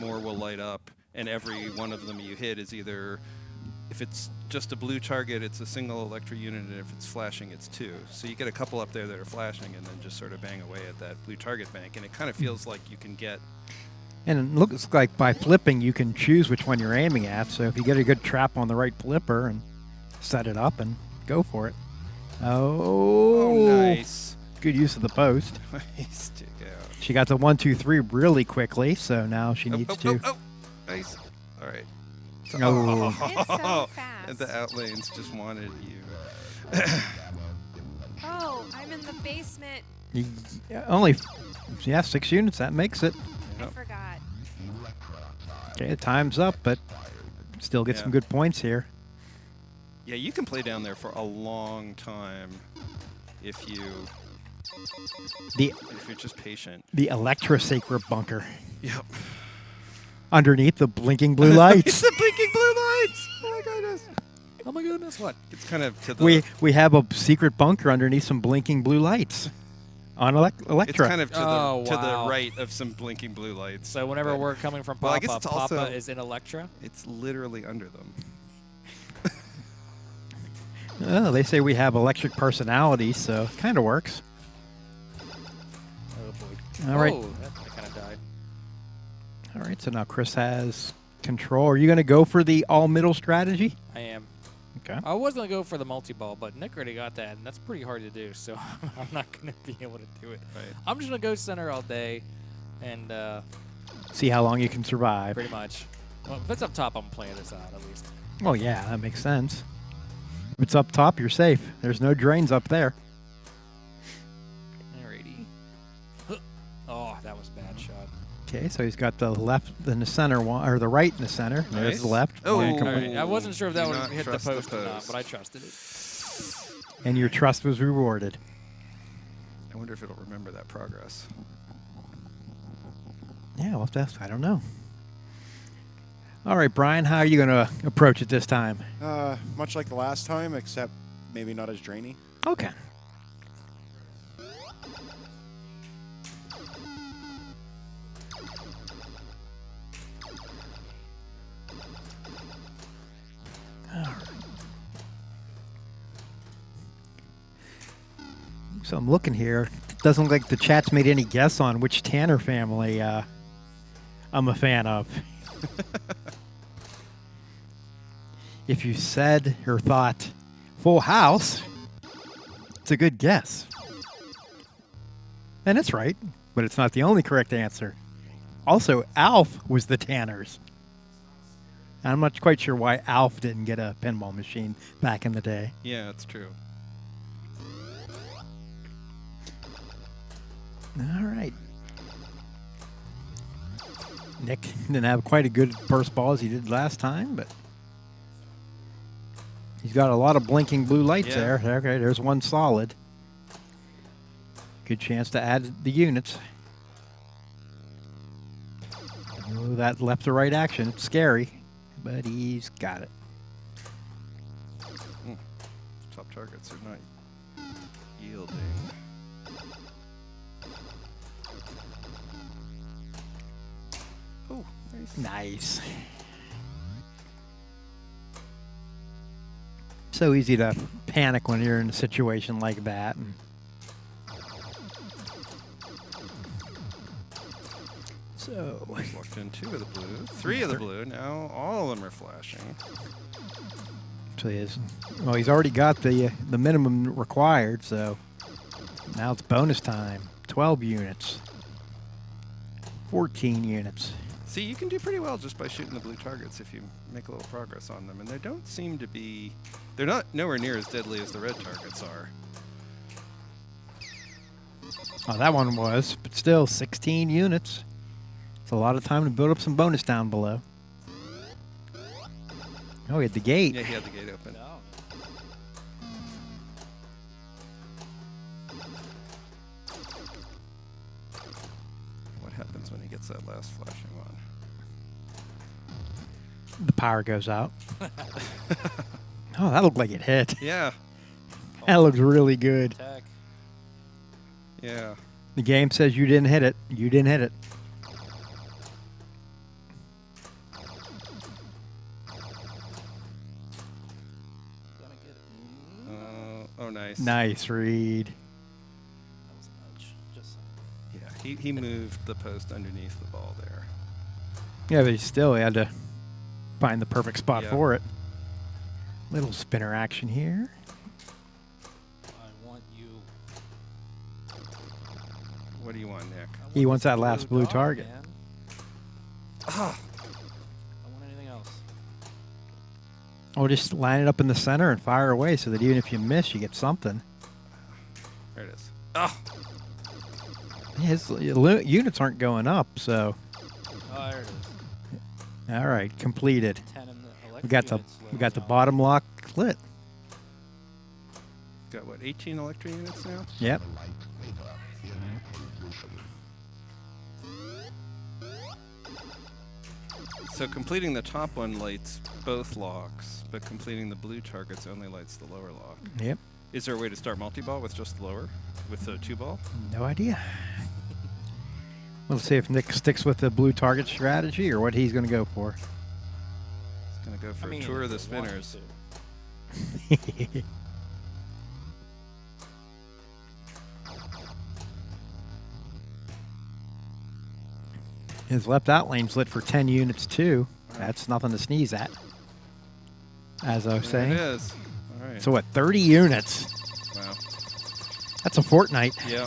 [SPEAKER 5] more will light up, and every one of them you hit is either, if it's just a blue target, it's a single Elektra unit, and if it's flashing, it's 2. So you get a couple up there that are flashing, and then just sort of bang away at that blue target bank, and it kind of feels like you can get...
[SPEAKER 1] And it looks like by flipping, you can choose which one you're aiming at. So if you get a good trap on the right flipper and set it up and go for it. Oh,
[SPEAKER 5] nice.
[SPEAKER 1] Good use of the post.
[SPEAKER 5] Nice stick out.
[SPEAKER 1] She got the 1, 2, 3 really quickly, so now she needs to.
[SPEAKER 5] Nice. All right.
[SPEAKER 1] Oh.
[SPEAKER 4] It's so fast.
[SPEAKER 5] And the out lanes just wanted you.
[SPEAKER 4] Oh, I'm in the basement.
[SPEAKER 1] Only, 6 units. That makes it.
[SPEAKER 4] I forgot.
[SPEAKER 1] Okay, time's up, but still get some good points here.
[SPEAKER 5] Yeah, you can play down there for a long time if you're just patient.
[SPEAKER 1] The Elektra Sacred Bunker.
[SPEAKER 5] Yep.
[SPEAKER 1] Underneath the blinking blue lights.
[SPEAKER 5] It's the blinking blue lights. Oh my goodness.
[SPEAKER 3] Oh my goodness, what?
[SPEAKER 5] It's kind of to the...
[SPEAKER 1] We have a secret bunker underneath some blinking blue lights on Elektra.
[SPEAKER 5] It's kind of to the
[SPEAKER 3] wow.
[SPEAKER 5] right of some blinking blue lights.
[SPEAKER 3] So whenever we're coming from
[SPEAKER 5] Well, I
[SPEAKER 3] Papa,
[SPEAKER 5] guess it's also-
[SPEAKER 3] Papa is in Elektra?
[SPEAKER 5] It's literally under them.
[SPEAKER 1] Oh, they say we have electric personalities, so it kind of works.
[SPEAKER 3] Oh boy.
[SPEAKER 1] All right.
[SPEAKER 3] Oh, that kind of died.
[SPEAKER 1] All right, so now Chris has control. Are you going to go for the all-middle strategy?
[SPEAKER 3] I am.
[SPEAKER 1] Okay.
[SPEAKER 3] I was going to go for the multi-ball, but Nick already got that, and that's pretty hard to do, so I'm not going to be able to do it.
[SPEAKER 5] Right.
[SPEAKER 3] I'm just going to go center all day, and
[SPEAKER 1] See how long you can survive.
[SPEAKER 3] pretty much. Well, if it's up top, I'm playing this out at least.
[SPEAKER 1] Oh, yeah, that makes sense. If it's up top, you're safe. There's no drains up there.
[SPEAKER 3] Alrighty. Oh, that was a bad shot.
[SPEAKER 1] Okay, so he's got the left in the center one, or the right in the center. There's
[SPEAKER 5] Nice.
[SPEAKER 1] the left.
[SPEAKER 5] Oh,
[SPEAKER 1] And
[SPEAKER 3] All
[SPEAKER 1] come-
[SPEAKER 3] right. I wasn't sure if that
[SPEAKER 5] Do
[SPEAKER 3] would
[SPEAKER 5] not
[SPEAKER 3] hit the
[SPEAKER 5] trust the
[SPEAKER 3] post or not,
[SPEAKER 5] post.
[SPEAKER 3] but I trusted it.
[SPEAKER 1] and your trust was rewarded.
[SPEAKER 5] I wonder if it'll remember that progress.
[SPEAKER 1] Yeah, well, that's, I don't know. All right, Brian, how are you going to approach it this time?
[SPEAKER 2] Much like the last time, except maybe not as drainy.
[SPEAKER 1] Okay. All right. So I'm looking here. It doesn't look like the chat's made any guess on which Tanner family I'm a fan of. If you said or thought Full House, it's a good guess. And it's right, but it's not the only correct answer. Also, Alf was the Tanners. I'm not quite sure why Alf didn't get a pinball machine back in the day.
[SPEAKER 5] Yeah, it's true.
[SPEAKER 1] All right. Nick didn't have quite a good first ball as he did last time, but he's got a lot of blinking blue lights
[SPEAKER 5] Yeah.
[SPEAKER 1] there. Okay, there's one solid. Good chance to add the units. Oh, that left to right action. It's scary, but he's got it.
[SPEAKER 5] Top targets are not yielding. Oh, nice.
[SPEAKER 1] Nice. So easy to panic when you're in a situation like that. And so,
[SPEAKER 5] Locked in 2 of the blue, 3 of the blue. Now all of them are flashing.
[SPEAKER 1] so he is, well, he's already got the minimum required, so now it's bonus time. 12 units. 14 units.
[SPEAKER 5] See, you can do pretty well just by shooting the blue targets if you make a little progress on them. And they don't seem to be... They're not nowhere near as deadly as the red targets are.
[SPEAKER 1] Oh, that one was, but still 16 units. It's a lot of time to build up some bonus down below. Oh, he had the gate.
[SPEAKER 5] Yeah, he had the gate open. What happens when he gets that last flashing one?
[SPEAKER 1] The power goes out. Oh, that looked like it hit.
[SPEAKER 5] Yeah.
[SPEAKER 1] That looks really good.
[SPEAKER 7] Attack.
[SPEAKER 5] Yeah.
[SPEAKER 1] The game says you didn't hit it. You didn't hit it.
[SPEAKER 7] Gonna get it.
[SPEAKER 5] Oh, nice.
[SPEAKER 1] Nice read.
[SPEAKER 7] That was a nudge. Just saying.
[SPEAKER 5] Yeah, he moved the post underneath the ball there.
[SPEAKER 1] Yeah, but he still had to find the perfect spot
[SPEAKER 5] Yeah.
[SPEAKER 1] for it. Little spinner action here.
[SPEAKER 7] I want you.
[SPEAKER 5] What do you want, Nick?
[SPEAKER 7] I
[SPEAKER 1] He
[SPEAKER 7] want
[SPEAKER 1] wants
[SPEAKER 7] this
[SPEAKER 1] that last blue
[SPEAKER 7] dog,
[SPEAKER 1] target.
[SPEAKER 7] man.
[SPEAKER 5] Ah,
[SPEAKER 7] I want anything else.
[SPEAKER 1] Or just line it up in the center and fire away so that even if you miss, you get something.
[SPEAKER 5] there it is. Oh,
[SPEAKER 1] His units aren't going up, so.
[SPEAKER 7] Oh, there it is.
[SPEAKER 1] All right, completed.
[SPEAKER 7] 10 in the electric
[SPEAKER 1] We got the
[SPEAKER 7] units left.
[SPEAKER 1] bottom lock lit.
[SPEAKER 5] got what, 18 electric units now?
[SPEAKER 1] Yep.
[SPEAKER 5] So completing the top one lights both locks, but completing the blue targets only lights the lower lock.
[SPEAKER 1] Yep.
[SPEAKER 5] Is there a way to start multi-ball with just the lower, with the 2-ball?
[SPEAKER 1] No idea. We'll see if Nick sticks with the blue target strategy or what he's going to go for.
[SPEAKER 5] He's gonna go for
[SPEAKER 7] I mean,
[SPEAKER 5] a tour of the
[SPEAKER 7] if they wanted
[SPEAKER 5] spinners.
[SPEAKER 7] to.
[SPEAKER 1] His left out lane's lit for 10 units too. That's nothing to sneeze at. As I was
[SPEAKER 5] There it
[SPEAKER 1] saying.
[SPEAKER 5] is. All right.
[SPEAKER 1] So what, 30 units?
[SPEAKER 5] Wow.
[SPEAKER 1] That's a fortnight.
[SPEAKER 5] Yeah.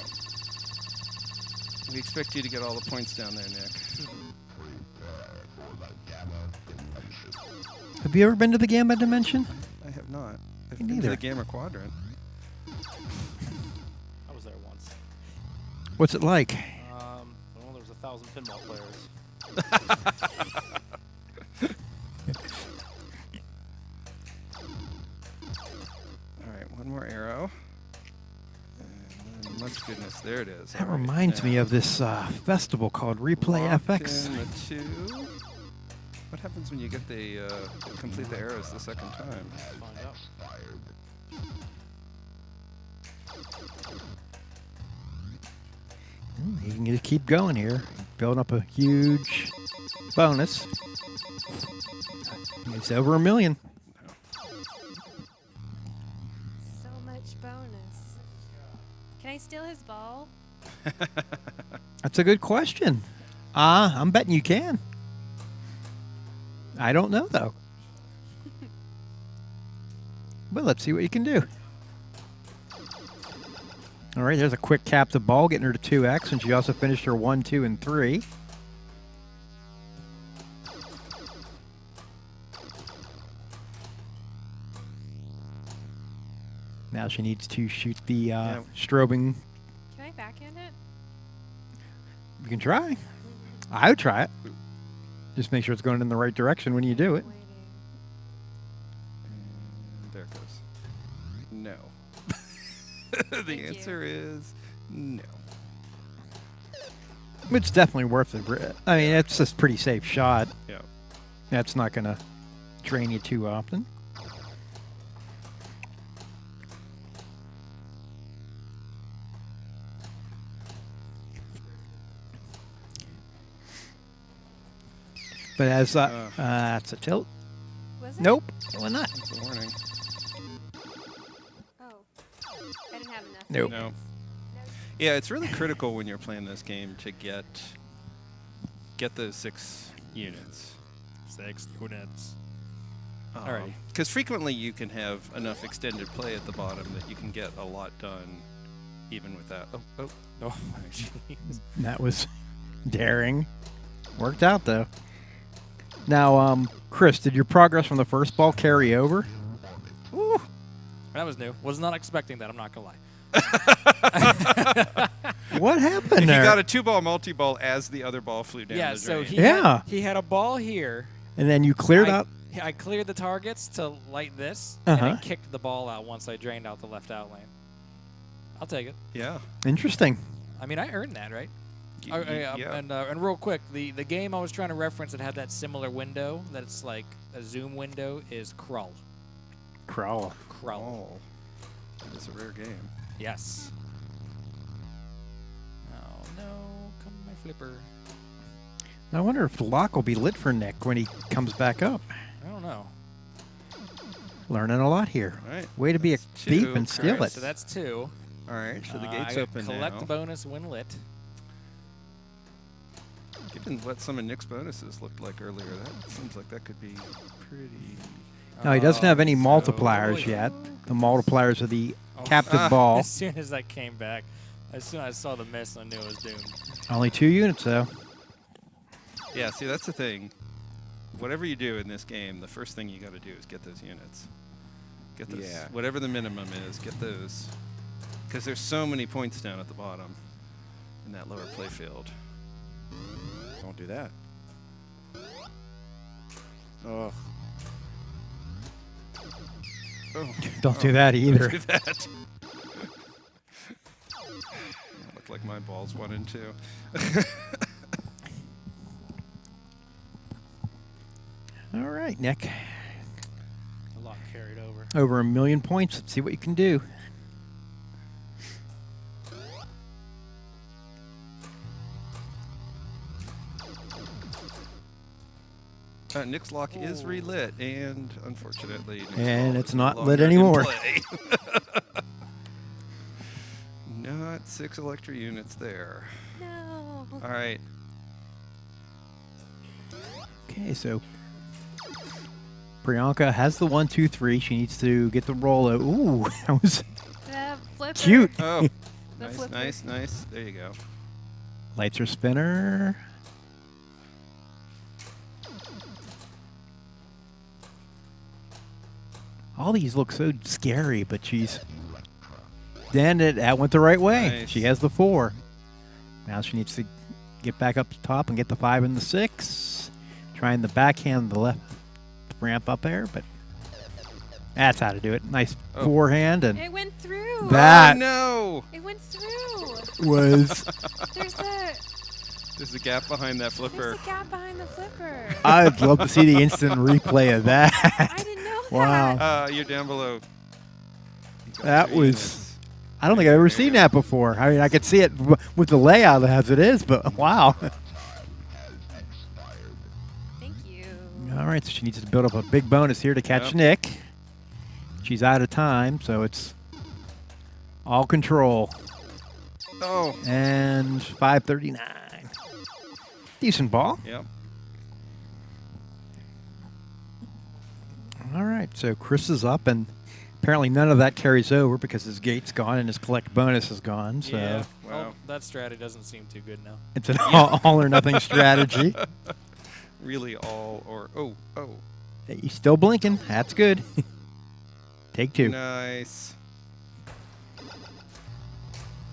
[SPEAKER 5] We expect you to get all the points down there, Nick.
[SPEAKER 1] Have you ever been to the Gamma Dimension?
[SPEAKER 5] I have not. I've
[SPEAKER 1] Me
[SPEAKER 5] been to
[SPEAKER 1] neither.
[SPEAKER 5] the Gamma Quadrant.
[SPEAKER 7] I was there once.
[SPEAKER 1] What's it like?
[SPEAKER 7] Well, there was 1,000 pinball players.
[SPEAKER 5] All right, one more arrow. And much goodness, there it is.
[SPEAKER 1] That
[SPEAKER 5] All right,
[SPEAKER 1] reminds me
[SPEAKER 5] now,
[SPEAKER 1] of this festival called Replay
[SPEAKER 5] locked
[SPEAKER 1] FX.
[SPEAKER 5] in the 2. What happens when you get the complete the arrows the second time?
[SPEAKER 7] Find out.
[SPEAKER 1] You can just keep going here, building up a huge bonus. It's over $1 million.
[SPEAKER 4] So much bonus. Can I steal his ball?
[SPEAKER 1] That's a good question. I'm betting you can. I don't know, though. But let's see what you can do. All right, there's a quick captive ball, getting her to 2x, and she also finished her 1, 2, and 3. Now she needs to shoot the strobing.
[SPEAKER 4] Can I backhand it?
[SPEAKER 1] You can try. I would try it. Just make sure it's going in the right direction when you do it.
[SPEAKER 4] Waiting.
[SPEAKER 5] And there it goes. No. The
[SPEAKER 4] Thank
[SPEAKER 5] answer is no.
[SPEAKER 1] It's definitely worth it. I mean, it's a pretty safe shot.
[SPEAKER 5] Yeah.
[SPEAKER 1] That's not going to drain you too often. But as that's a tilt.
[SPEAKER 4] Was it?
[SPEAKER 1] Nope, it was not.
[SPEAKER 5] That's a warning.
[SPEAKER 4] Oh. I didn't have enough.
[SPEAKER 1] Nope.
[SPEAKER 5] No. Yeah, it's really critical when you're playing this game to get those 6 units.
[SPEAKER 3] 6 units.
[SPEAKER 5] All right. Because frequently you can have enough extended play at the bottom that you can get a lot done even with that. Oh.
[SPEAKER 3] Oh, jeez.
[SPEAKER 1] That was daring. Worked out, though. Now, Chris, did your progress from the first ball carry over?
[SPEAKER 3] Ooh. That was new. Was not expecting that, I'm not going to lie.
[SPEAKER 1] What happened
[SPEAKER 5] He
[SPEAKER 1] there?
[SPEAKER 5] got a 2-ball multi-ball as the other ball flew down
[SPEAKER 3] Yeah,
[SPEAKER 5] the
[SPEAKER 3] so
[SPEAKER 5] drain.
[SPEAKER 3] he had a ball here.
[SPEAKER 1] And then you cleared out.
[SPEAKER 3] I cleared the targets to light this,
[SPEAKER 1] Uh-huh.
[SPEAKER 3] and I kicked the ball out once I drained out the left out lane. I'll take it.
[SPEAKER 5] Yeah.
[SPEAKER 1] Interesting.
[SPEAKER 3] I mean, I earned that, right? And real quick, the game I was trying to reference that had that similar window, that's like a zoom window, is Krull.
[SPEAKER 1] Crawl.
[SPEAKER 3] Krull.
[SPEAKER 5] Oh, that is a rare game.
[SPEAKER 3] Yes. Oh no, come my flipper.
[SPEAKER 1] I wonder if the lock will be lit for Nick when he comes back up.
[SPEAKER 3] I don't know.
[SPEAKER 1] Learning a lot here.
[SPEAKER 5] All right.
[SPEAKER 1] Way to be a
[SPEAKER 5] That's
[SPEAKER 1] thief
[SPEAKER 5] two.
[SPEAKER 1] and steal
[SPEAKER 3] Alright,
[SPEAKER 1] it.
[SPEAKER 3] so that's 2.
[SPEAKER 5] All right, so the gate's
[SPEAKER 3] I got
[SPEAKER 5] open
[SPEAKER 3] collect
[SPEAKER 5] now.
[SPEAKER 3] bonus when lit.
[SPEAKER 5] Given what some of Nick's bonuses looked like earlier, that seems like that could be pretty...
[SPEAKER 1] No, he doesn't have any
[SPEAKER 3] So-
[SPEAKER 1] multipliers yet. The multipliers are the captive ball.
[SPEAKER 3] As soon as I came back, as soon as I saw the miss, I knew it was doomed.
[SPEAKER 1] Only 2 units, though.
[SPEAKER 5] Yeah, see, that's the thing. Whatever you do in this game, the first thing you got to do is get those units. Get those.
[SPEAKER 2] Yeah.
[SPEAKER 5] Whatever the minimum is, get those. Because there's so many points down at the bottom in that lower playfield.
[SPEAKER 2] Don't do that. Oh.
[SPEAKER 5] Oh,
[SPEAKER 1] Don't do that either.
[SPEAKER 5] do that. Look like my balls 1 and 2.
[SPEAKER 1] All right, Nick.
[SPEAKER 7] A lot carried over.
[SPEAKER 1] Over 1 million points. Let's see what you can do.
[SPEAKER 5] Nick's lock is relit, and unfortunately, Nick's
[SPEAKER 1] And
[SPEAKER 5] ball
[SPEAKER 1] it's
[SPEAKER 5] is
[SPEAKER 1] not
[SPEAKER 5] no
[SPEAKER 1] lit
[SPEAKER 5] longer in
[SPEAKER 1] anymore.
[SPEAKER 5] play. Not 6 Elektra units there.
[SPEAKER 4] No.
[SPEAKER 5] All right.
[SPEAKER 1] Okay, so Priyanka has the 1, 2, 3. She needs to get the roll. Ooh, that was
[SPEAKER 4] Flipper.
[SPEAKER 1] cute.
[SPEAKER 5] Oh,
[SPEAKER 4] The
[SPEAKER 5] nice,
[SPEAKER 4] flipper.
[SPEAKER 5] nice, nice. There you go.
[SPEAKER 1] Lights are spinner. All these look so scary, but she's... Then that went the right way.
[SPEAKER 5] Nice.
[SPEAKER 1] She has the 4. Now she needs to get back up to top and get the 5 and the 6. Trying the backhand, the left ramp up there, but that's how to do it. Nice
[SPEAKER 5] Oh.
[SPEAKER 1] forehand, and
[SPEAKER 4] It went through.
[SPEAKER 1] that
[SPEAKER 5] Oh, no!
[SPEAKER 4] It went through.
[SPEAKER 1] was...
[SPEAKER 5] There's a gap behind that
[SPEAKER 4] There's
[SPEAKER 5] flipper.
[SPEAKER 4] a gap behind the flipper.
[SPEAKER 1] I'd love to see the instant replay of that.
[SPEAKER 4] I didn't know
[SPEAKER 1] Wow.
[SPEAKER 4] that.
[SPEAKER 5] You're down below. You got
[SPEAKER 1] That
[SPEAKER 5] 3
[SPEAKER 1] was...
[SPEAKER 5] units.
[SPEAKER 1] I don't think I've ever seen that before. I mean, I could see it with the layout as it is, but wow.
[SPEAKER 4] Thank you.
[SPEAKER 1] All right, so she needs to build up a big bonus here to catch
[SPEAKER 5] Yep.
[SPEAKER 1] Nick. She's out of time, so it's all control.
[SPEAKER 5] Oh.
[SPEAKER 1] And 539. Decent ball.
[SPEAKER 5] Yep.
[SPEAKER 1] All right, so Chris is up, and apparently none of that carries over because his gate's gone and his collect bonus is gone. So
[SPEAKER 3] Yeah.
[SPEAKER 5] Wow.
[SPEAKER 3] Well, that strategy doesn't seem too good now.
[SPEAKER 1] it's an all or nothing strategy.
[SPEAKER 5] Really all or... Oh, oh.
[SPEAKER 1] He's still blinking. That's good. Take 2.
[SPEAKER 5] Nice.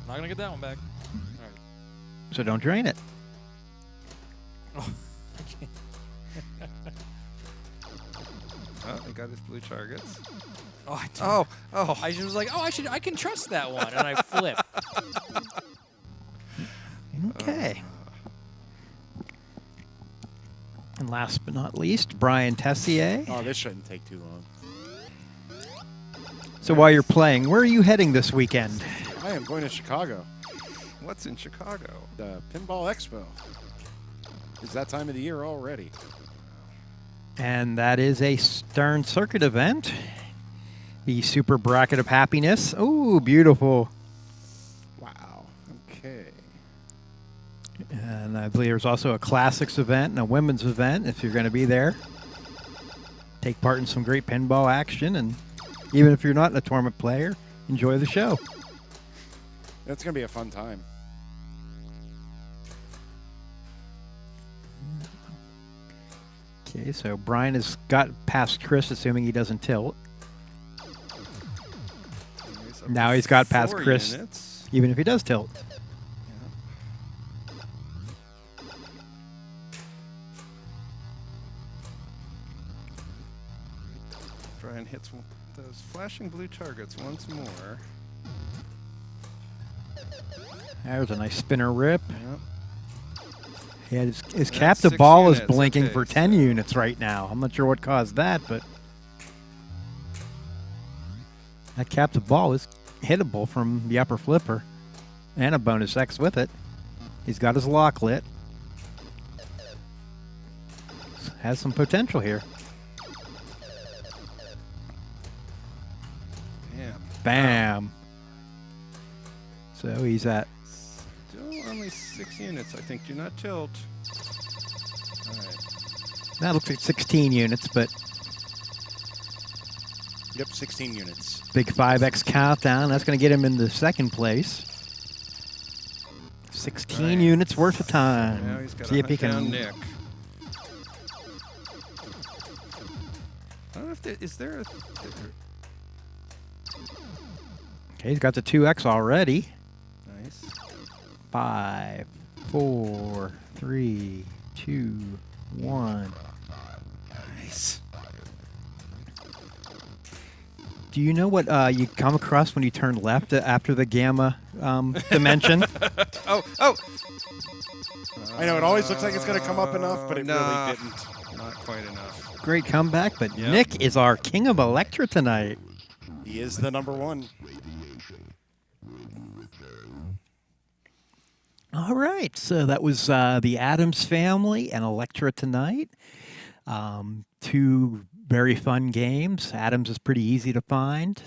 [SPEAKER 3] Not gonna get that one back. All
[SPEAKER 1] So don't drain it.
[SPEAKER 3] right.
[SPEAKER 5] Oh, he got his blue targets.
[SPEAKER 3] Oh, I,
[SPEAKER 5] Oh, oh.
[SPEAKER 3] I was like, I can trust that one, and I flip.
[SPEAKER 1] Okay. And last but not least, Brian Tessier.
[SPEAKER 2] Oh, this shouldn't take too long.
[SPEAKER 1] So while you're playing, where are you heading this weekend?
[SPEAKER 2] I am going to Chicago.
[SPEAKER 5] What's in Chicago?
[SPEAKER 2] The Pinball Expo. It's that time of the year already.
[SPEAKER 1] And that is a Stern Circuit event. The Super Bracket of Happiness. Oh, beautiful.
[SPEAKER 2] Wow. Okay.
[SPEAKER 1] And I believe there's also a Classics event and a Women's event if you're going to be there. Take part in some great pinball action, and even if you're not a tournament player, enjoy the show.
[SPEAKER 2] It's going to be a fun time.
[SPEAKER 1] Okay, so Brian has got past Chris, assuming he doesn't tilt.
[SPEAKER 5] Up
[SPEAKER 1] Now
[SPEAKER 5] to
[SPEAKER 1] he's got past
[SPEAKER 5] 4
[SPEAKER 1] Chris.
[SPEAKER 5] units.
[SPEAKER 1] Even if he does tilt.
[SPEAKER 5] Brian hits those flashing blue targets once more.
[SPEAKER 1] There's a nice spinner rip.
[SPEAKER 5] Yep.
[SPEAKER 1] Yeah, his
[SPEAKER 5] That's
[SPEAKER 1] captive
[SPEAKER 5] 6
[SPEAKER 1] ball is
[SPEAKER 5] units,
[SPEAKER 1] blinking
[SPEAKER 5] okay,
[SPEAKER 1] for 10
[SPEAKER 5] so-
[SPEAKER 1] units right now. I'm not sure what caused that, but that captive ball is hittable from the upper flipper. And a bonus X with it. He's got his lock lit. Has some potential here.
[SPEAKER 5] Damn.
[SPEAKER 1] Bam. So he's at
[SPEAKER 5] Still only 6 units, I think. Do not tilt. All right.
[SPEAKER 1] that looks like 16 units, but
[SPEAKER 2] Yep, 16 units.
[SPEAKER 1] big 5X countdown. That's going to get him into second place. 16
[SPEAKER 5] Right.
[SPEAKER 1] units worth of time.
[SPEAKER 5] Now he's got
[SPEAKER 1] See
[SPEAKER 5] to
[SPEAKER 1] if he
[SPEAKER 5] hunt down
[SPEAKER 1] can.
[SPEAKER 5] Nick. I don't know if there, is there a...
[SPEAKER 1] Okay, he's got the 2X already.
[SPEAKER 5] Nice.
[SPEAKER 1] 5, 4, 3, 2, 1.
[SPEAKER 5] Nice.
[SPEAKER 1] Do you know what you come across when you turn left after the gamma dimension?
[SPEAKER 5] Oh!
[SPEAKER 2] I know, it always looks like it's going to come up enough, but it
[SPEAKER 5] Nah,
[SPEAKER 2] really didn't.
[SPEAKER 5] Not quite enough.
[SPEAKER 1] Great comeback, but
[SPEAKER 5] Yep.
[SPEAKER 1] Nick is our king of Elektra tonight.
[SPEAKER 2] He is the number one.
[SPEAKER 1] All right, so that was the Addams Family and Elektra tonight. Two very fun games. Addams is pretty easy to find.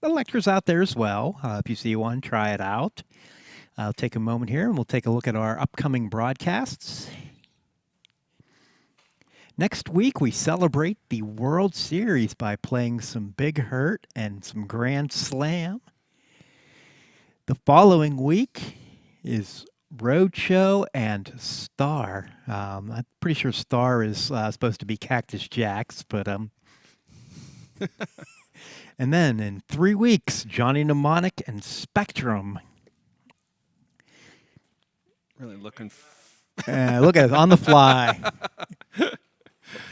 [SPEAKER 1] Elektra's out there as well. If you see one, try it out. I'll take a moment here and we'll take a look at our upcoming broadcasts. Next week, we celebrate the World Series by playing some Big Hurt and some Grand Slam. The following week is Roadshow and Star. I'm pretty sure Star is supposed to be Cactus Jacks, but and then in 3 weeks, Johnny Mnemonic and Spectrum.
[SPEAKER 5] Really looking...
[SPEAKER 1] Look at it, on the fly.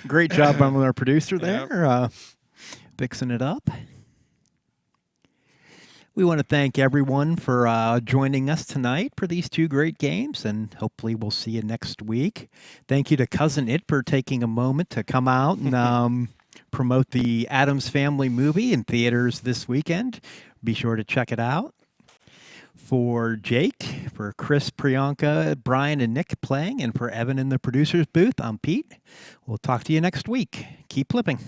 [SPEAKER 1] Great job on our producer there, fixing it up. We want to thank everyone for joining us tonight for these two great games, and hopefully we'll see you next week. Thank you to Cousin It for taking a moment to come out and promote the Addams Family movie in theaters this weekend. Be sure to check it out. For Jake, for Chris, Priyanka, Brian, and Nick playing, and for Evan in the producer's booth, I'm Pete. We'll talk to you next week. Keep flipping.